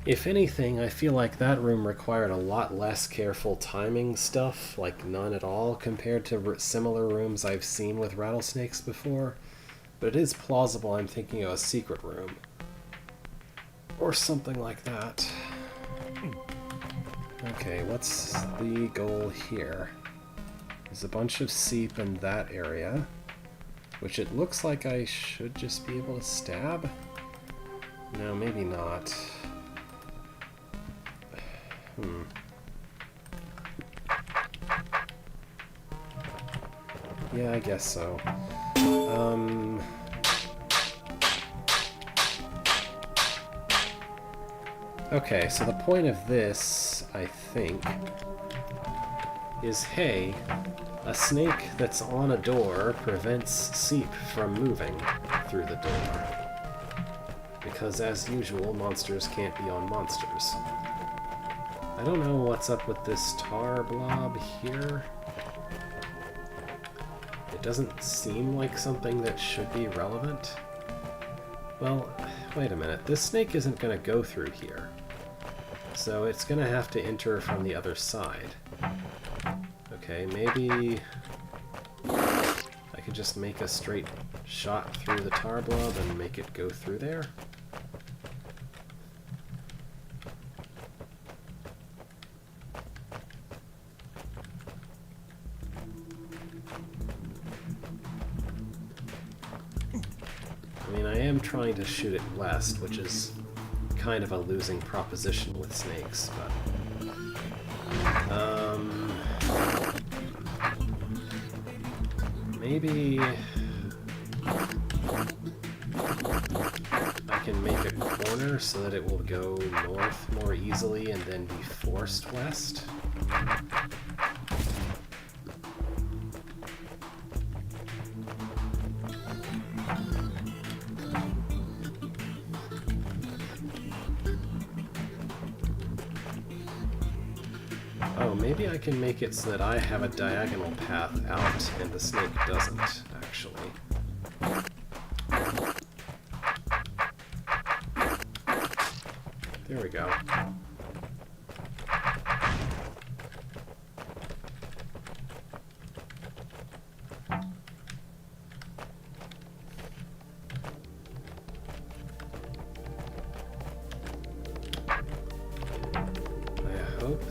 If anything, I feel like that room required a lot less careful timing stuff, like none at all compared to similar rooms I've seen with rattlesnakes before. But it is plausible I'm thinking of a secret room. Or something like that. Okay, what's the goal here? There's a bunch of seep in that area, which it looks like I should just be able to stab? No, maybe not. Yeah, I guess so. Okay, so the point of this, I think, is, hey, a snake that's on a door prevents seep from moving through the door. Because, as usual, monsters can't be on monsters. I don't know what's up with this tar blob here. It doesn't seem like something that should be relevant. Well, wait a minute. This snake isn't going to go through here. So it's going to have to enter from the other side. Okay, maybe I could just make a straight shot through the tar blob and make it go through there. I mean, I am trying to shoot it west, which is kind of a losing proposition with snakes, but maybe I can make a corner so that it will go north more easily and then be forced west. know, maybe I can make it so that I have a diagonal path out and the snake doesn't, actually. There we go.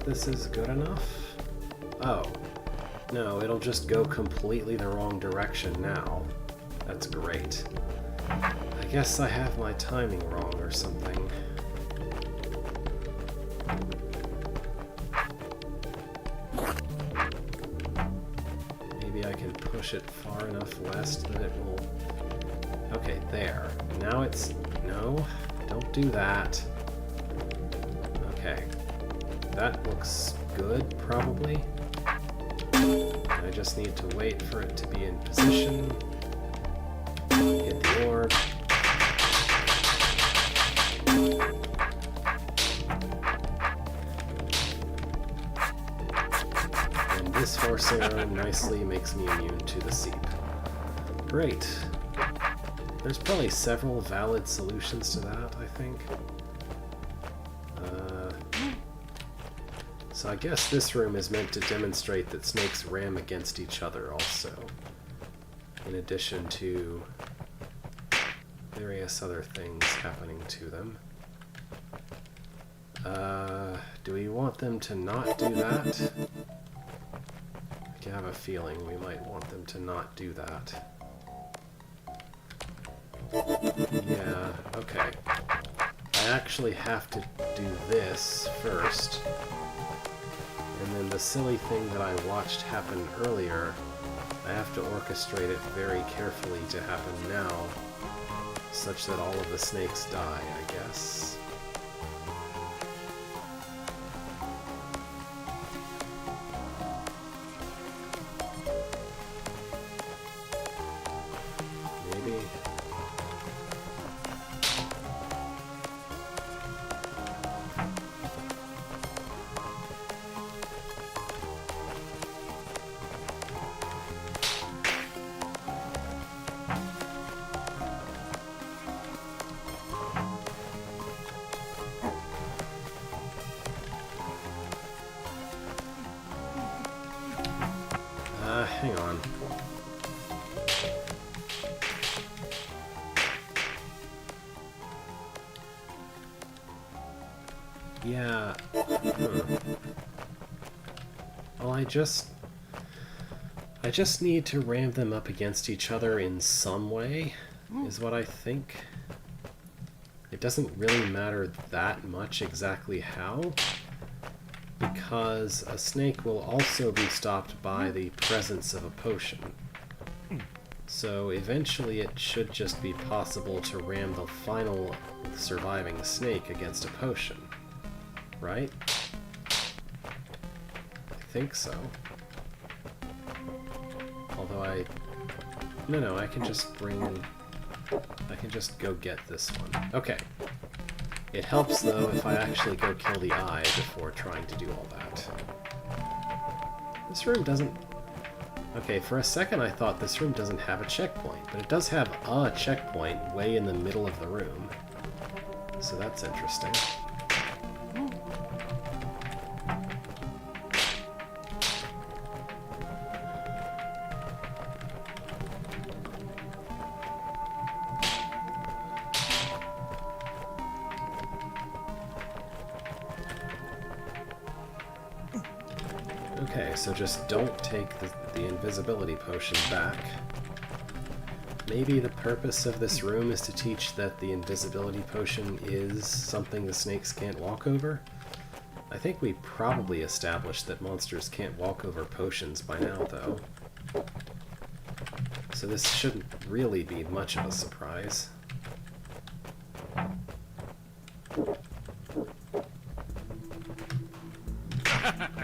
This is good enough? Oh. No, it'll just go completely the wrong direction now. That's great. I guess I have my timing wrong or something. Maybe I can push it far enough west that it will... Okay, there. Now it's... No, don't do that. Okay. That looks good, probably. I just need to wait for it to be in position. Hit the orb. And this force arrow nicely makes me immune to the seep. Great. There's probably several valid solutions to that, I think. So I guess this room is meant to demonstrate that snakes ram against each other also, in addition to various other things happening to them. Do we want them to not do that? I have a feeling we might want them to not do that. Yeah, okay. I actually have to do this first. And then the silly thing that I watched happen earlier, I have to orchestrate it very carefully to happen now, such that all of the snakes die, I guess. Maybe. Hang on. Yeah. Well, I just need to ram them up against each other in some way, is what I think. It doesn't really matter that much exactly how, because a snake will also be stopped by the presence of a potion. So eventually it should just be possible to ram the final surviving snake against a potion. Right? I think so. Although No, I can just go get this one. Okay. It helps, though, if I actually go kill the eye before trying to do all that. This room doesn't... Okay, for a second I thought this room doesn't have a checkpoint, but it does have a checkpoint way in the middle of the room. So that's interesting. Okay, so just don't take the invisibility potion back. Maybe the purpose of this room is to teach that the invisibility potion is something the snakes can't walk over? I think we probably established that monsters can't walk over potions by now, though. So this shouldn't really be much of a surprise.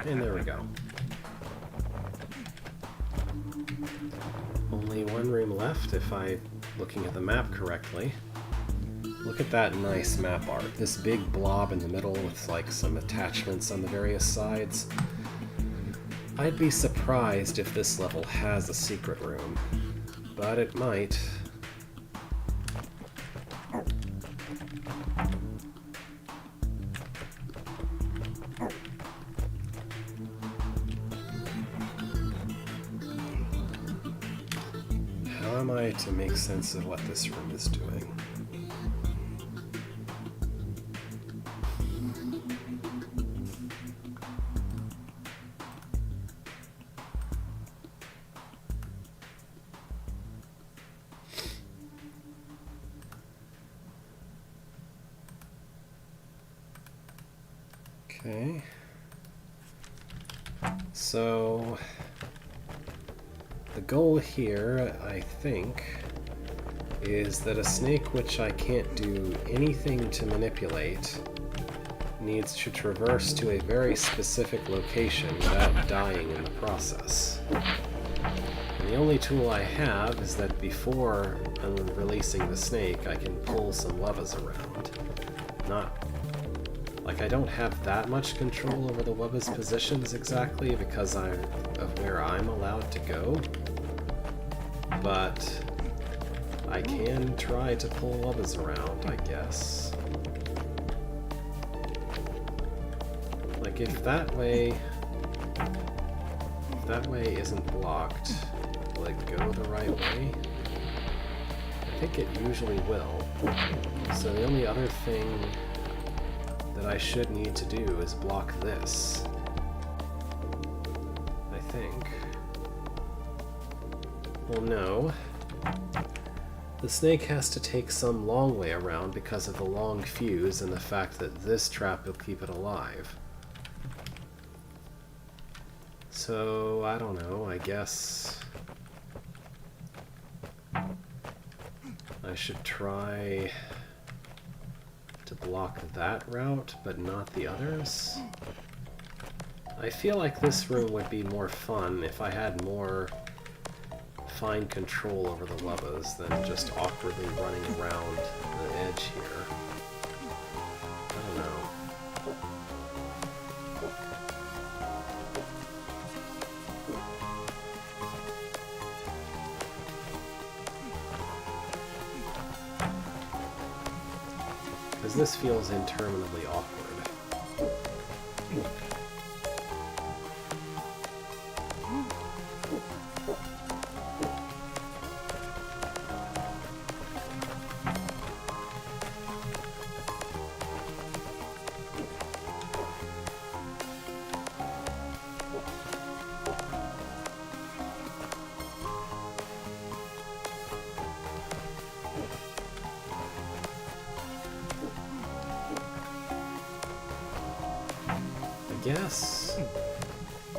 And there we go. Only one room left if I'm looking at the map correctly. Look at that nice map art. This big blob in the middle with like some attachments on the various sides. I'd be surprised if this level has a secret room, but it might. How am I to make sense of what this room is doing? Okay. So the goal here, I think, is that a snake which I can't do anything to manipulate needs to traverse to a very specific location without dying in the process. And the only tool I have is that before releasing the snake, I can pull some levers around. Like, I don't have that much control over the Wubba's positions exactly because of where I'm allowed to go, but I can try to pull Wubba's around, I guess. Like, if that way isn't blocked, will it go the right way? I think it usually will. So the only other thing that I should need to do is block this. I think. Well, no. The snake has to take some long way around because of the long fuse and the fact that this trap will keep it alive. So, I don't know, I guess I should try to block that route, but not the others. I feel like this room would be more fun if I had more fine control over the Wubbas than just awkwardly running around the edge here. I don't know. Because this feels interminably awkward. I guess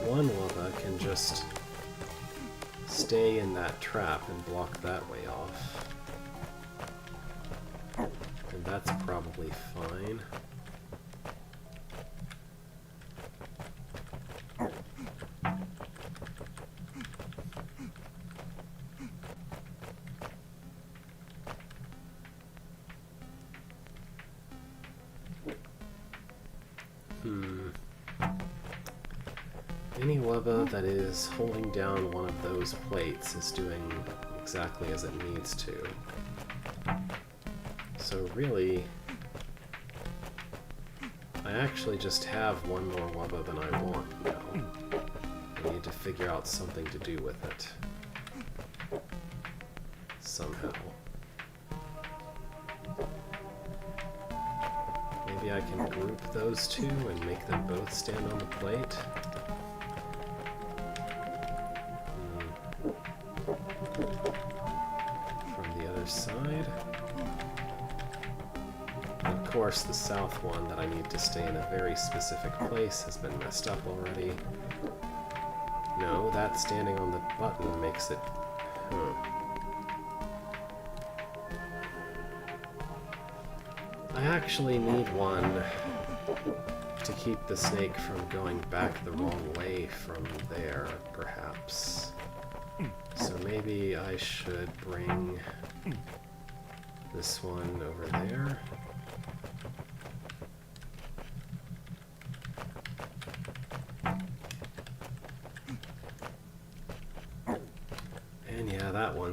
one Wubba can just stay in that trap and block that way off. And that's probably fine. Any Wubba that is holding down one of those plates is doing exactly as it needs to. So really, I actually just have one more Wubba than I want now. I need to figure out something to do with it. Somehow. Maybe I can group those two and make them both stand on the plate. From the other side. And of course, the south one that I need to stay in a very specific place has been messed up already. No, that standing on the button makes it... I actually need one to keep the snake from going back the wrong way from there, perhaps. So maybe I should bring this one over there.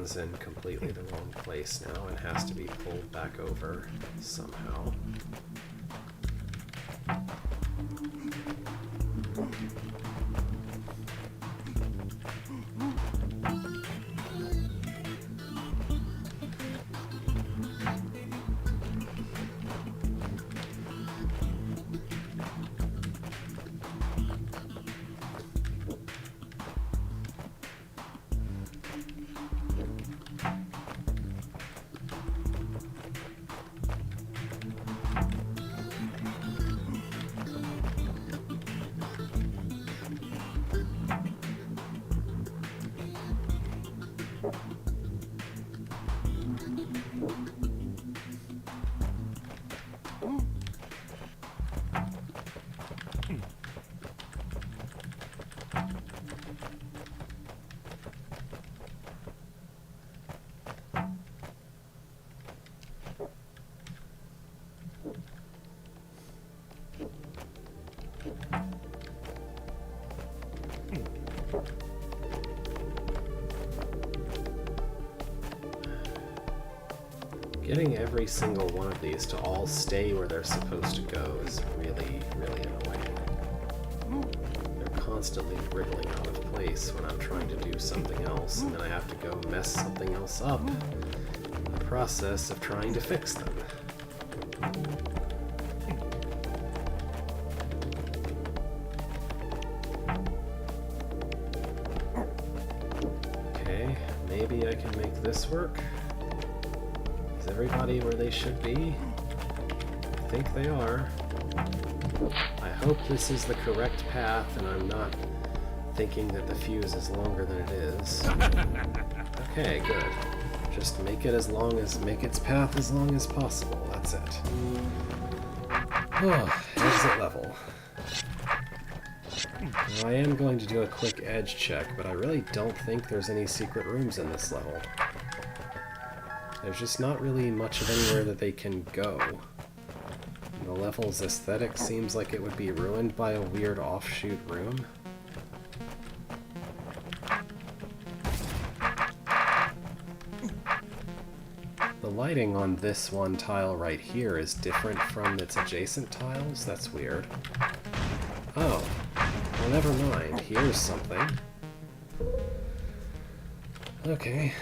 spawns in completely the wrong place now and has to be pulled back over somehow. Getting every single one of these to all stay where they're supposed to go is really, really annoying. They're constantly wriggling out of place when I'm trying to do something else, and then I have to go mess something else up in the process of trying to fix them. Okay, maybe I can make this work. Is everybody where they should be? I think they are. I hope this is the correct path and I'm not thinking that the fuse is longer than it is. Okay, good. Just make its path as long as possible. That's it. Oh, exit level. Now, I am going to do a quick edge check, but I really don't think there's any secret rooms in this level. There's just not really much of anywhere that they can go. And the level's aesthetic seems like it would be ruined by a weird offshoot room. The lighting on this one tile right here is different from its adjacent tiles. That's weird. Oh, well, never mind. Here's something. Okay.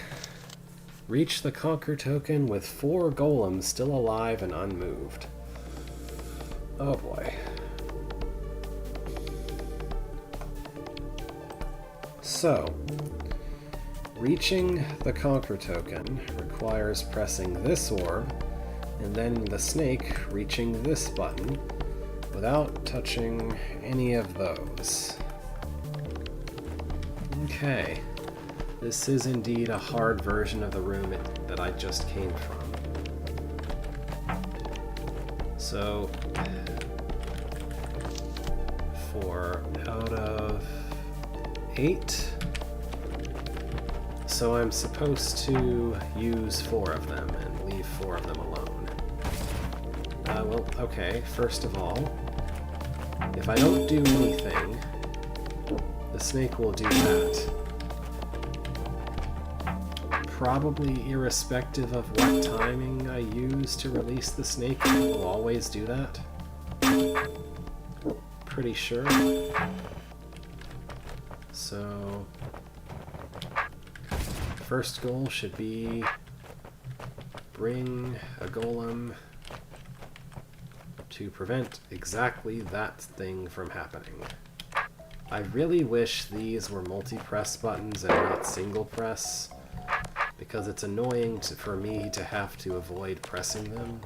Reach the Conquer token with 4 golems still alive and unmoved. Oh boy. So, reaching the Conquer token requires pressing this orb, and then the snake reaching this button, without touching any of those. Okay. This is indeed a hard version of the room that I just came from. So, 4 out of 8. So I'm supposed to use 4 of them and leave 4 of them alone. Well, okay, first of all, if I don't do anything, the snake will do that. Probably irrespective of what timing I use to release the snake, it will always do that. Pretty sure. So, first goal should be bring a golem to prevent exactly that thing from happening. I really wish these were multi-press buttons and not single press, because it's annoying for me to have to avoid pressing them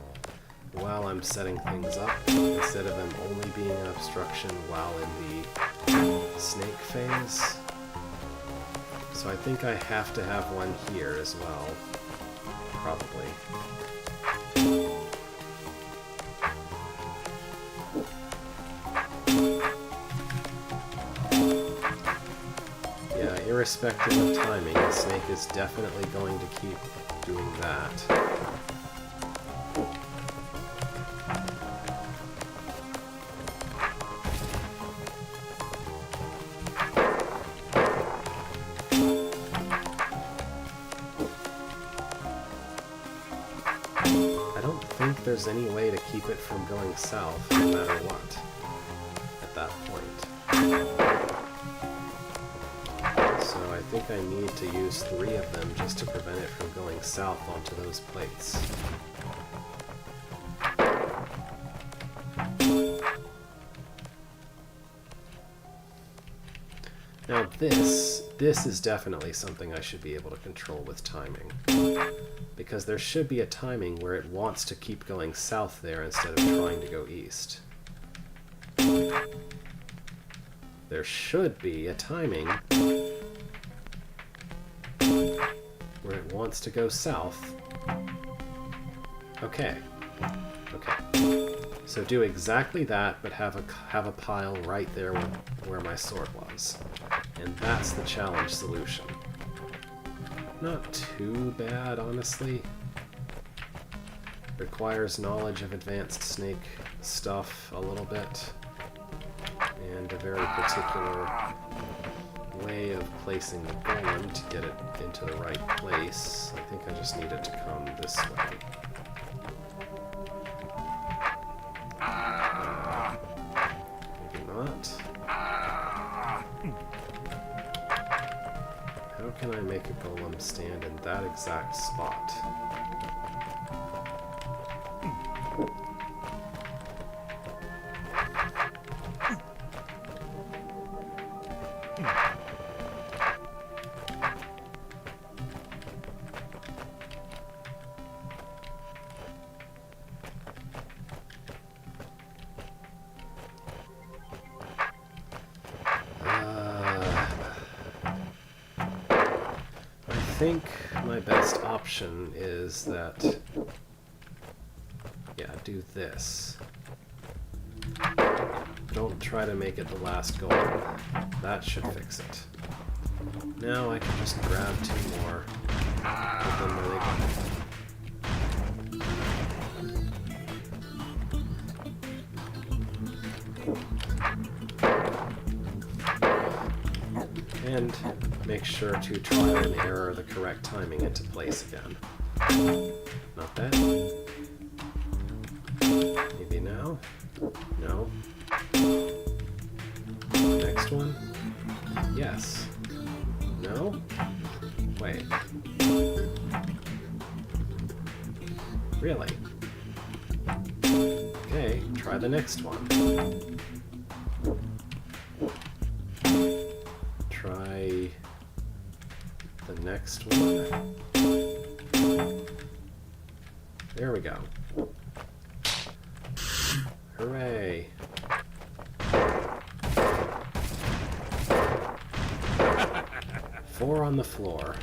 while I'm setting things up, instead of them only being an obstruction while in the snake phase. So I think I have to have one here as well, probably. Yeah, irrespective of timing, the snake is definitely going to keep doing that. there's any way to keep it from going south, no matter what, at that point. So I think I need to use 3 of them just to prevent it from going south onto those plates. Now this is definitely something I should be able to control with timing. Because there should be a timing where it wants to keep going south there instead of trying to go east. There should be a timing where it wants to go south. Okay. Okay. So do exactly that, but have a pile right there where my sword was. And that's the challenge solution. Not too bad, honestly. Requires knowledge of advanced snake stuff a little bit. And a very particular way of placing the golem to get it into the right place. I think I just need it to come this way. Maybe not. How can I make a golem stand in that exact spot? I think my best option is that, yeah, do this. Don't try to make it the last golem. That should fix it. Now I can just grab 2 more. Put them where they go. And make sure to trial and error the correct timing into place again. Not that. Maybe now? No. Next one? Yes. No? Wait. Really? Okay, try the next one. Try the next one. There we go. Hooray. Four on the floor.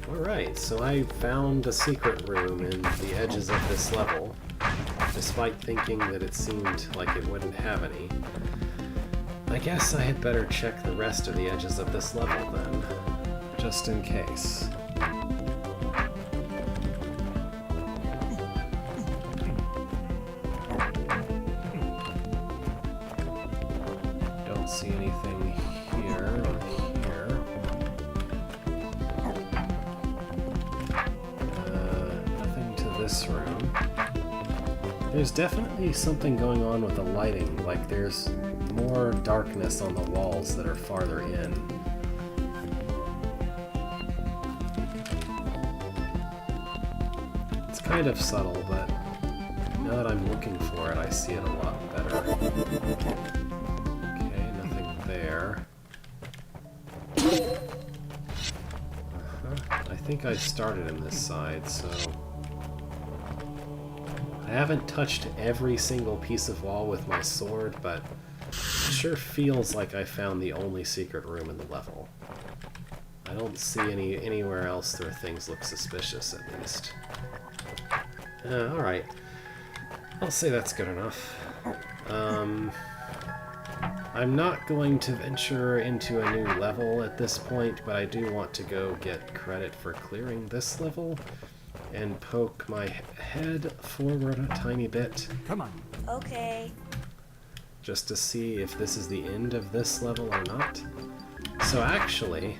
Alright, so I found a secret room in the edges of this level, despite thinking that it seemed like it wouldn't have any. I guess I had better check the rest of the edges of this level then, just in case. Don't see anything here or here. Nothing to this room. There's definitely something going on with the lighting, like there's more darkness on the walls that are farther in. It's kind of subtle, but now that I'm looking for it, I see it a lot better. Okay, nothing there. I think I started in this side, so... I haven't touched every single piece of wall with my sword, but it sure feels like I found the only secret room in the level. I don't see anywhere else where things look suspicious, at least. Alright. I'll say that's good enough. I'm not going to venture into a new level at this point, but I do want to go get credit for clearing this level and poke my head forward a tiny bit. Come on. Okay. Just to see if this is the end of this level or not. So actually,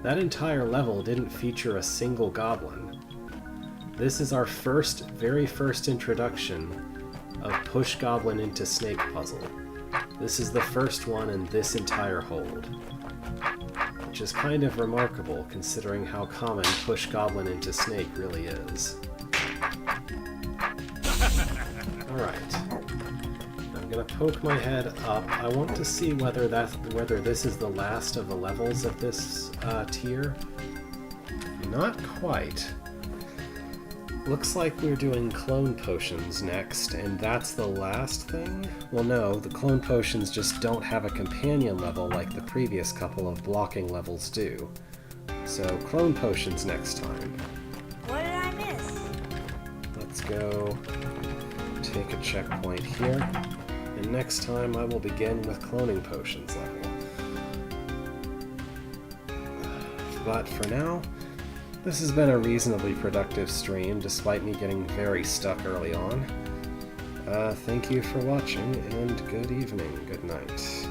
that entire level didn't feature a single goblin. This is our very first introduction of Push Goblin into Snake puzzle. This is the first one in this entire hold, which is kind of remarkable considering how common Push Goblin into Snake really is. Alright. I'm gonna poke my head up. I want to see whether this is the last of the levels of this tier. Not quite. Looks like we're doing clone potions next, and that's the last thing? Well, no, the clone potions just don't have a companion level like the previous couple of blocking levels do. So, clone potions next time. What did I miss? Let's go take a checkpoint here, and next time I will begin with cloning potions level. But for now, this has been a reasonably productive stream, despite me getting very stuck early on. Thank you for watching, and good evening, good night.